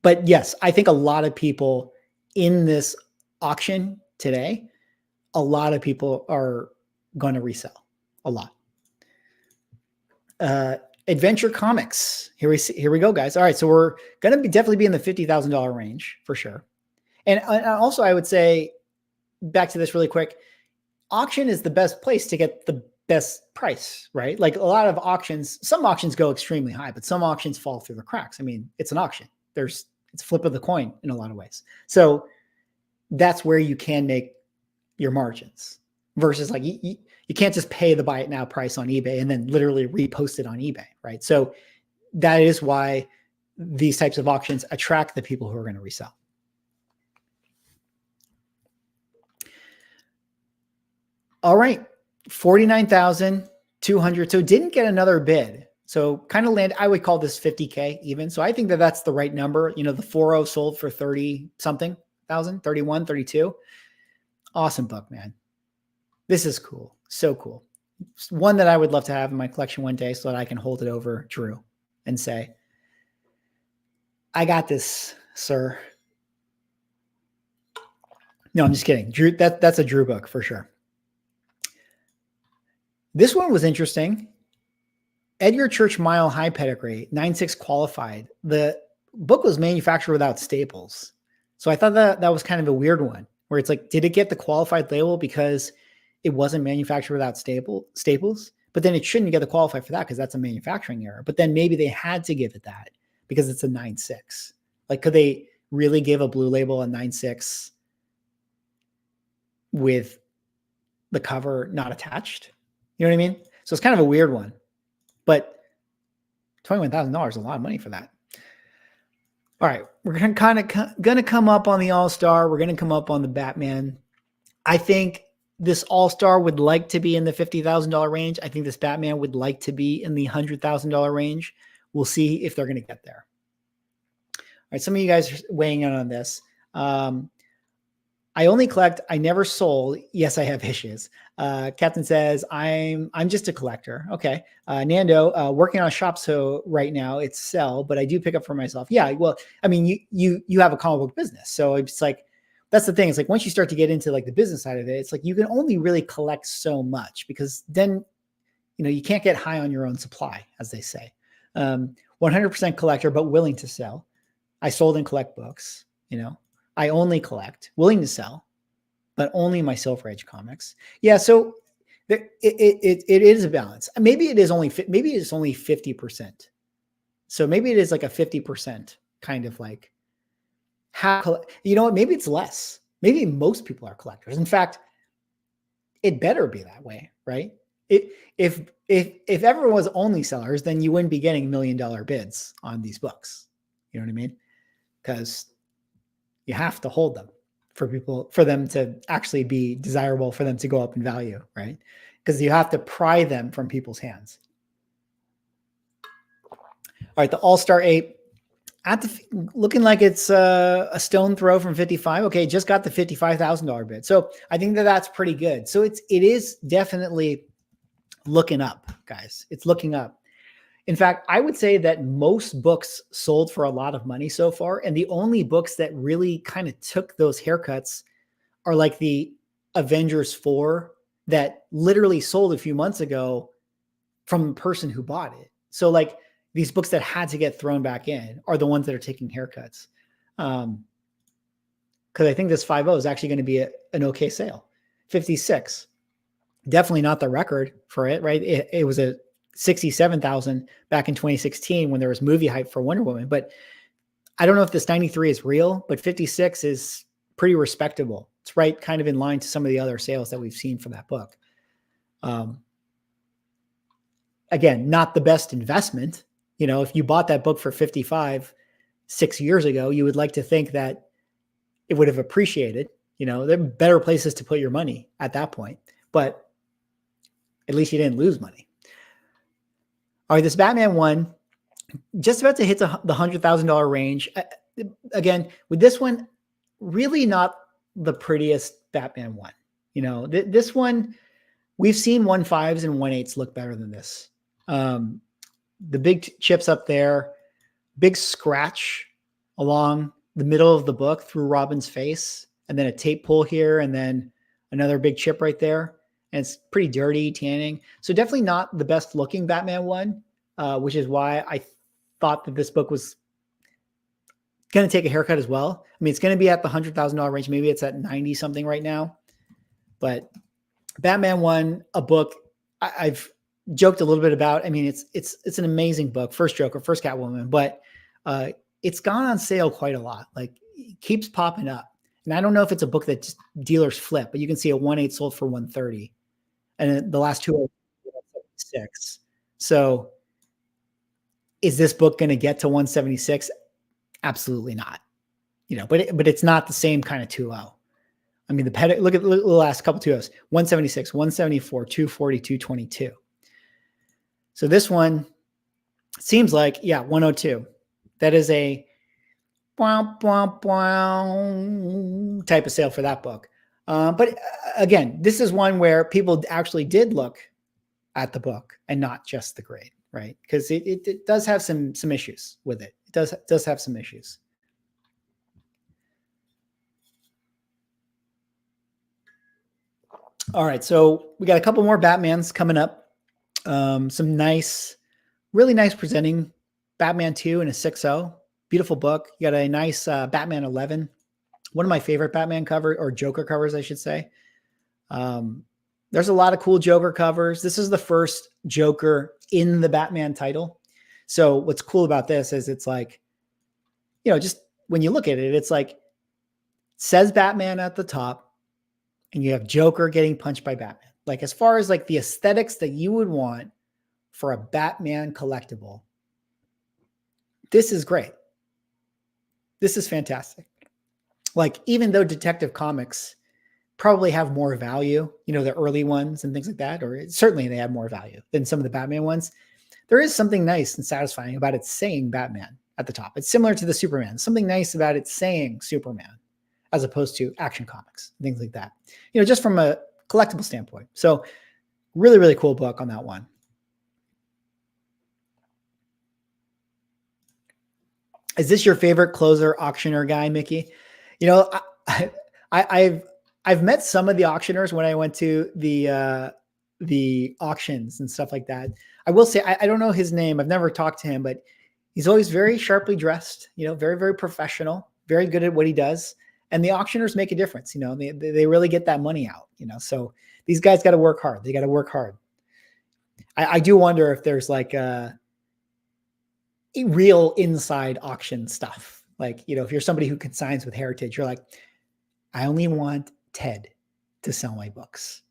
[SPEAKER 4] But yes, I think a lot of people in this auction today, a lot of people are going to resell a lot. Adventure Comics. Here we go, guys. All right, so we're going to definitely be in the $50,000 range for sure. And also, I would say, back to this really quick, auction is the best place to get the best price, right? Like a lot of auctions, some auctions go extremely high, but some auctions fall through the cracks. I mean, it's an auction. It's a flip of the coin in a lot of ways. So that's where you can make your margins versus like you can't just pay the buy it now price on eBay and then literally repost it on eBay, right? So that is why these types of auctions attract the people who are going to resell. All right, 49,200. So didn't get another bid. So kind of land, I would call this 50K even. So I think that that's the right number. You know, the 4.0 sold for 30 something thousand, 31, 32. Awesome book, man. This is cool. So cool. It's one that I would love to have in my collection one day so that I can hold it over Drew and say, I got this, sir. No, I'm just kidding. Drew, that's a Drew book for sure. This one was interesting. Edgar Church Mile High Pedigree, 9.6 qualified. The book was manufactured without staples. So I thought that was kind of a weird one where it's like, did it get the qualified label because it wasn't manufactured without staples? But then it shouldn't get the qualified for that because that's a manufacturing error. But then maybe they had to give it that because it's a 9.6. Like, could they really give a blue label a 9.6 with the cover not attached? You know what I mean? So it's kind of a weird one, but $21,000 is a lot of money for that. All right, we're going to come up on the All-Star. We're going to come up on the Batman. I think this All-Star would like to be in the $50,000 range. I think this Batman would like to be in the $100,000 range. We'll see if they're going to get there. All right, some of you guys are weighing in on this. I only collect. I never sold. Yes, I have issues. Captain says, I'm just a collector. Okay. Nando, working on a shop. So right now it's sell, but I do pick up for myself. Yeah. Well, I mean, you have a comic book business. So it's like, that's the thing. It's like, once you start to get into like the business side of it, it's like, you can only really collect so much because then, you know, you can't get high on your own supply, as they say. 100% collector, but willing to sell. I sold and collect books, you know. I only collect, willing to sell, but only my Silver Age comics. Yeah, so it is a balance. Maybe it's only 50%. So maybe it is like a 50% kind of like how, you know what? Maybe it's less. Maybe most people are collectors. In fact, it better be that way, right? If everyone was only sellers, then you wouldn't be getting $1 million bids on these books. You know what I mean? Because you have to hold them for them to actually be desirable, for them to go up in value, right? Because you have to pry them from people's hands. All right, the All-Star 8, looking like it's a stone throw from 55. Okay, just got the $55,000 bid. So I think that's pretty good. So it is definitely looking up, guys. It's looking up. In fact, I would say that most books sold for a lot of money so far. And the only books that really kind of took those haircuts are like the Avengers 4 that literally sold a few months ago from the person who bought it. So like these books that had to get thrown back in are the ones that are taking haircuts. Because I think this 5.0 is actually going to be an okay sale. 56. Definitely not the record for it, right? It was a 67,000 back in 2016 when there was movie hype for Wonder Woman. But I don't know if this 93 is real, but 56 is pretty respectable. It's right kind of in line to some of the other sales that we've seen for that book. Again, not the best investment. You know, if you bought that book for 55 6 years ago, you would like to think that it would have appreciated, There are better places to put your money at that point, but at least you didn't lose money. All right, this Batman one, just about to hit the $100,000 range. Again, with this one, really not the prettiest Batman one. This one, we've seen 1.5s and 1.8s look better than this. The big chips up there, big scratch along the middle of the book through Robin's face, and then a tape pull here, and then another big chip right there. And it's pretty dirty, tanning. So definitely not the best looking Batman one, which is why I thought that this book was going to take a haircut as well. I mean, it's going to be at the $100,000 range. Maybe it's at 90 something right now. But Batman one, a book I've joked a little bit about. I mean, it's an amazing book. First Joker, first Catwoman, but it's gone on sale quite a lot. Like, it keeps popping up. And I don't know if it's a book that just dealers flip, but you can see a 1.8 sold for 130. And the last two are 176. So is this book going to get to 176? Absolutely not. But it's not the same kind of 2.0. I mean, look at the last couple 2.0s, 176, 174, 240, 222. So this one seems like, 102. That is a type of sale for that book. But again, this is one where people actually did look at the book and not just the grade, right? Because it does have some issues with it. It does have some issues. All right, so we got a couple more Batmans coming up. Some really nice presenting Batman 2 and a 6.0. Beautiful book. You got a nice Batman 11. One of my favorite Batman covers, or Joker covers, I should say. There's a lot of cool Joker covers. This is the first Joker in the Batman title. So what's cool about this is it's like, just when you look at it, it's like, says Batman at the top, and you have Joker getting punched by Batman. Like, as far as like the aesthetics that you would want for a Batman collectible, this is great. This is fantastic. Like, even though Detective Comics probably have more value, the early ones and things like that, or certainly they have more value than some of the Batman ones, there is something nice and satisfying about it saying Batman at the top. It's similar to the Superman. Something nice about it saying Superman, as opposed to Action Comics, things like that, just from a collectible standpoint. So really, really cool book on that one. Is this your favorite closer auctioneer guy, Mickey? I've met some of the auctioneers when I went to the auctions and stuff like that. I will say, I don't know his name. I've never talked to him, but he's always very sharply dressed, very, very professional, very good at what he does. And the auctioneers make a difference. They really get that money out, so these guys got to work hard. They got to work hard. I do wonder if there's like real inside auction stuff. Like, if you're somebody who consigns with Heritage, you're like, I only want Ted to sell my books.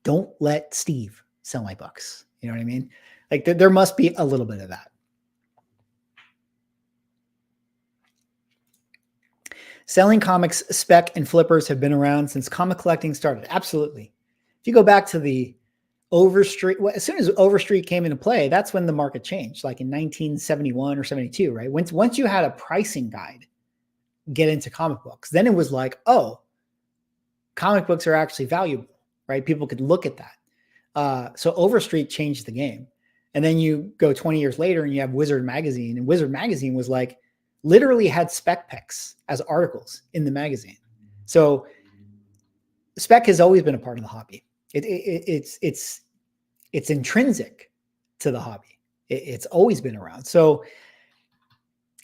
[SPEAKER 4] Don't let Steve sell my books. You know what I mean? Like, there must be a little bit of that. Selling comics, Spec, and flippers have been around since comic collecting started. Absolutely. If you go back to the Overstreet, as soon as Overstreet came into play, that's when the market changed, like in 1971 or 72, right? Once you had a pricing guide get into comic books, then it was like, oh, comic books are actually valuable, right? People could look at that. So Overstreet changed the game. And then you go 20 years later and you have Wizard Magazine, and Wizard Magazine was like, literally had Spec picks as articles in the magazine. So Spec has always been a part of the hobby. It's intrinsic to the hobby. It's always been around. So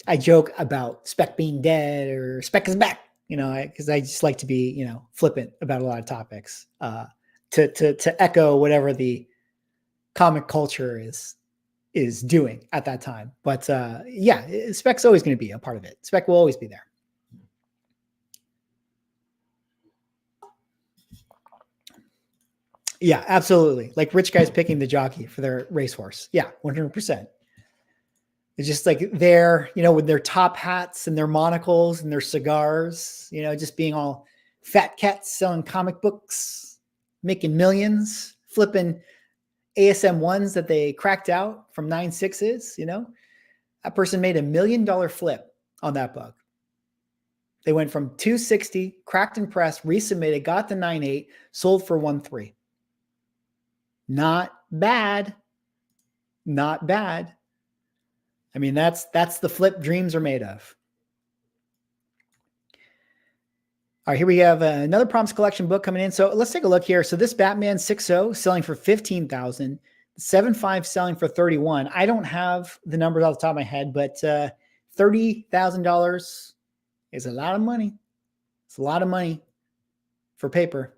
[SPEAKER 4] I joke about Spec being dead or Spec is back, because I just like to be, flippant about a lot of topics, to echo whatever the comic culture is doing at that time. But Spec's always going to be a part of it. Spec will always be there. Yeah, absolutely. Like rich guys picking the jockey for their racehorse. Yeah, 100%. It's just like they're, with their top hats and their monocles and their cigars, just being all Fat cats selling comic books, making millions, flipping ASM ones that they cracked out from 9.6s, you know? That person made $1 million flip on that book. They went from 260, cracked and pressed, resubmitted, got the 9.8, sold for 1.3. Not bad. Not bad. I mean, that's the flip dreams are made of. All right, here we have another Prompts Collection book coming in. So let's take a look here. So this Batman 6.0 selling for $15,000, 7.5 selling for $31,000. I don't have the numbers off the top of my head, but $30,000 is a lot of money. It's a lot of money for paper.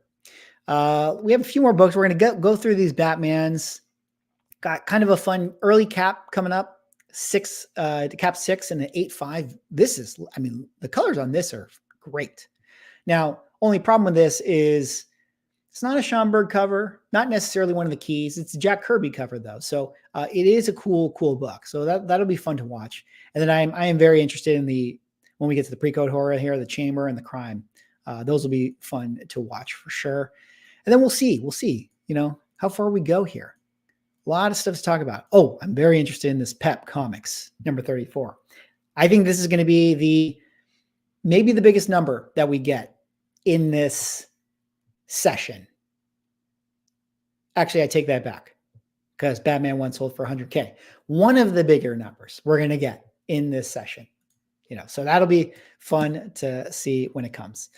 [SPEAKER 4] We have a few more books. We're going to go through these Batmans. Got kind of a fun early cap coming up. Cap 6 and an 8.5. This is, I mean, the colors on this are great. Now, only problem with this is it's not a Schomburg cover, not necessarily one of the keys. It's a Jack Kirby cover though. So it is a cool book. So that'll be fun to watch. And then I am very interested in when we get to the pre-code horror here, the chamber and the crime. Those will be fun to watch for sure. And then we'll see, you know, how far we go here. A lot of stuff to talk about. Oh, I'm very interested in this Pep Comics, number 34. I think this is going to be maybe the biggest number that we get in this session. Actually, I take that back because Batman 1 sold for $100K. One of the bigger numbers we're going to get in this session. You know, so that'll be fun to see when it comes.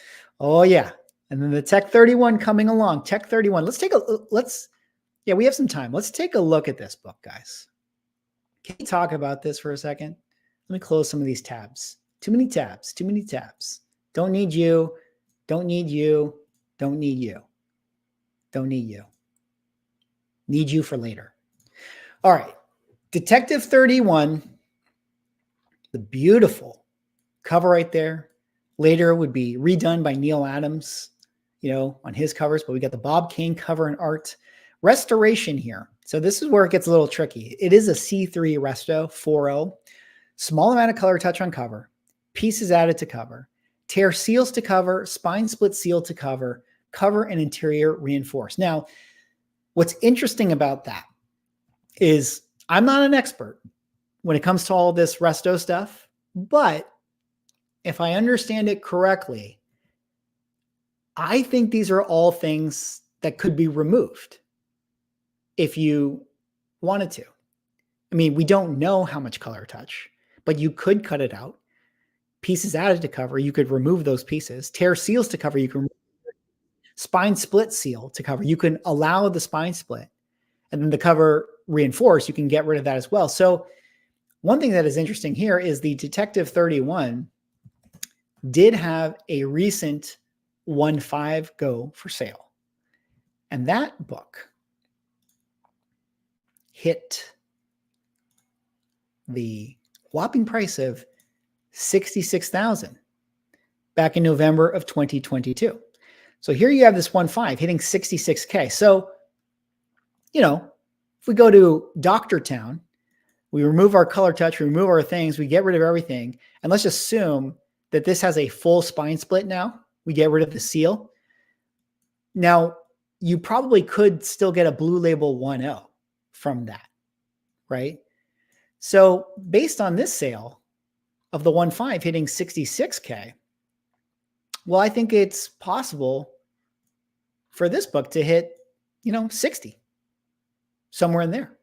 [SPEAKER 4] Oh yeah. And then the Tech 31 coming along. Tech 31. Yeah, we have some time. Let's take a look at this book, guys. Can we talk about this for a second? Let me close some of these tabs. Too many tabs. Don't need you. Don't need you. Don't need you. Don't need you. Need you for later. All right. Detective 31. The beautiful cover right there. Later would be redone by Neil Adams, you know, on his covers, but we got the Bob Kane cover and art. Restoration here. So this is where it gets a little tricky. It is a C3 Resto 4.0. Small amount of color touch on cover. Pieces added to cover. Tear seals to cover. Spine split seal to cover. Cover and interior reinforced. Now, what's interesting about that is I'm not an expert when it comes to all this Resto stuff, but if I understand it correctly, I think these are all things that could be removed if you wanted to. I mean, we don't know how much color touch, but you could cut it out. Pieces added to cover, you could remove those pieces. Tear seals to cover, you can spine split seal to cover. You can allow the spine split, and then the cover reinforced, you can get rid of that as well. So one thing that is interesting here is the Detective 31 did have a recent 1.5 go for sale. And that book hit the whopping price of $66,000 back in November of 2022. So here you have this 1.5 hitting $66K. So, you know, if we go to Doctor Town, we remove our color touch, we remove our things, we get rid of everything, and let's assume that this has a full spine split now. We get rid of the seal. Now, you probably could still get a Blue Label 1.0 from that, right? So based on this sale of the 1.5 hitting 66K, well, I think it's possible for this book to hit, 60, somewhere in there.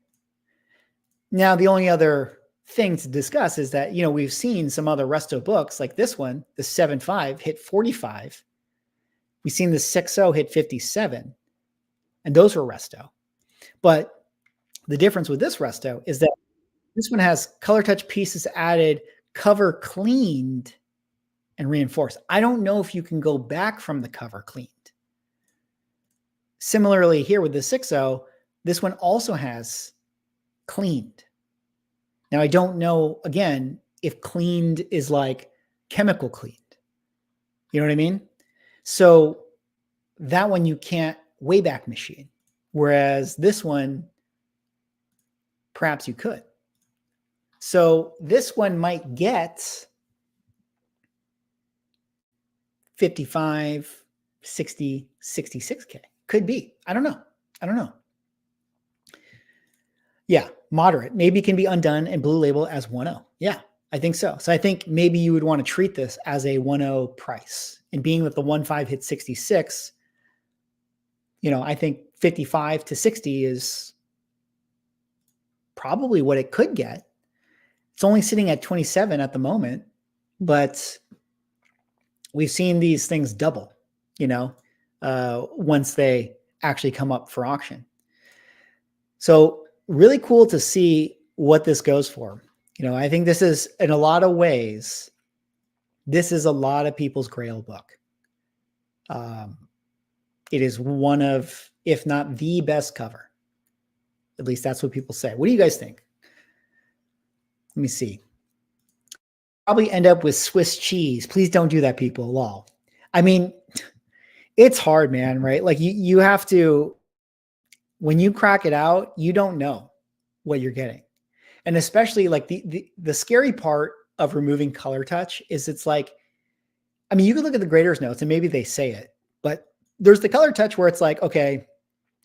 [SPEAKER 4] Now, the only other thing to discuss is that, we've seen some other Resto books like this one, the 7.5 hit 45. We've seen the 6.0 hit 57, and those were Resto. But the difference with this Resto is that this one has color touch pieces added, cover cleaned, and reinforced. I don't know if you can go back from the cover cleaned. Similarly here with the 6.0, this one also has cleaned. Now, I don't know, again, if cleaned is like chemical cleaned. You know what I mean? So that one you can't Wayback Machine, whereas this one, perhaps you could. So this one might get 55, 66K. Could be. I don't know. Yeah, moderate. Maybe it can be undone and blue label as 1.0. Yeah, I think so. So I think maybe you would want to treat this as a 1.0 price. And being that the 1.5 hit 66, I think 55 to 60 is probably what it could get. It's only sitting at 27 at the moment, but we've seen these things double, once they actually come up for auction. So really cool to see what this goes for. I think this is, in a lot of ways, this is a lot of people's grail book. It is one of, if not the best cover. At least that's what people say. What do you guys think? Let me see. Probably end up with Swiss cheese. Please don't do that, people. Lol. I mean, it's hard, man, right? Like you have to, when you crack it out, you don't know what you're getting. And especially like the scary part of removing color touch is it's like, I mean, you can look at the grader's notes and maybe they say it, but there's the color touch where it's like, okay,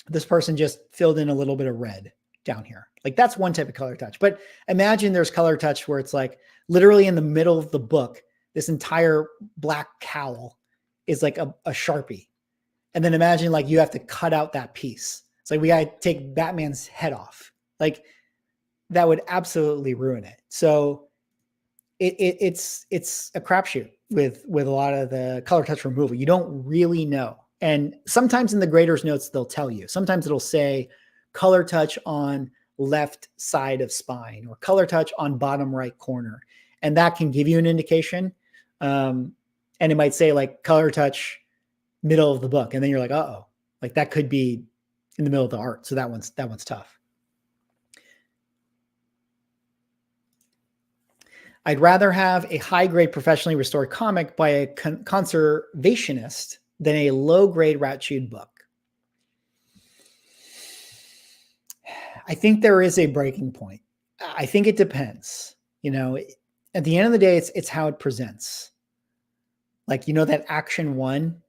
[SPEAKER 4] this person just filled in a little bit of red down here. Like that's one type of color touch. But imagine there's color touch where it's like literally in the middle of the book, this entire black cowl is like a Sharpie. And then imagine like you have to cut out that piece. It's like we got to take Batman's head off. Like that would absolutely ruin it. So it's a crapshoot with a lot of the color touch removal. You don't really know. And sometimes in the grader's notes, they'll tell you. Sometimes it'll say color touch on left side of spine or color touch on bottom right corner. And that can give you an indication. And it might say like color touch middle of the book. And then you're like, uh-oh, like that could be in the middle of the art. So that one's tough. I'd rather have a high-grade professionally restored comic by a conservationist than a low-grade rat-chewed book. I think there is a breaking point. I think it depends. At the end of the day, it's how it presents. Like, that Action 1,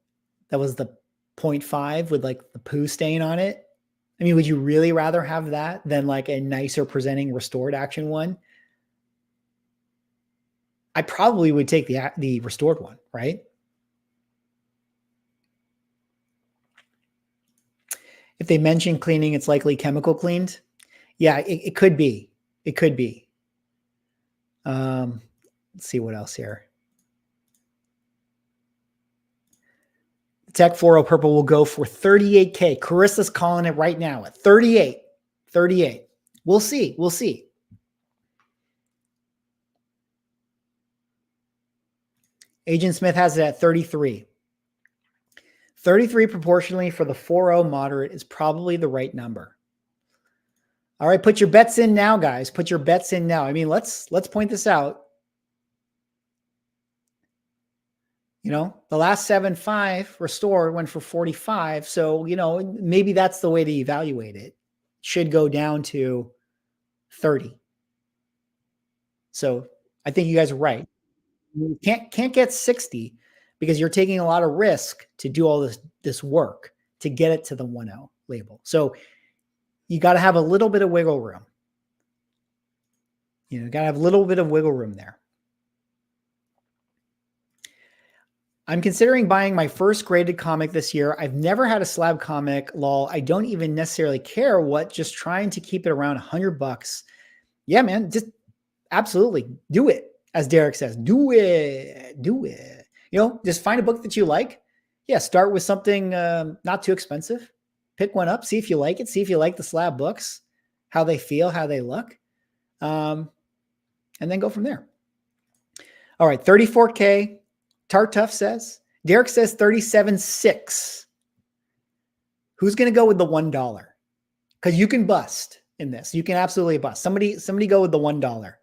[SPEAKER 4] that was the 0.5 with like the poo stain on it. I mean, would you really rather have that than like a nicer presenting restored Action 1? I probably would take the restored one, right? If they mention cleaning, it's likely chemical cleaned. Yeah, it could be. It could be. Let's see what else here. Tech 40 Purple will go for 38K. Carissa's calling it right now at 38. 38. We'll see. We'll see. Agent Smith has it at 33. 33 proportionally for the 4.0 moderate is probably the right number. All right, put your bets in now, guys. Put your bets in now. I mean, let's point this out. The last 7.5 restored went for 45. So, maybe that's the way to evaluate it. Should go down to 30. So I think you guys are right. You can't get 60 because you're taking a lot of risk to do all this work to get it to the 1.0 label. So you got to have a little bit of wiggle room. Got to have a little bit of wiggle room there. I'm considering buying my first graded comic this year. I've never had a slab comic, lol. I don't even necessarily care what, just trying to keep it around $100. Yeah, man, just absolutely do it. As Derek says, do it. Just find a book that you like. Yeah, start with something not too expensive. Pick one up, see if you like it. See if you like the slab books, how they feel, how they look. And then go from there. All right, 34K. Tartuff says. Derek says 37.6. Who's going to go with the $1? Because you can bust in this. You can absolutely bust. Somebody go with the $1.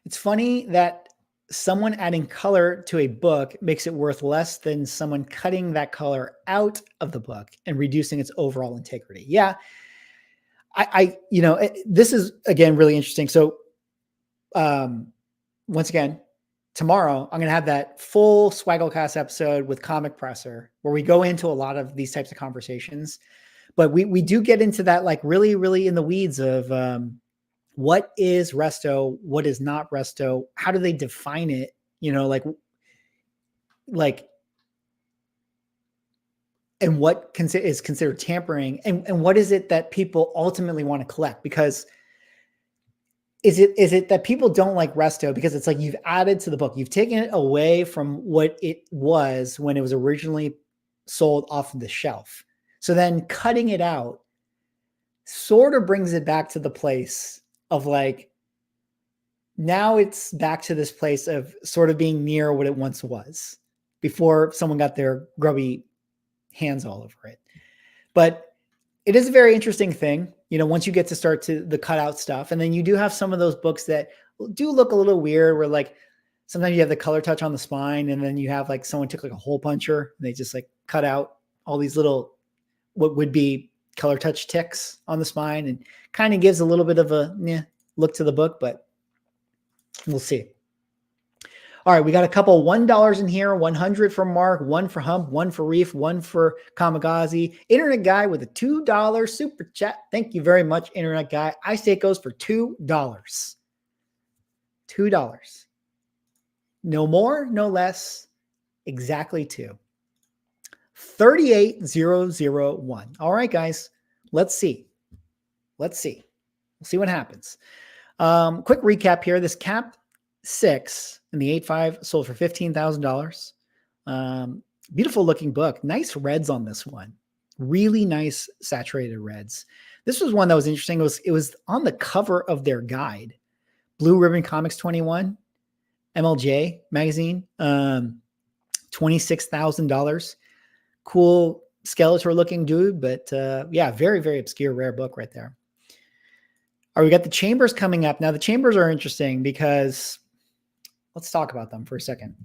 [SPEAKER 4] It's funny that someone adding color to a book makes it worth less than someone cutting that color out of the book and reducing its overall integrity. Yeah. this is again really interesting. So, once again, tomorrow I'm going to have that full Swagglecast episode with Comic Presser where we go into a lot of these types of conversations, but we do get into that like really, really in the weeds of what is resto, what is not resto, how do they define it? And what is considered tampering, and what is it that people ultimately want to collect? Because is it that people don't like resto because it's like you've added to the book, you've taken it away from what it was when it was originally sold off of the shelf. So then cutting it out sort of brings it back to the place of like, now it's back to this place of sort of being near what it once was before someone got their grubby hands all over it. But it is a very interesting thing, once you get to start to the cutout stuff. And then you do have some of those books that do look a little weird where like sometimes you have the color touch on the spine and then you have like someone took like a hole puncher and they just like cut out all these little, what would be color touch ticks on the spine, and kind of gives a little bit of a look to the book, but we'll see. All right, we got a couple $1 in here, 100 for Mark, 1 for Hump, 1 for Reef, 1 for Kamagazi. Internet Guy with a $2 super chat. Thank you very much, Internet Guy. I say it goes for $2. $2. No more, no less. Exactly 2. 38001. All right, guys, let's see. We'll see what happens. Quick recap here. This Cap 6 and the 8.5 sold for $15,000. Beautiful looking book. Nice reds on this one. Really nice saturated reds. This was one that was interesting. It was on the cover of their guide. Blue Ribbon Comics 21, MLJ magazine, $26,000. Cool Skeletor looking dude, but very, very obscure rare book right there. All right, we got the Chambers coming up. Now the Chambers are interesting because let's talk about them for a second.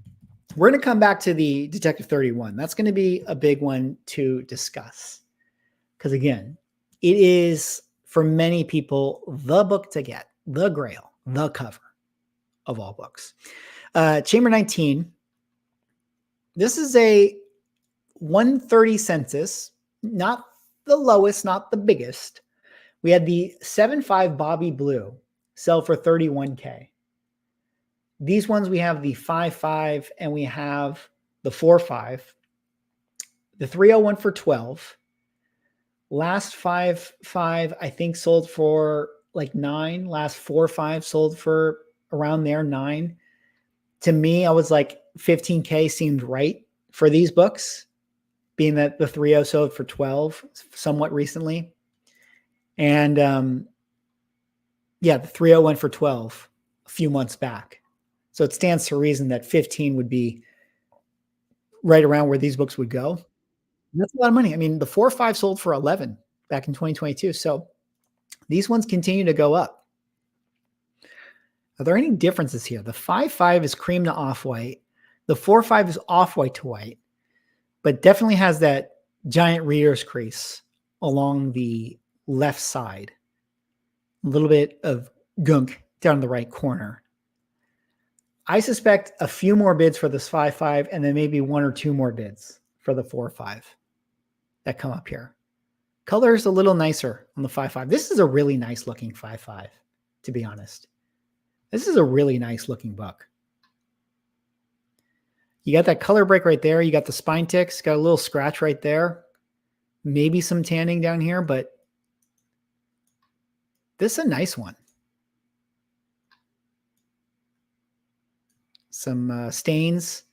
[SPEAKER 4] We're going to come back to the Detective 31. That's going to be a big one to discuss. Because again, it is for many people the book to get, the grail, the cover of all books. Chamber 19. This is a 130 census, not the lowest, not the biggest. We had the 7.5 Bobby Blue sell for $31K. These ones, we have the 5.5 and we have the 4.5. The 301 for 12. Last 5.5, I think, sold for like 9. Last 4.5 sold for around there, 9. To me, I was like, $15K seemed right for these books, being that the 3.0 sold for 12 somewhat recently. And the 3.0 went for 12 a few months back. So it stands to reason that 15 would be right around where these books would go. And that's a lot of money. I mean, the 4.5 sold for 11 back in 2022. So these ones continue to go up. Are there any differences here? The 5.5 is cream to off-white. The 4.5 is off-white to white, but definitely has that giant reader's crease along the left side. A little bit of gunk down in the right corner. I suspect a few more bids for this 5.5 and then maybe 1 or 2 more bids for the 4.5 that come up here. Color is a little nicer on the 5.5. This is a really nice looking 5.5, to be honest. This is a really nice looking book. You got that color break right there. You got the spine ticks, got a little scratch right there. Maybe some tanning down here, but this is a nice one. Some stains.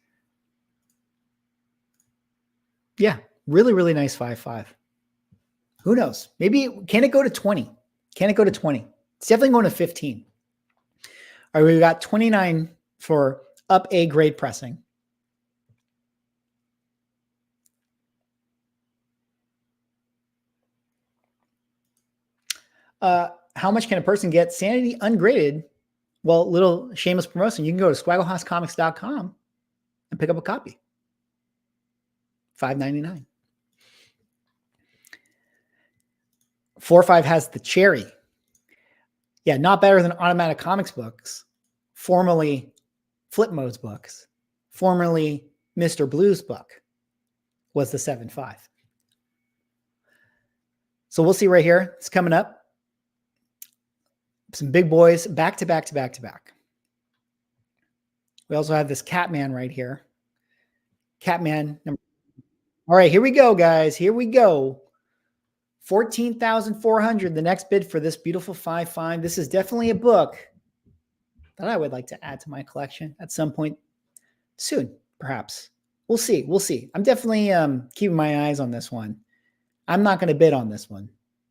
[SPEAKER 4] Yeah, really, really nice 5.5. Who knows? Maybe, can it go to 20? Can it go to 20? It's definitely going to 15. All right, we've got 29 for up A grade pressing. How much can a person get Sanity ungraded? Well, little shameless promotion. You can go to squagglehousecomics.com and pick up a copy. $5.99. 4.5 has the cherry. Yeah, not better than Automatic Comics books, formerly Flipmode's books, formerly Mr. Blue's book, was the 7.5. So we'll see right here. It's coming up. Some big boys back to back to back to back. We also have this Catman right here. Catman. All right, here we go, guys. Here we go. 14,400. The next bid for this beautiful 5.5. This is definitely a book that I would like to add to my collection at some point soon, perhaps. We'll see. We'll see. I'm definitely keeping my eyes on this one. I'm not going to bid on this one.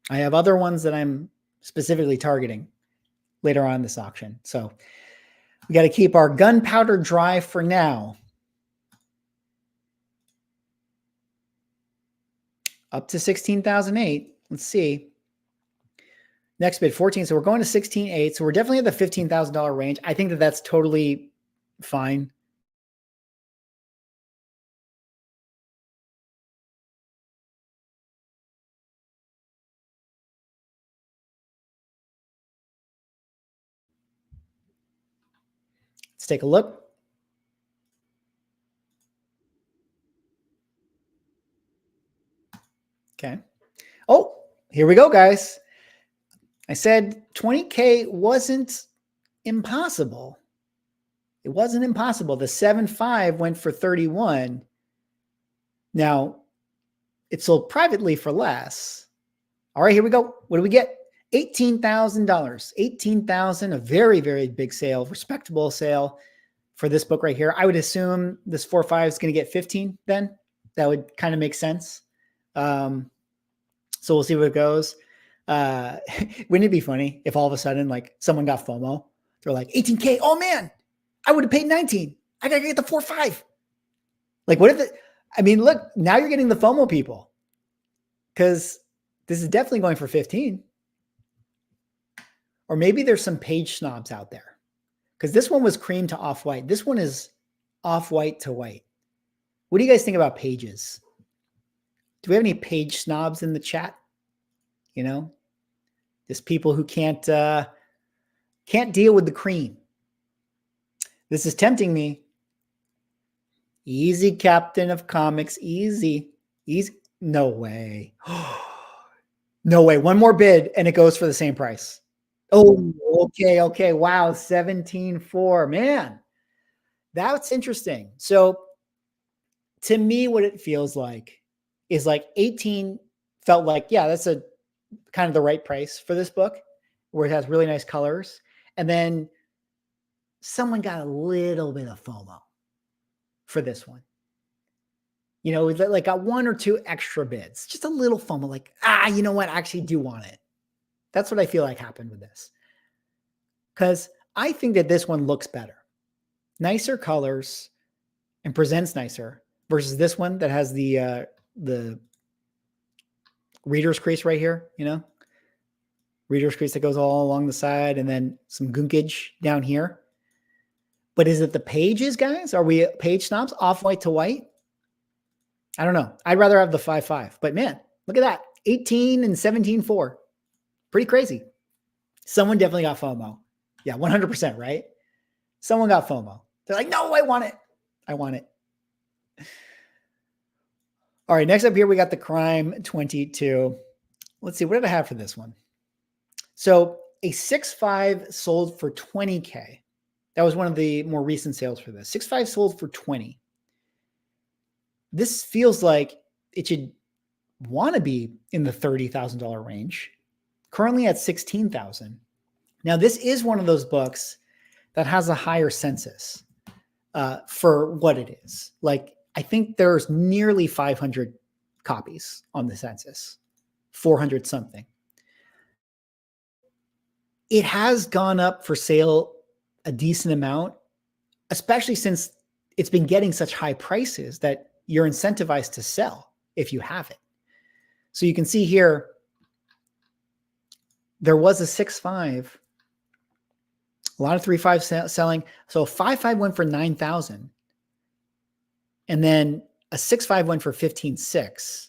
[SPEAKER 4] I have other ones that I'm specifically targeting later on in this auction. So we got to keep our gunpowder dry for now. Up to 16,008. Let's see. Next bid, 14. So we're going to 16.8. So we're definitely at the $15,000 range. I think that that's totally fine. Let's take a look. Okay. Oh, here we go, guys. I said 20K wasn't impossible. It wasn't impossible. The 7.5 went for 31. Now, it sold privately for less. All right, here we go. What do we get? $18,000. $18,000, a very, very big sale, respectable sale for this book right here. I would assume this 4.5 is going to get 15 then. That would kind of make sense. So we'll see where it goes. Wouldn't it be funny if all of a sudden, like, someone got FOMO? They're like, 18K. Oh man, I would have paid 19. I got to get the 4.5. Like, what if it, I mean, look, now you're getting the FOMO people, because this is definitely going for 15. Or maybe there's some page snobs out there, because this one was cream to off-white. This one is off-white to white. What do you guys think about pages? Do we have any page snobs in the chat? You know, just people who can't deal with the cream. This is tempting me. Easy, Captain of Comics. Easy. Easy. No way. No way. One more bid and it goes for the same price. Oh, okay. Okay. Wow. 17.4. Man, that's interesting. So to me, what it feels like is like 18 felt like, yeah, that's a kind of the right price for this book, where it has really nice colors. And then someone got a little bit of FOMO for this one. You know, like got one or two extra bids, just a little FOMO, like, you know what? I actually do want it. That's what I feel like happened with this. Because I think that this one looks better, nicer colors, and presents nicer versus this one that has the reader's crease right here, you know, reader's crease that goes all along the side, and then some gunkage down here. But is it the pages, guys? Are we page snobs, off-white to white? I don't know. I'd rather have the 5.5, but man, look at that. 18 and 17.4. Pretty crazy. Someone definitely got FOMO. Yeah, 100%, right? Someone got FOMO. They're like, no, I want it. I want it. All right, next up here, we got the Crime 22. Let's see, what did I have for this one? So a 6.5 sold for 20K. That was one of the more recent sales for this. 6.5 sold for 20. This feels like it should want to be in the $30,000 range. Currently at 16,000. Now, this is one of those books that has a higher census for what it is. Like, I think there's nearly 500 copies on the census, 400 something. It has gone up for sale a decent amount, especially since it's been getting such high prices that you're incentivized to sell if you have it. So you can see here, there was a 6.5, a lot of 3.5 selling. So 5.5 went for 9,000. And then a 6.5 went for 15.6.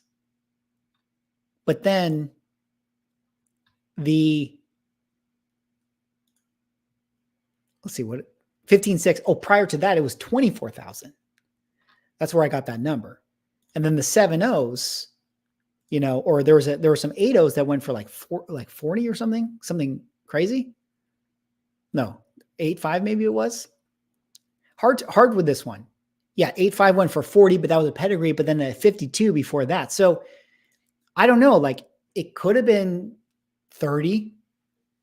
[SPEAKER 4] But then let's see what 15.6. Oh, prior to that, it was 24,000. That's where I got that number. And then the 7.0s, or there were some 8.0s that went for like 40 or something crazy. No, 8.5 maybe it was. Hard with this one. Yeah, 8.5 went for 40, but that was a pedigree, but then a 52 before that. So I don't know, like it could have been 30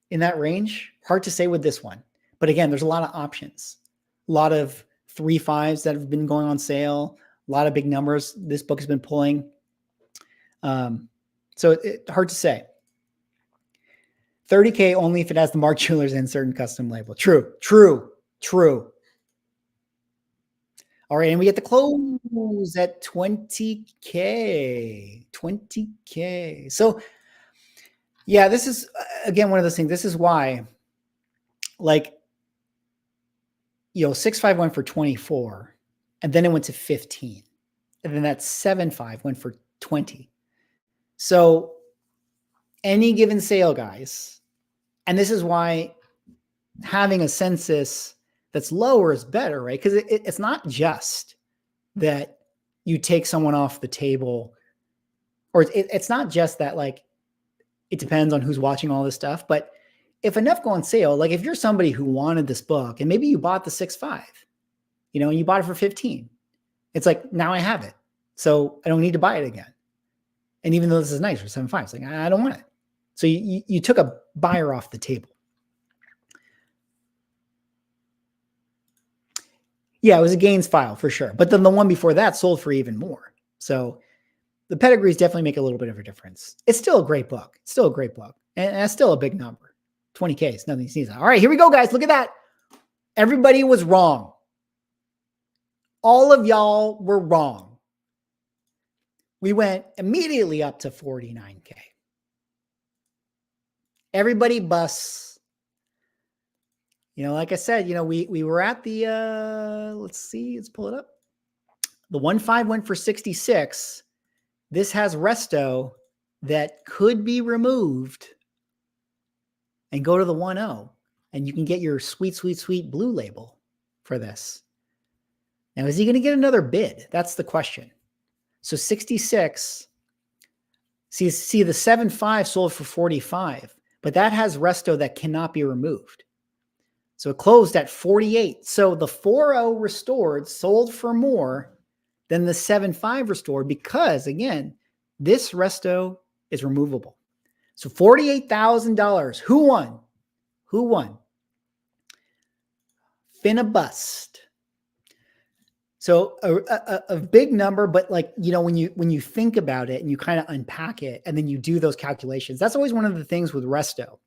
[SPEAKER 4] in that range. Hard to say with this one. But again, there's a lot of options. A lot of 3.5s that have been going on sale. A lot of big numbers this book has been pulling. So it's hard to say. $30K only if it has the Mark Jewelers insert and custom label. True. All right, and we get the close at 20K. 20K. So yeah, this is again one of those things. This is why, like, 6.5 went for 24, and then it went to 15, and then that 7.5 went for 20. So any given sale, guys, and this is why having a census that's lower is better, right? Because it's not just that you take someone off the table, or it's not just that, like, it depends on who's watching all this stuff, but if enough go on sale, like if you're somebody who wanted this book and maybe you bought the 6.5, and you bought it for 15, it's like, now I have it. So I don't need to buy it again. And even though this is nice for 7.5, it's like, I don't want it. So you took a buyer off the table. Yeah, it was a gains file for sure. But then the one before that sold for even more. So the pedigrees definitely make a little bit of a difference. It's still a great book. And that's still a big number. 20K is nothing to sneeze at. All right, here we go, guys. Look at that. Everybody was wrong. All of y'all were wrong. We went immediately up to 49K. Everybody busts. Like I said, we were at the, let's pull it up. The 1.5 went for 66. This has resto that could be removed and go to the 1.0, and you can get your sweet, sweet, sweet blue label for this. Now, is he going to get another bid? That's the question. So 66, see the 7.5 sold for 45, but that has resto that cannot be removed. So it closed at 48. So the 4.0 restored sold for more than the 7.5 restored because, again, this resto is removable. So $48,000. Who won? Finna bust. So a big number, but when you think about it and you kind of unpack it and then you do those calculations, that's always one of the things with resto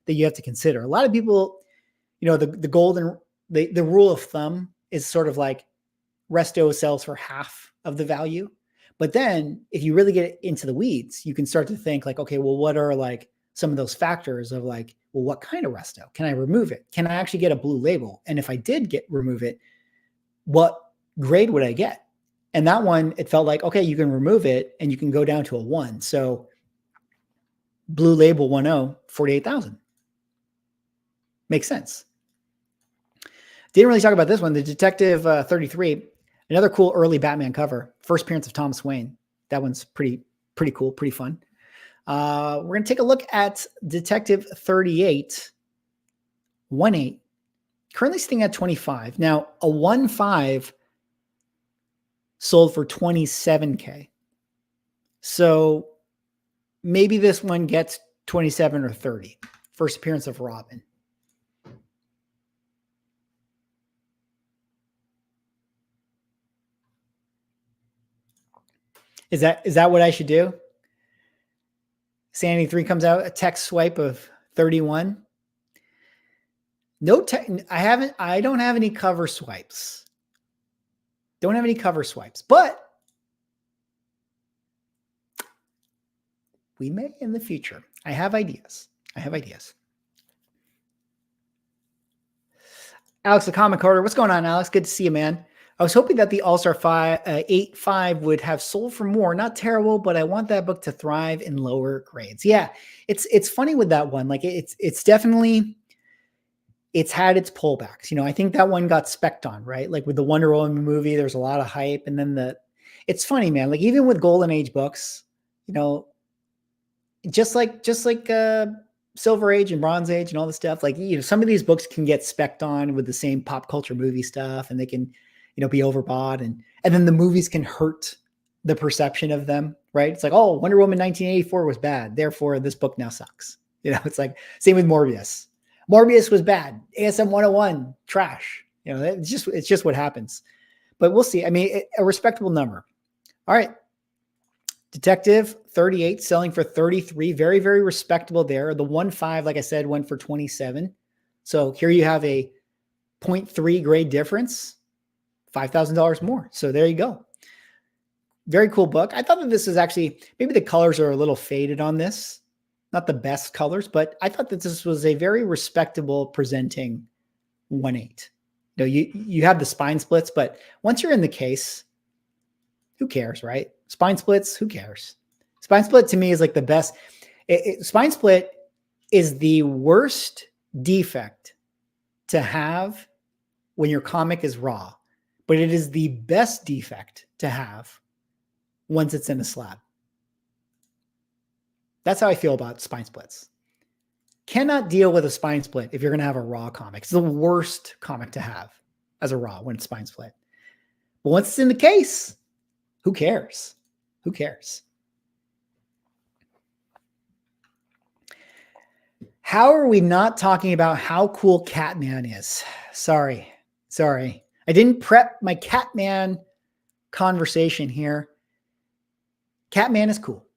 [SPEAKER 4] that you have to consider. A lot of people, the rule of thumb is sort of like resto sells for half of the value. But then if you really get into the weeds, you can start to think like, okay, well, what are like some of those factors of like, well, what kind of resto? Can I remove it? Can I actually get a blue label? And if I did remove it, what grade would I get? And that one, it felt like, okay, you can remove it and you can go down to a 1. So blue label 1.0, 48,000. Makes sense. Didn't really talk about this one. The Detective 33, another cool early Batman cover. First appearance of Thomas Wayne. That one's pretty cool, pretty fun. We're going to take a look at Detective 38, 1.8, currently sitting at 25. Now, a 1.5 sold for 27K. So maybe this one gets 27 or 30. First appearance of Robin. Is that what I should do? Sanity 3 comes out, a text swipe of 31. I don't have any cover swipes. But we may in the future. I have ideas. Alex, the comment quarter. What's going on, Alex? Good to see you, man. I was hoping that the All-Star 8.5 would have sold for more. Not terrible, but I want that book to thrive in lower grades. Yeah, it's funny with that one. Like it's definitely it's had its pullbacks. You know, I think that one got specced on, right? Like with the Wonder Woman movie, there's a lot of hype, and then it's funny, man. Like even with Golden Age books, you know, just like Silver Age and Bronze Age and all this stuff. Like, you know, some of these books can get specced on with the same pop culture movie stuff, and they can, you know, be overbought, and then the movies can hurt the perception of them, right? It's like, oh, Wonder Woman 1984 was bad, therefore this book now sucks. You know, it's like same with Morbius. Morbius was bad. ASM 101 trash. You know, it's just what happens. But we'll see. I mean, a respectable number. All right. Detective 38 selling for 33. Very, very respectable there. The 1.5, like I said, went for 27. So here you have a 0.3 grade difference, $5,000 more. So there you go. Very cool book. I thought that this is actually, maybe the colors are a little faded on this. Not the best colors, but I thought that this was a very respectable presenting 1.8. You know, you have the spine splits, but once you're in the case, who cares, right? Spine splits, who cares? Spine split to me is like the best. Spine split is the worst defect to have when your comic is raw, but it is the best defect to have once it's in a slab. That's how I feel about spine splits. Cannot deal with a spine split if you're going to have a raw comic. It's the worst comic to have as a raw when it's spine split. But once it's in the case, who cares? Who cares? How are we not talking about how cool Catman is? Sorry. I didn't prep my Catman conversation here. Catman is cool.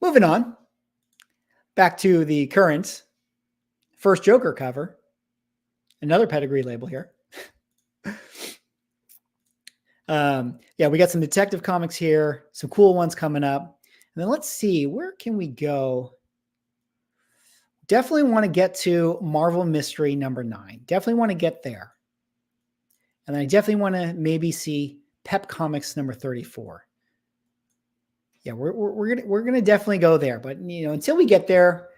[SPEAKER 4] Moving on, back to the current first Joker cover, another pedigree label here. Yeah, we got some Detective Comics here, some cool ones coming up. And then let's see, where can we go? Definitely want to get to Marvel Mystery number 9. Definitely want to get there. And then I definitely want to maybe see Pep Comics number 34. Yeah, we're gonna definitely go there, but you know, until we get there,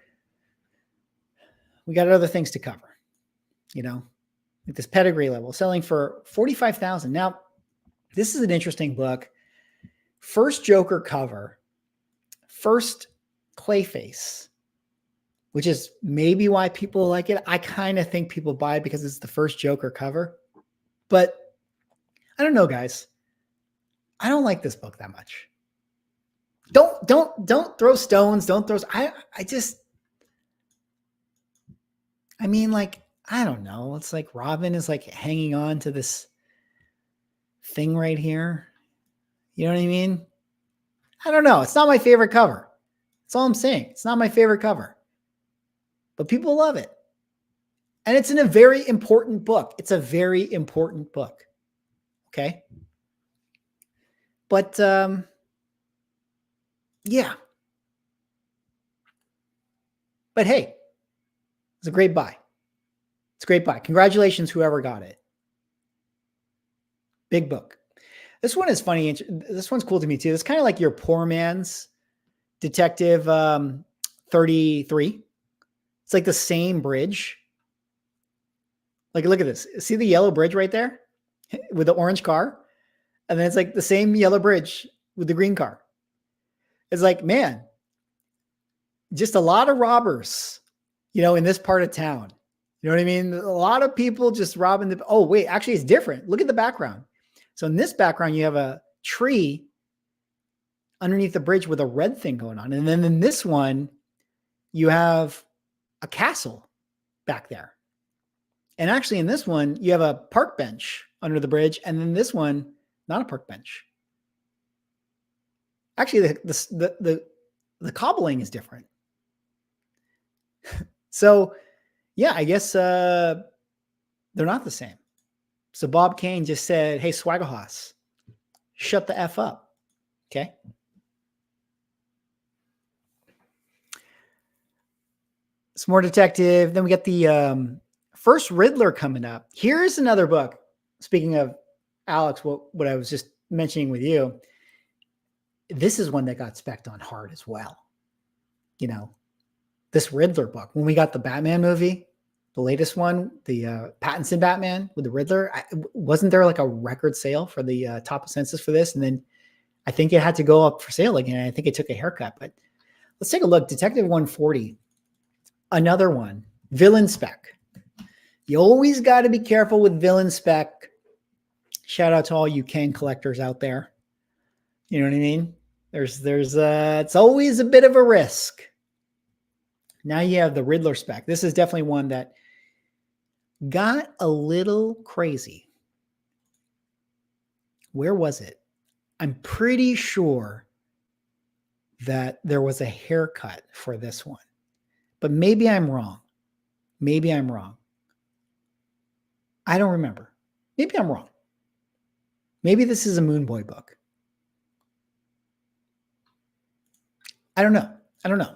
[SPEAKER 4] we got other things to cover. You know, like this pedigree level selling for $45,000. Now, this is an interesting book. First Joker cover, first Clayface, which is maybe why people like it. I kind of think people buy it because it's the first Joker cover, but I don't know, guys. I don't like this book that much. Don't throw stones. Don't throw. I mean, like, I don't know. It's like Robin is like hanging on to this thing right here. You know what I mean? I don't know. It's not my favorite cover. That's all I'm saying. It's not my favorite cover, but people love it. And it's in a very important book. It's a very important book. Okay. But, yeah. But hey, it's a great buy. It's a great buy. Congratulations, whoever got it. Big book. This one is funny. This one's cool to me too. It's kind of like your poor man's Detective 33. It's like the same bridge. Like, look at this. See the yellow bridge right there with the orange car? And then it's like the same yellow bridge with the green car. It's like, man, just a lot of robbers, you know, in this part of town. You know what I mean? A lot of people just robbing the, oh, wait, actually it's different. Look at the background. So in this background, you have a tree underneath the bridge with a red thing going on. And then in this one, you have a castle back there. And actually in this one, you have a park bench under the bridge. And then this one, not a park bench. Actually, the cobbling is different. So, yeah, I guess they're not the same. So Bob Kane just said, hey, Swagahoss, shut the F up. Okay. Some more Detective. Then we got the first Riddler coming up. Here's another book. speaking of Alex, what I was just mentioning with you, this is one that got spec'd on hard as well. You know, this Riddler book, when we got the Batman movie, the latest one, the Pattinson Batman with the Riddler, wasn't there like a record sale for the top of census for this? And then I think it had to go up for sale again. I think it took a haircut, but let's take a look. Detective 140, another one, villain spec. You always got to be careful with villain spec. Shout out to all you Kang collectors out there. You know what I mean? It's always a bit of a risk. Now you have the Riddler spec. This is definitely one that got a little crazy. Where was it? I'm pretty sure that there was a haircut for this one, but maybe I'm wrong. Maybe I'm wrong. I don't remember. Maybe I'm wrong. Maybe this is a Moon Boy book. I don't know.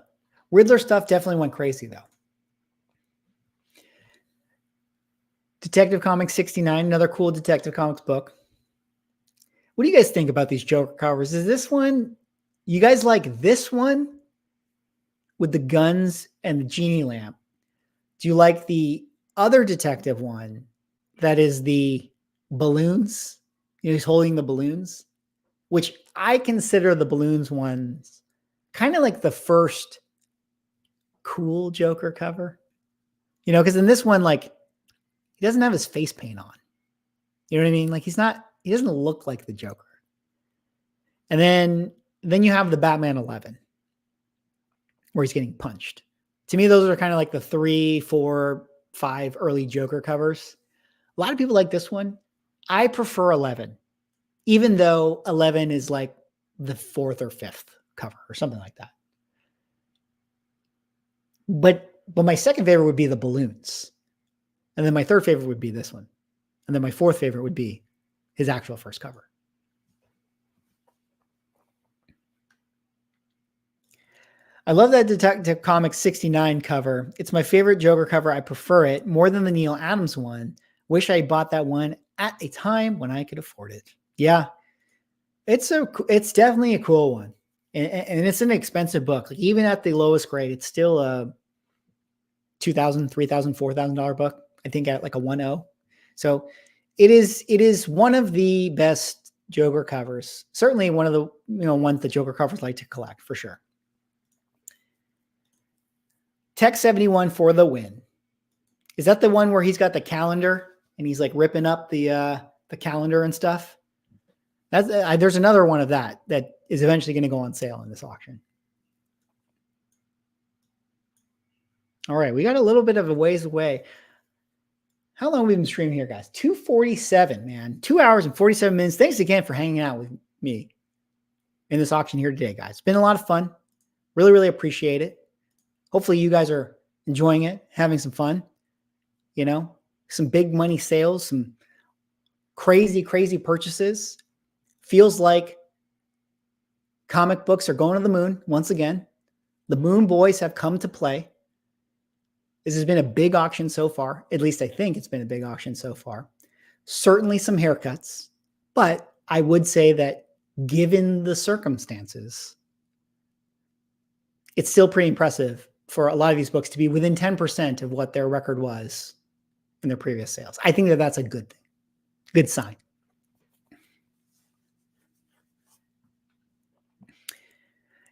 [SPEAKER 4] Riddler stuff definitely went crazy though. Detective Comics 69, another cool Detective Comics book. What do you guys think about these Joker covers? Is this one, you guys like this one with the guns and the genie lamp? Do you like the other detective one that is the balloons? You know, he's holding the balloons, which I consider the balloons ones kind of like the first cool Joker cover, you know, because in this one, like, he doesn't have his face paint on. You know what I mean? Like, he doesn't look like the Joker. And then you have the Batman 11 where he's getting punched. To me, those are kind of like the 3, 4, 5 early Joker covers. A lot of people like this one. I prefer 11, even though 11 is like the 4th or 5th cover or something like that. But my second favorite would be the balloons. And then my third favorite would be this one. And then my fourth favorite would be his actual first cover. I love that Detective Comics 69 cover. It's my favorite Joker cover. I prefer it more than the Neil Adams one. Wish I bought that one at a time when I could afford it. Yeah, it's definitely a cool one. And it's an expensive book. Like, even at the lowest grade, it's still a $2,000, $3,000, $4,000 book. I think at like a 1.0. So it is one of the best Joker covers. Certainly one of the ones that Joker covers like to collect for sure. Tech 71 for the win. Is that the one where he's got the calendar and he's like ripping up the calendar and stuff? There's another one of that is eventually going to go on sale in this auction. All right, we got a little bit of a ways away. How long have we been streaming here, guys? 2:47, man. 2 hours and 47 minutes. Thanks again for hanging out with me in this auction here today, guys. It's been a lot of fun. Really, really appreciate it. Hopefully you guys are enjoying it, having some fun. You know, some big money sales, some crazy, crazy purchases. Feels like comic books are going to the moon once again. The Moon Boys have come to play. This has been a big auction so far. At least I think it's been a big auction so far. Certainly some haircuts, but I would say that given the circumstances, it's still pretty impressive for a lot of these books to be within 10% of what their record was in their previous sales. I think that that's a good thing, good sign.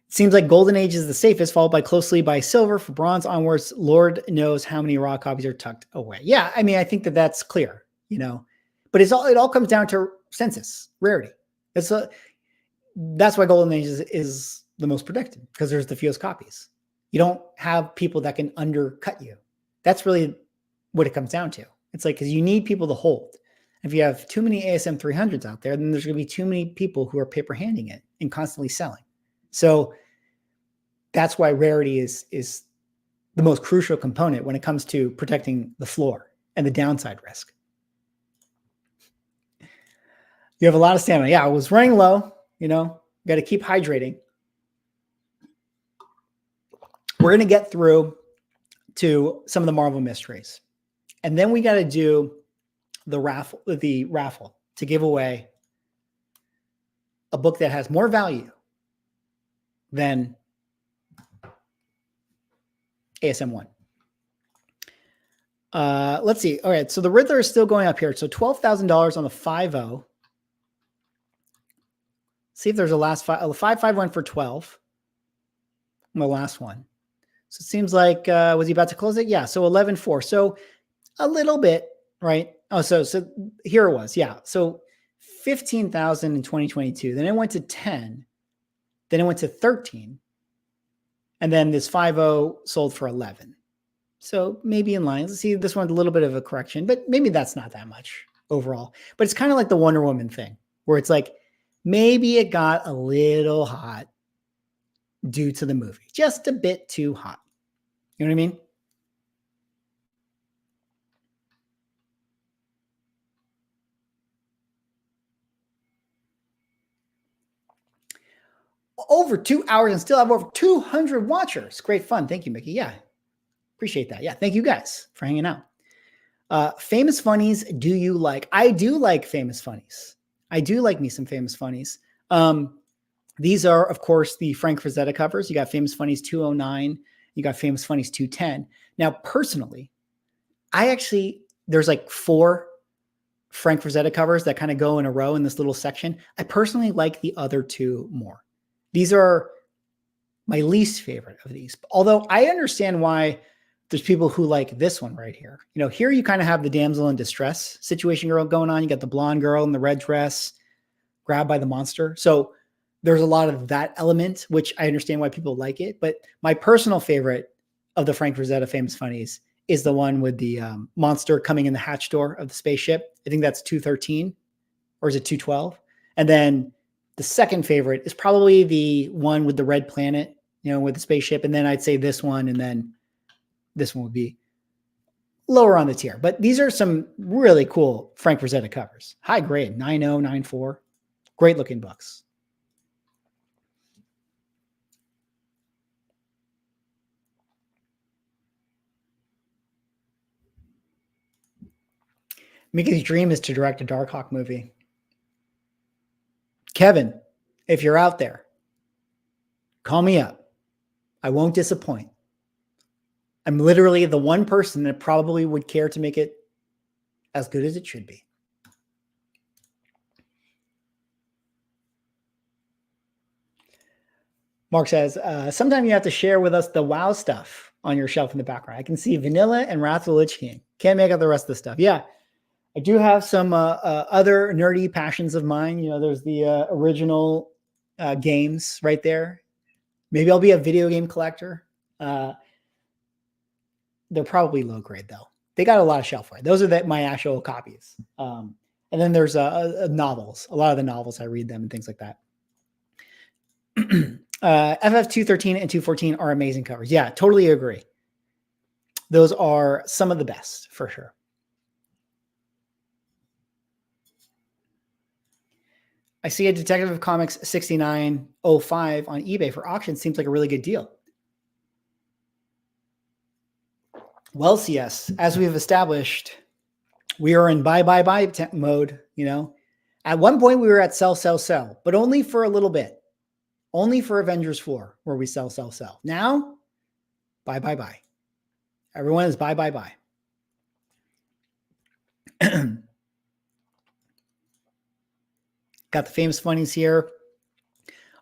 [SPEAKER 4] Seems like Golden Age is the safest, followed by closely by Silver. For Bronze onwards, Lord knows how many raw copies are tucked away. Yeah, I mean, I think that that's clear, you know. But it all comes down to census, rarity. That's why Golden Age is the most predicted, because there's the fewest copies. You don't have people that can undercut you. That's really what it comes down to. It's like, because you need people to hold. If you have too many ASM 300s out there, then there's going to be too many people who are paper handing it and constantly selling. So that's why rarity is the most crucial component when it comes to protecting the floor and the downside risk. You have a lot of stamina. Yeah, I was running low, you know, got to keep hydrating. We're going to get through to some of the Marvel mysteries. And then we got to do the raffle to give away a book that has more value than ASM1. Let's see. All right. So the Riddler is still going up here. So $12,000 on the 5.0. See if there's a last 5.5 went for 12. The last one. So it seems like, was he about to close it? Yeah. So 11.4. So a little bit, right? Oh, so here it was. Yeah. So 15,000 in 2022. Then it went to 10. Then it went to 13. And then this 5.0 sold for 11. So maybe in line. Let's see, this one's a little bit of a correction, but maybe that's not that much overall. But it's kind of like the Wonder Woman thing, where it's like, maybe it got a little hot due to the movie. Just a bit too hot. You know what I mean? Over 2 hours and still have over 200 watchers. Great fun. Thank you, Mickey. Yeah. Appreciate that. Yeah. Thank you guys for hanging out. Famous funnies. Do you like? I do like famous funnies. I do like me some famous funnies. These are, of course, the Frank Frazetta covers. You got Famous Funnies 209. You got Famous Funnies 210. Now, personally, there's like 4 Frank Frazetta covers that kind of go in a row in this little section. I personally like the other 2 more. These are my least favorite of these. Although I understand why there's people who like this one right here. You know, here you kind of have the damsel in distress situation going on. You got the blonde girl in the red dress grabbed by the monster. So there's a lot of that element, which I understand why people like it. But my personal favorite of the Frank Frazetta Famous Funnies is the one with the monster coming in the hatch door of the spaceship. I think that's 213, or is it 212? And then the second favorite is probably the one with the red planet, you know, with the spaceship. And then I'd say this one, and then this one would be lower on the tier. But these are some really cool Frank Frazetta covers. High grade, 9.0, 9.4. Great looking books. Mickey's dream is to direct a Darkhawk movie. Kevin, if you're out there, call me up. I won't disappoint. I'm literally the one person that probably would care to make it as good as it should be. Mark says, sometime you have to share with us the WoW stuff on your shelf in the background. I can see Vanilla and Wrath of the Lich King. Can't make out the rest of the stuff. Yeah, I do have some other nerdy passions of mine. You know, there's the original games right there. Maybe I'll be a video game collector. They're probably low grade though. They got a lot of shelfware. Those are my actual copies. And then there's novels. A lot of the novels, I read them and things like that. FF 213 and 214 are amazing covers. Yeah, totally agree. Those are some of the best for sure. I see a Detective Comics 6905 on eBay for auction. Seems like a really good deal. Well, CS, as we've established, we are in buy mode. You know, at one point we were at sell, but only for a little bit. Only for Avengers 4, where we sell. Now, buy. Everyone is buy. Got the Famous Funnies here.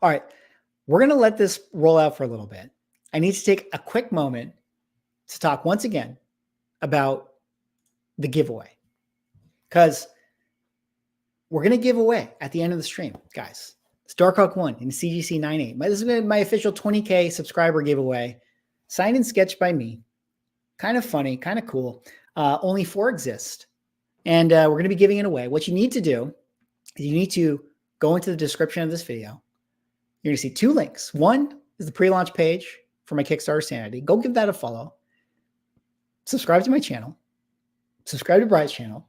[SPEAKER 4] All right, we're going to let this roll out for a little bit. I need to take a quick moment to talk once again about the giveaway, because we're going to give away at the end of the stream, guys. It's Darkhawk 1 in CGC 98. This is my official 20K subscriber giveaway. Signed and sketched by me. Kind of funny, kind of cool. Only 4 exist. And we're going to be giving it away. What you need to do is you need to go into the description of this video. You're going to see 2 links. One is the pre-launch page for my Kickstarter Sanity. Go give that a follow. Subscribe to my channel. Subscribe to Bride's channel.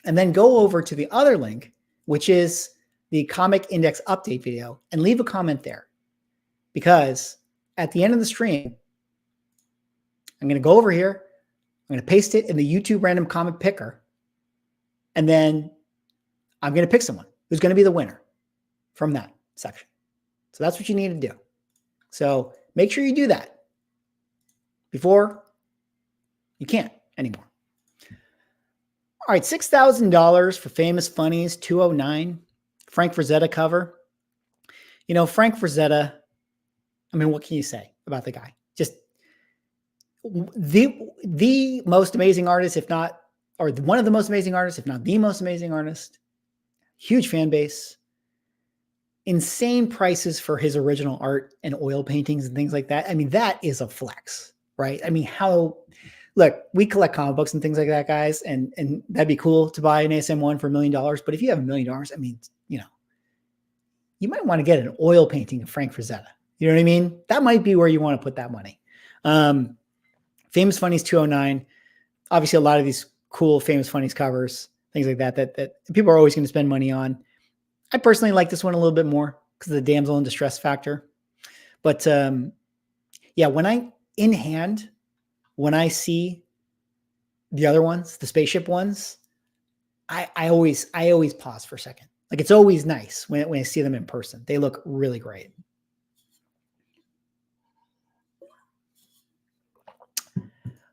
[SPEAKER 4] And then go over to the other link, which is the Comic Index update video, and leave a comment there. Because at the end of the stream, I'm going to go over here. I'm going to paste it in the YouTube random comic picker. And then I'm going to pick someone who's going to be the winner from that section. So that's what you need to do. So make sure you do that before you can't anymore. All right, $6,000 for Famous Funnies 209, Frank Frazetta cover. You know, Frank Frazetta, I mean, what can you say about the guy? Just the most amazing artist, if not, or one of the most amazing artists, if not the most amazing artist. Huge fan base. Insane prices for his original art and oil paintings and things like that. I mean, that is a flex, right? I mean, look, we collect comic books and things like that, guys, and that'd be cool to buy an ASM1 for $1 million. But if you have $1 million, I mean, you know, you might want to get an oil painting of Frank Frazetta. You know what I mean? That might be where you want to put that money. Famous Funnies 209. Obviously, a lot of these cool Famous Funnies covers, things like that people are always going to spend money on. I personally like this one a little bit more because of the damsel in distress factor. But yeah, when I see the other ones, the spaceship ones, I always pause for a second. Like, it's always nice when I see them in person. They look really great.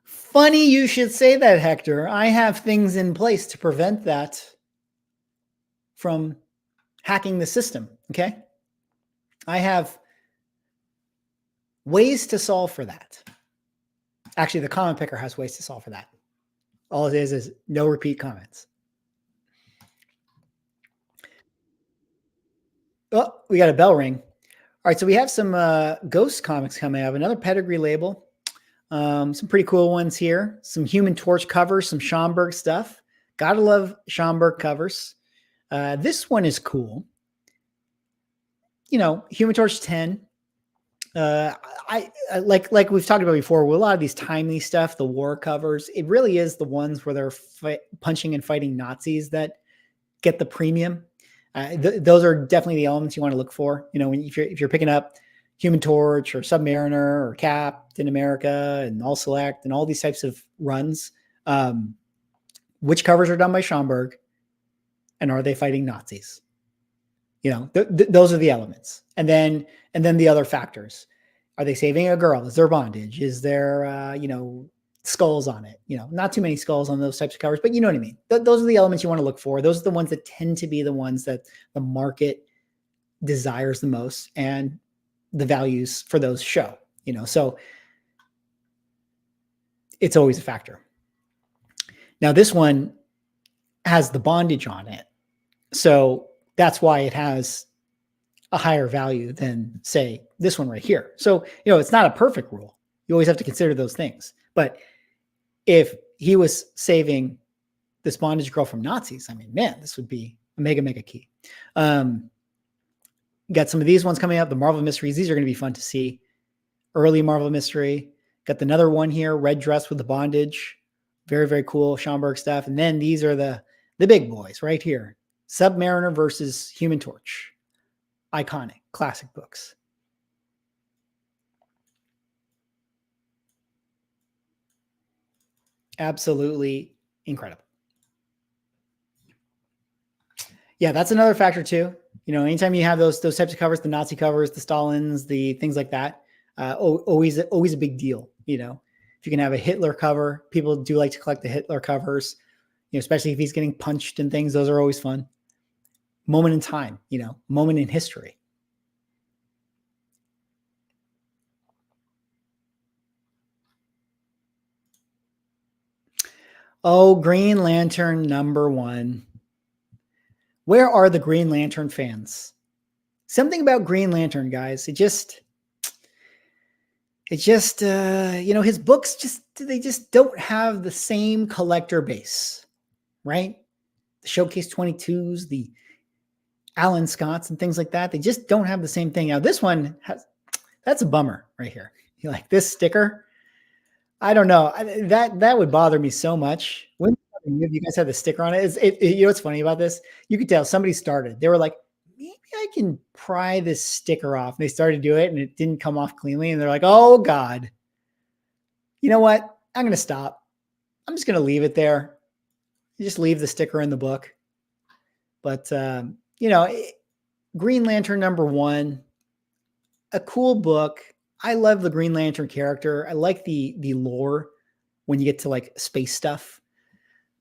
[SPEAKER 4] Funny you should say that, Hector. I have things in place to prevent that from hacking the system, okay? I have ways to solve for that. Actually, the comment picker has ways to solve for that. All it is no repeat comments. Oh, we got a bell ring. All right, so we have some Ghost comics coming up. Another Pedigree label. Some pretty cool ones here. Some Human Torch covers, some Schomburg stuff. Gotta love Schomburg covers. This one is cool. You know, Human Torch 10. I like we've talked about before, with a lot of these timely stuff, the war covers, it really is the ones where they're punching and fighting Nazis that get the premium. Those are definitely the elements you want to look for. You know, if you're picking up Human Torch or Submariner or Captain America and All Select and all these types of runs, which covers are done by Schomburg, and are they fighting Nazis? You know, those are the elements. And then the other factors. Are they saving a girl? Is there bondage? Is there, skulls on it? You know, not too many skulls on those types of covers, but you know what I mean? Those are the elements you want to look for. Those are the ones that tend to be the ones that the market desires the most, and the values for those show, you know, so it's always a factor. Now, this one has the bondage on it, so that's why it has a higher value than, say, this one right here. So, you know, it's not a perfect rule. You always have to consider those things. But if he was saving this bondage girl from Nazis, I mean, man, this would be a mega key. Got some of these ones coming up, the Marvel Mysteries. These are going to be fun to see. Early Marvel Mystery. Got another one here, red dress with the bondage. Very, very cool Schomburg stuff. And then these are the big boys right here. Submariner versus Human Torch. Iconic, classic books. Absolutely incredible. Yeah, that's another factor too. You know, anytime you have those types of covers, the Nazi covers, the Stalins, the things like that, always a big deal. You know, if you can have a Hitler cover, people do like to collect the Hitler covers. You know, especially if he's getting punched and things, those are always fun. Moment in time, you know, moment in history. Oh, Green Lantern #1. Where are the Green Lantern fans? Something about Green Lantern, guys. It just, you know, his books they just don't have the same collector base, right? The Showcase 22s, the Alan Scotts and things like that. They just don't have the same thing. Now, this one that's a bummer right here. You like this sticker? I don't know. That would bother me so much. When you guys had the sticker on it, you know what's funny about this? You could tell somebody started. They were like, maybe I can pry this sticker off. And they started to do it, and it didn't come off cleanly. And they're like, oh God, you know what? I'm going to stop. I'm just going to leave it there. You just leave the sticker in the book. But, you know, Green Lantern #1, a cool book. I love the Green Lantern character. I like the lore when you get to like space stuff.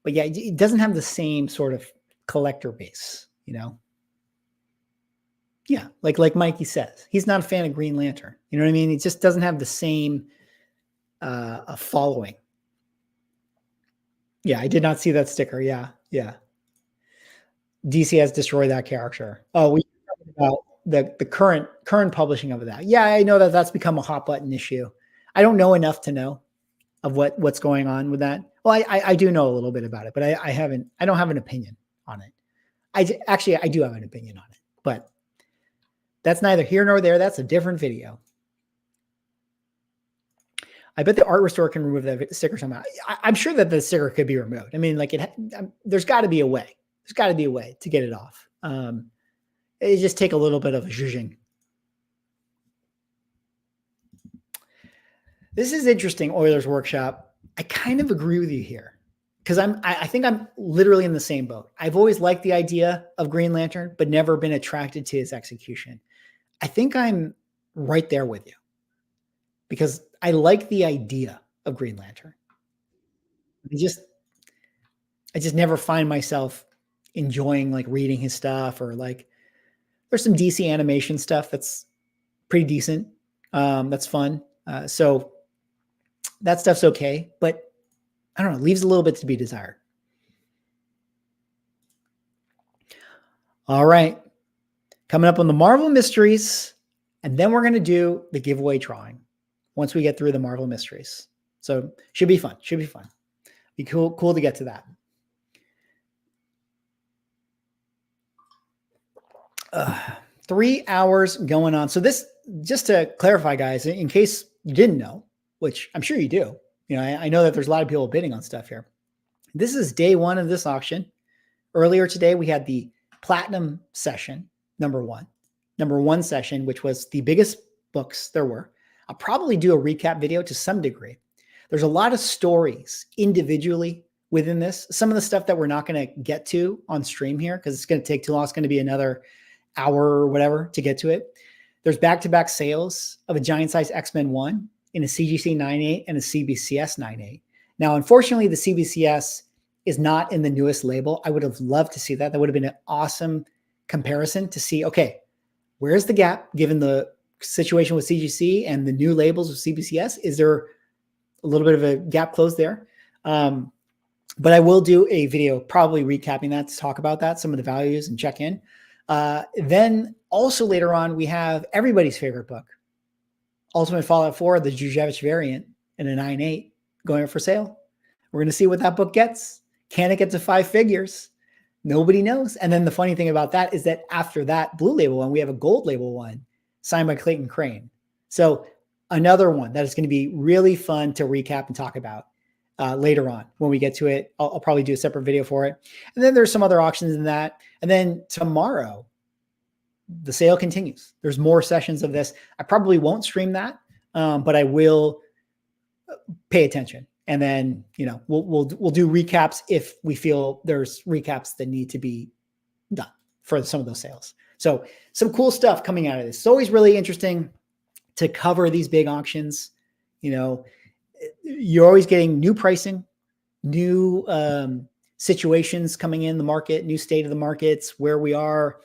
[SPEAKER 4] But yeah, it doesn't have the same sort of collector base, you know? Yeah, like Mikey says, he's not a fan of Green Lantern. You know what I mean? It just doesn't have the same following. Yeah, I did not see that sticker. Yeah, yeah. DC has destroyed that character. Oh, we talked about the current publishing of that. Yeah, I know that that's become a hot button issue. I don't know enough to know of what's going on with that. Well, I do know a little bit about it, but I don't have an opinion on it. I do have an opinion on it, but that's neither here nor there. That's a different video. I bet the art restore can remove that sticker somehow. I'm sure that the sticker could be removed. I mean, like there's got to be a way. There's got to be a way to get it off. It just take a little bit of a zhuzhing. This is interesting, Oilers Workshop. I kind of agree with you here because I think I'm literally in the same boat. I've always liked the idea of Green Lantern, but never been attracted to his execution. I think I'm right there with you because I like the idea of Green Lantern. I just never find myself enjoying like reading his stuff, or like there's some DC animation stuff that's pretty decent. That's fun. So that stuff's okay, but I don't know, leaves a little bit to be desired. All right. Coming up on the Marvel Mysteries, and then we're going to do the giveaway drawing once we get through the Marvel Mysteries. So should be fun. Should be fun. Be cool to get to that. 3 hours going on. So this, just to clarify, guys, in case you didn't know, which I'm sure you do, you know, I know that there's a lot of people bidding on stuff here. This is day one of this auction. Earlier today, we had the platinum session, number one session, which was the biggest books there were. I'll probably do a recap video to some degree. There's a lot of stories individually within this. Some of the stuff that we're not going to get to on stream here because it's going to take too long. It's going to be another hour or whatever to get to it. There's back-to-back sales of a giant size X-Men 1 in a CGC 9.8 and a CBCS 9.8. Now, unfortunately, the CBCS is not in the newest label. I would have loved to see that. That would have been an awesome comparison to see, okay, where's the gap given the situation with CGC and the new labels of CBCS? Is there a little bit of a gap closed there? But I will do a video probably recapping that to talk about that, some of the values and check in. Then also later on, we have everybody's favorite book, Ultimate Fallout 4, the Zuzevich variant in a 9.8 going up for sale. We're going to see what that book gets. Can it get to 5 figures? Nobody knows. And then the funny thing about that is that after that blue label one, we have a gold label one signed by Clayton Crane. So another one that is going to be really fun to recap and talk about later on when we get to it. I'll probably do a separate video for it. And then there's some other auctions in that. And then tomorrow, the sale continues. There's more sessions of this. I probably won't stream that, but I will pay attention. And then, you know, we'll do recaps if we feel there's recaps that need to be done for some of those sales. So some cool stuff coming out of this. It's always really interesting to cover these big auctions. You know, you're always getting new pricing, new situations coming in the market, new state of the markets, where we are,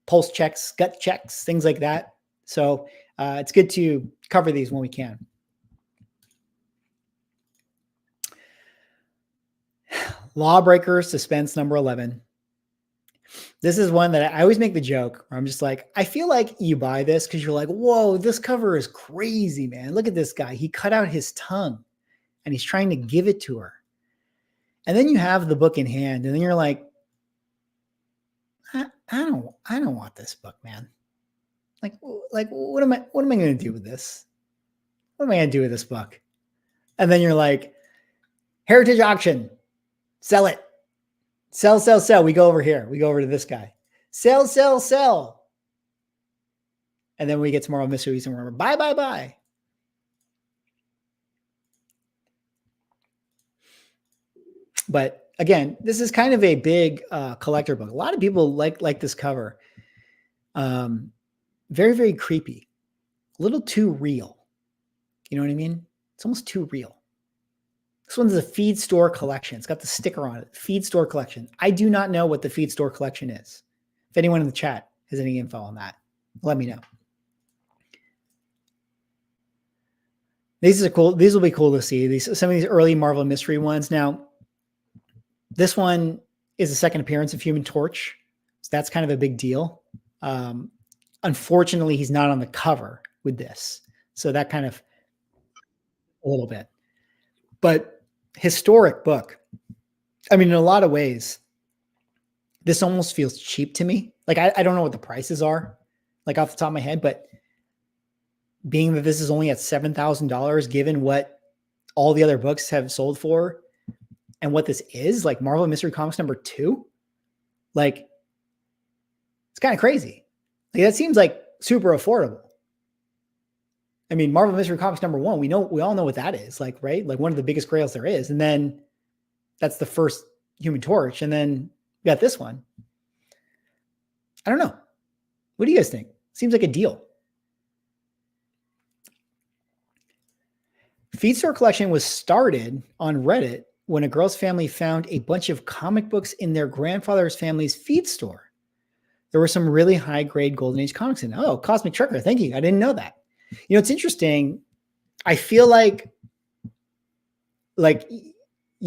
[SPEAKER 4] pulse checks, gut checks, things like that. So it's good to cover these when we can. Lawbreaker Suspense number 11. This is one that I always make the joke where I'm just like, I feel like you buy this because you're like, whoa, this cover is crazy, man. Look at this guy. He cut out his tongue and he's trying to give it to her. And then you have the book in hand and then you're like, I don't want this book, man. Like what am I going to do with this? What am I going to do with this book? And then you're like, Heritage Auction, sell it. Sell, sell, sell. We go over here. We go over to this guy. Sell, sell, sell. And then we get tomorrow mysteries and remember, buy, buy, buy. But again, this is kind of a big collector book. A lot of people like this cover. Very, very creepy. A little too real. You know what I mean? It's almost too real. This one's a feed store collection. It's got the sticker on it. Feed store collection. I do not know what the feed store collection is. If anyone in the chat has any info on that, let me know. These are cool. These will be cool to see. Some of these early Marvel Mystery ones. Now, this one is the second appearance of Human Torch. So that's kind of a big deal. Unfortunately, he's not on the cover with this. So that kind of a little bit. But historic book. I mean, in a lot of ways, this almost feels cheap to me. Like, I don't know what the prices are, like off the top of my head, but being that this is only at $7,000, given what all the other books have sold for and what this is, like Marvel Mystery Comics #2, like, it's kind of crazy. Like, that seems like super affordable. I mean, Marvel Mystery Comics #1, we all know what that is, like, right? Like one of the biggest grails there is. And then that's the first Human Torch. And then we got this one. I don't know. What do you guys think? Seems like a deal. Feed Store Collection was started on Reddit when a girl's family found a bunch of comic books in their grandfather's family's feed store. There were some really high-grade Golden Age comics in it. Oh, Cosmic Trucker. Thank you. I didn't know that. You know, it's interesting. I feel like, you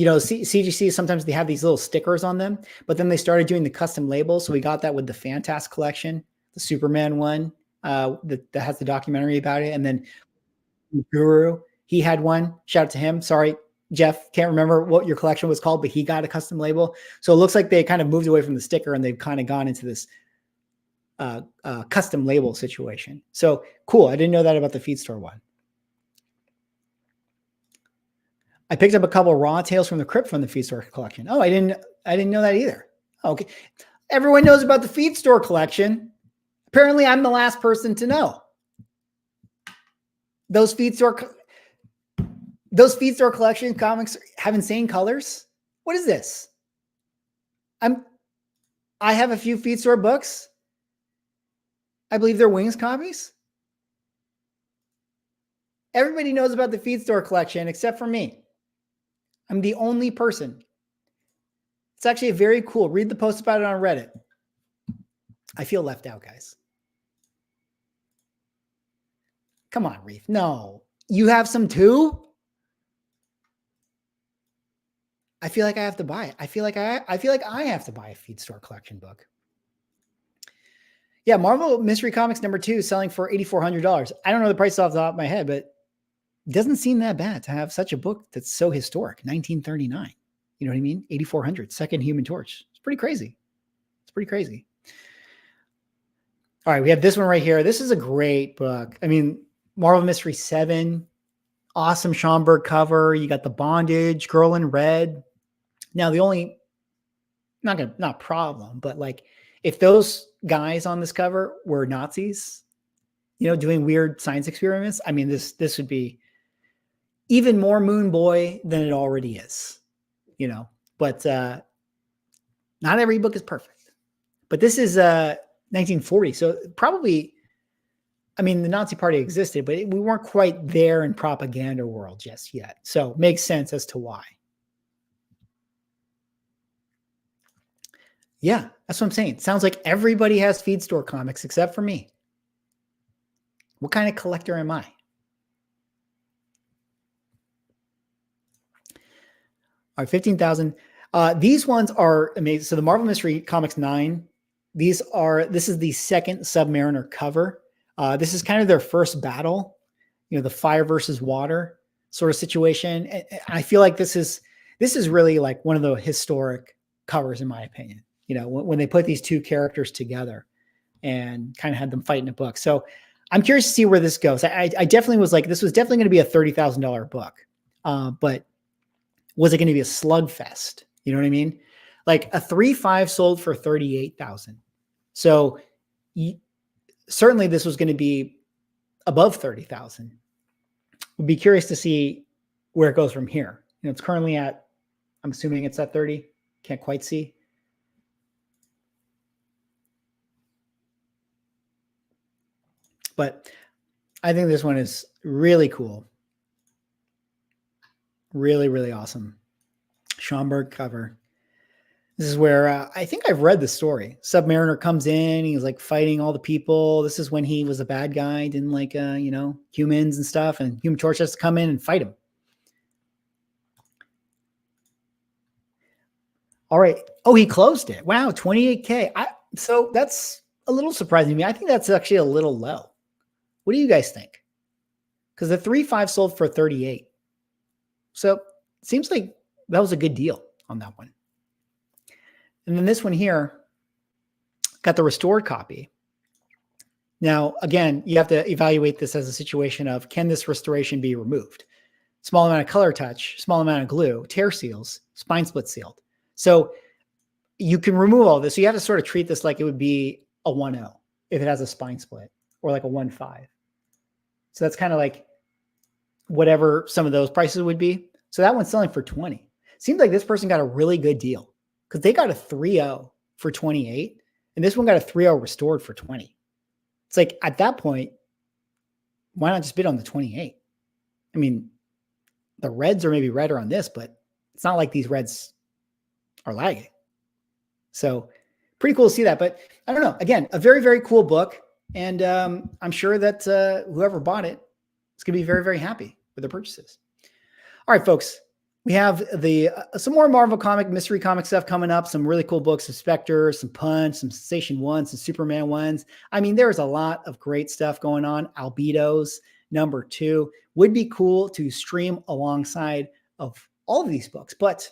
[SPEAKER 4] know, CGC, sometimes they have these little stickers on them, but then they started doing the custom labels. So we got that with the Fantastic collection, the Superman one that has the documentary about it. And then Guru, he had one. Shout out to him. Sorry, Jeff, can't remember what your collection was called, but he got a custom label. So it looks like they kind of moved away from the sticker and they've kind of gone into this custom label situation. So cool. I didn't know that about the Feed Store one. I picked up a couple of Raw Tales from the Crypt from the Feed Store collection. Oh, I didn't know that either. Okay. Everyone knows about the Feed Store collection. Apparently I'm the last person to know. Those Feed Store collection comics have insane colors. What is this? I have a few Feed Store books. I believe they're Wings copies. Everybody knows about the Feed Store collection except for me. I'm the only person. It's actually very cool. Read the post about it on Reddit. I feel left out, guys. Come on, Reef. No. You have some too? I feel like I have to buy it. I feel like I have to buy a Feed Store collection book. Yeah, Marvel Mystery Comics #2 selling for $8,400. I don't know the price off the top of my head, but it doesn't seem that bad to have such a book that's so historic. 1939. You know what I mean? 8,400. Second Human Torch. It's pretty crazy. It's pretty crazy. All right, we have this one right here. This is a great book. I mean, Marvel Mystery 7. Awesome Schomburg cover. You got the bondage, girl in red. Now, the only, not problem, but like if those guys on this cover were Nazis, you know, doing weird science experiments, I mean, this would be even more Moon Boy than it already is, you know, but not every book is perfect. But this is 1940. So probably, I mean, the Nazi party existed, but we weren't quite there in propaganda world just yet. So makes sense as to why. Yeah, that's what I'm saying. It sounds like everybody has Feed Store comics except for me. What kind of collector am I? All right, 15,000. These ones are amazing. So the Marvel Mystery Comics 9, this is the second Submariner cover. This is kind of their first battle, you know, the fire versus water sort of situation. And I feel like this is really like one of the historic covers, in my opinion. You know, when they put these two characters together and kind of had them fight in a book. So I'm curious to see where this goes. I definitely was like, this was definitely going to be a $30,000 book. But was it going to be a slugfest? You know what I mean? Like a 3.5 sold for 38,000. So certainly this was going to be above 30,000. We'd be curious to see where it goes from here. You know, it's currently at, I'm assuming it's at 30. Can't quite see. But I think this one is really cool. Really, really awesome. Schomburg cover. This is where I think I've read the story. Submariner comes in. He's like fighting all the people. This is when he was a bad guy, didn't like, humans and stuff. And Human Torch has to come in and fight him. All right. Oh, he closed it. Wow, 28K. So that's a little surprising to me. I think that's actually a little low. What do you guys think? Because the 3.5 sold for 38. So it seems like that was a good deal on that one. And then this one here got the restored copy. Now, again, you have to evaluate this as a situation of, can this restoration be removed? Small amount of color touch, small amount of glue, tear seals, spine split sealed. So you can remove all this. So you have to sort of treat this like it would be a 1.0 if it has a spine split, or like a 1.5. So that's kind of like whatever some of those prices would be. So that one's selling for 20. Seems like this person got a really good deal because they got a 3.0 for 28, and this one got a 3.0 restored for 20. It's like, at that point, why not just bid on the 28? I mean, the reds are maybe redder on this, but it's not like these reds are lagging. So pretty cool to see that. But I don't know. Again, a very, very cool book. And I'm sure that whoever bought it is going to be very, very happy with their purchases. All right, folks. We have some more Marvel comic, mystery comic stuff coming up. Some really cool books, some Spectre, some Punch, some Sensation 1, some Superman 1s. I mean, there's a lot of great stuff going on. Albedos, number 2. Would be cool to stream alongside of all of these books. But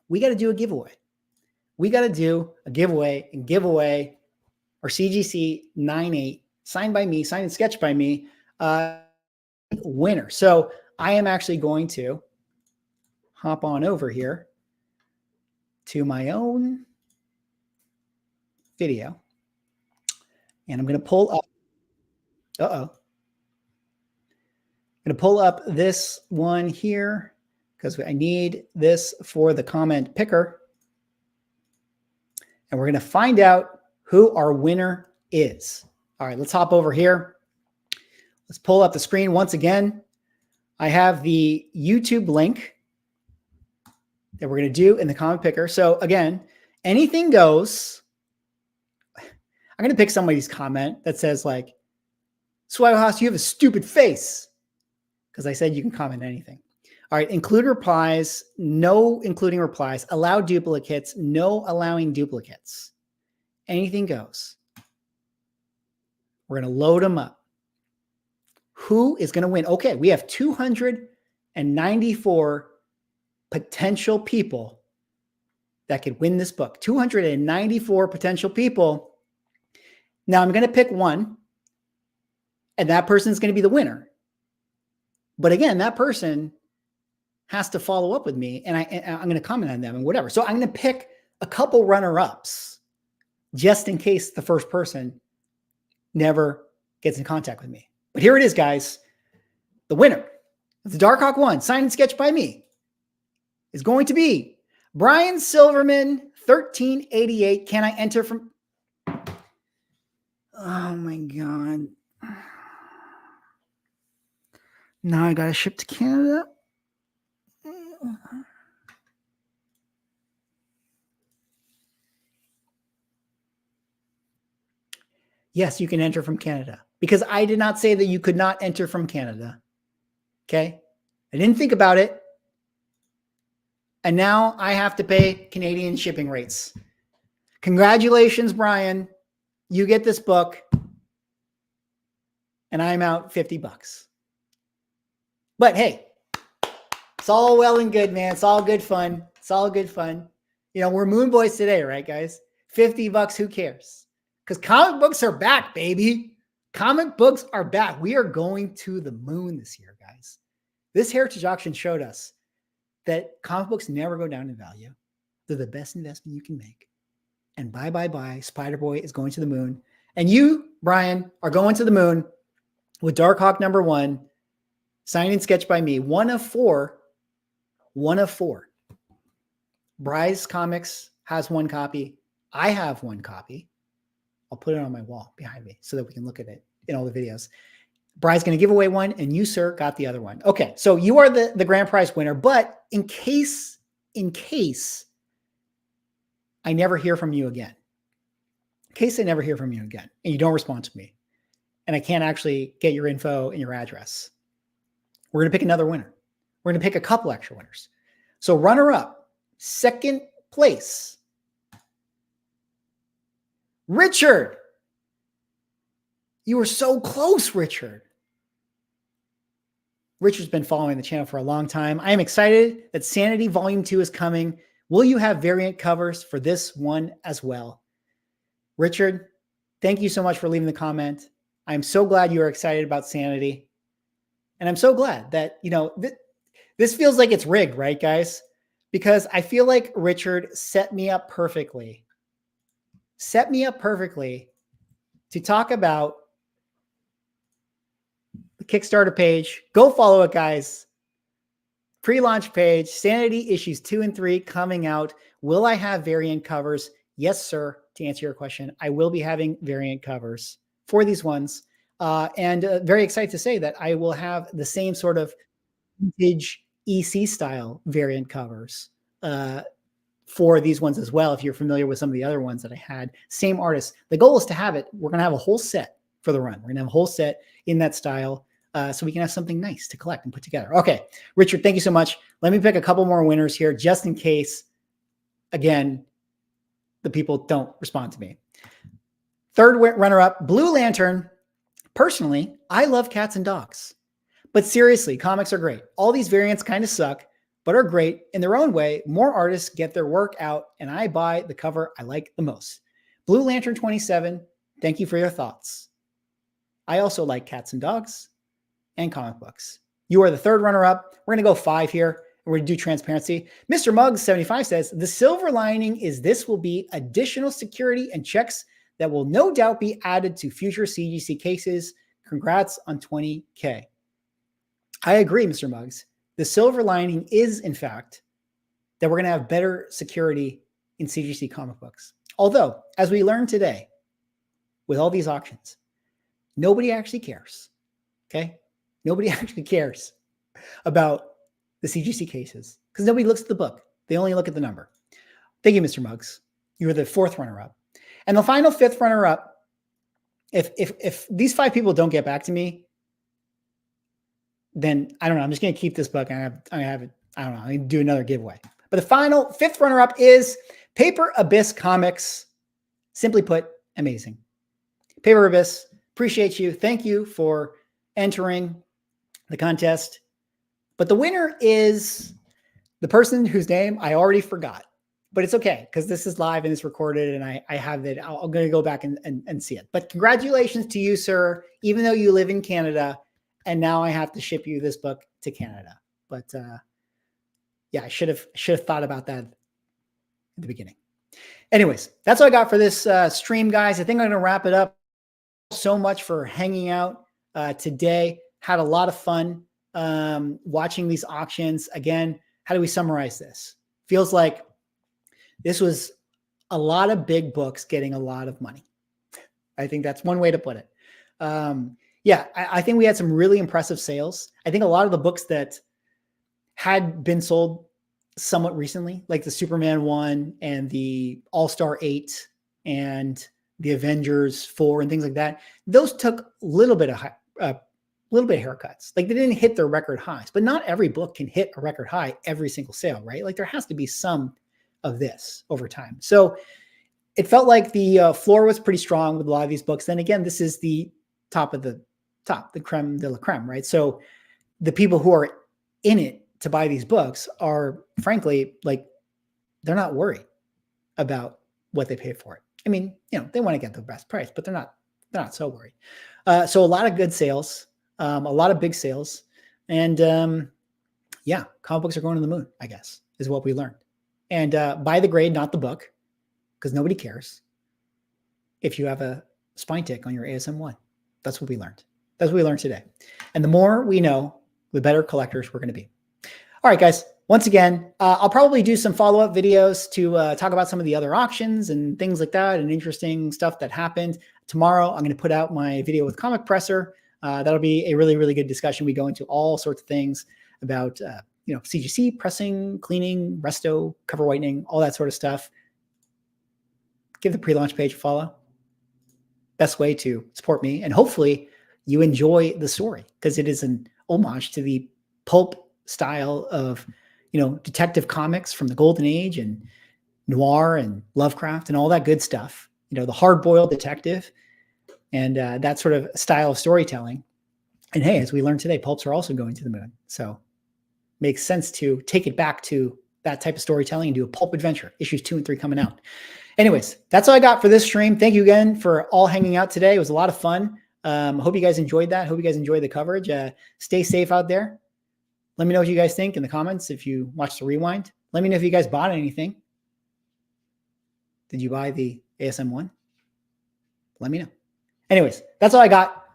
[SPEAKER 4] we got to do a giveaway. We got to do a giveaway and give away our CGC 9.8, signed by me, signed and sketched by me, winner. So I am actually going to hop on over here to my own video. And I'm going to pull up. I'm going to pull up this one here because I need this for the comment picker. And we're going to find out who our winner is. All right, let's hop over here. Let's pull up the screen once again. I have the YouTube link that we're going to do in the comment picker. So again, anything goes. I'm going to pick somebody's comment that says like, Swagger House, you have a stupid face. Because I said you can comment anything. All right, include replies, no including replies, allow duplicates, no allowing duplicates. Anything goes. We're going to load them up. Who is going to win? Okay, we have 294 potential people that could win this book. 294 potential people. Now I'm going to pick one, and that person is going to be the winner. But again, that person has to follow up with me, and I'm going to comment on them and whatever. So I'm going to pick a couple runner-ups just in case the first person never gets in contact with me. But here it is, guys. The winner of the Darkhawk 1, signed and sketched by me, is going to be Brian Silverman, 1388. Can I enter from... Oh, my God. Now I got to ship to Canada. Yes, you can enter from Canada because I did not say that you could not enter from Canada. Okay. I didn't think about it. And now I have to pay Canadian shipping rates. Congratulations, Brian. You get this book and I'm out $50. But hey, it's all well and good, man. It's all good fun. It's all good fun. You know, we're Moon Boys today, right, guys? $50, who cares? Because comic books are back, baby. Comic books are back. We are going to the moon this year, guys. This Heritage Auction showed us that comic books never go down in value. They're the best investment you can make. And bye. Spider-Boy is going to the moon. And you, Brian, are going to the moon with Darkhawk number 1, signed and sketched by me. One of four Bry's Comics has one copy. I have one copy. I'll put it on my wall behind me so that we can look at it in all the videos. Bry's going to give away one, and you, sir, got the other one. Okay, so you are the grand prize winner, but in case I never hear from you again, and you don't respond to me, and I can't actually get your info and your address, we're going to pick another winner. We're going to pick a couple extra winners. So runner up, second place, Richard. You were so close, Richard. Richard's been following the channel for a long time. I am excited that Sanity Volume 2 is coming. Will you have variant covers for this one as well? Richard, thank you so much for leaving the comment. I'm so glad you are excited about Sanity. And I'm so glad that, this feels like it's rigged, right, guys? Because I feel like Richard set me up perfectly to talk about the Kickstarter page. Go follow it, guys. Pre-launch page, Sanity issues 2 and 3 coming out. Will I have variant covers? Yes, sir. To answer your question, I will be having variant covers for these ones. And very excited to say that I will have the same sort of vintage EC style variant covers for these ones as well. If you're familiar with some of the other ones that I had, same artists. The goal is to have it. We're going to have a whole set for the run. We're going to have a whole set in that style so we can have something nice to collect and put together. Okay, Richard, thank you so much. Let me pick a couple more winners here just in case, again, the people don't respond to me. Third runner-up, Blue Lantern. Personally, I love cats and dogs. But seriously, comics are great. All these variants kind of suck, but are great in their own way. More artists get their work out, and I buy the cover I like the most. Blue Lantern 27, thank you for your thoughts. I also like cats and dogs and comic books. You are the third runner-up. We're going to go 5 here. We're going to do transparency. Mr. Muggs 75 says, the silver lining is this will be additional security and checks that will no doubt be added to future CGC cases. Congrats on 20K. I agree, Mr. Muggs. The silver lining is, in fact, that we're going to have better security in CGC comic books. Although, as we learned today, with all these auctions, nobody actually cares. Okay? Nobody actually cares about the CGC cases because nobody looks at the book. They only look at the number. Thank you, Mr. Muggs. You were the 4th runner-up. And the final 5th runner-up, if these 5 people don't get back to me, then I don't know. I'm just going to keep this book. I have it. I don't know. I'm going to do another giveaway. But the final 5th runner-up is Paper Abyss Comics. Simply put, amazing. Paper Abyss, appreciate you. Thank you for entering the contest. But the winner is the person whose name I already forgot. But it's okay because this is live and it's recorded and I have it. I'm going to go back and see it. But congratulations to you, sir, even though you live in Canada. And now I have to ship you this book to Canada. But yeah, I should have thought about that at the beginning. Anyways, that's all I got for this stream, guys. I think I'm going to wrap it up. So much for hanging out today. Had a lot of fun watching these auctions. Again, how do we summarize this? Feels like this was a lot of big books getting a lot of money. I think that's one way to put it. Yeah, I think we had some really impressive sales. I think a lot of the books that had been sold somewhat recently, like the Superman 1 and the All-Star 8 and the Avengers 4 and things like that, those took a little bit of haircuts. Like they didn't hit their record highs, but not every book can hit a record high every single sale, right? Like there has to be some of this over time. So it felt like the floor was pretty strong with a lot of these books. Then again, this is the top, the creme de la creme, right? So the people who are in it to buy these books are frankly, like they're not worried about what they pay for it. I mean, they want to get the best price, but they're not so worried. So a lot of good sales, a lot of big sales, and yeah, comic books are going to the moon, I guess, is what we learned. And buy the grade, not the book, because nobody cares if you have a spine tick on your ASM1. That's what we learned. That's what we learned today. And the more we know, the better collectors we're going to be. All right, guys, once again, I'll probably do some follow-up videos to talk about some of the other auctions and things like that and interesting stuff that happened. Tomorrow, I'm going to put out my video with Comic Presser. That'll be a really, really good discussion. We go into all sorts of things about, CGC, pressing, cleaning, resto, cover whitening, all that sort of stuff. Give the pre-launch page a follow. Best way to support me. And hopefully you enjoy the story because it is an homage to the pulp style of, detective comics from the golden age and noir and Lovecraft and all that good stuff. The hard-boiled detective and that sort of style of storytelling. And hey, as we learned today, pulps are also going to the moon. So makes sense to take it back to that type of storytelling and do a pulp adventure. Issues 2 and 3 coming out. Anyways, that's all I got for this stream. Thank you again for all hanging out today. It was a lot of fun. Hope you guys enjoyed that. Hope you guys enjoyed the coverage. Stay safe out there. Let me know what you guys think in the comments if you watched the rewind. Let me know if you guys bought anything. Did you buy the ASM one? Let me know. Anyways, that's all I got.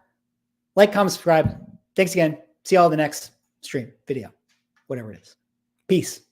[SPEAKER 4] Like, comment, subscribe. Thanks again. See y'all in the next stream, video, whatever it is. Peace.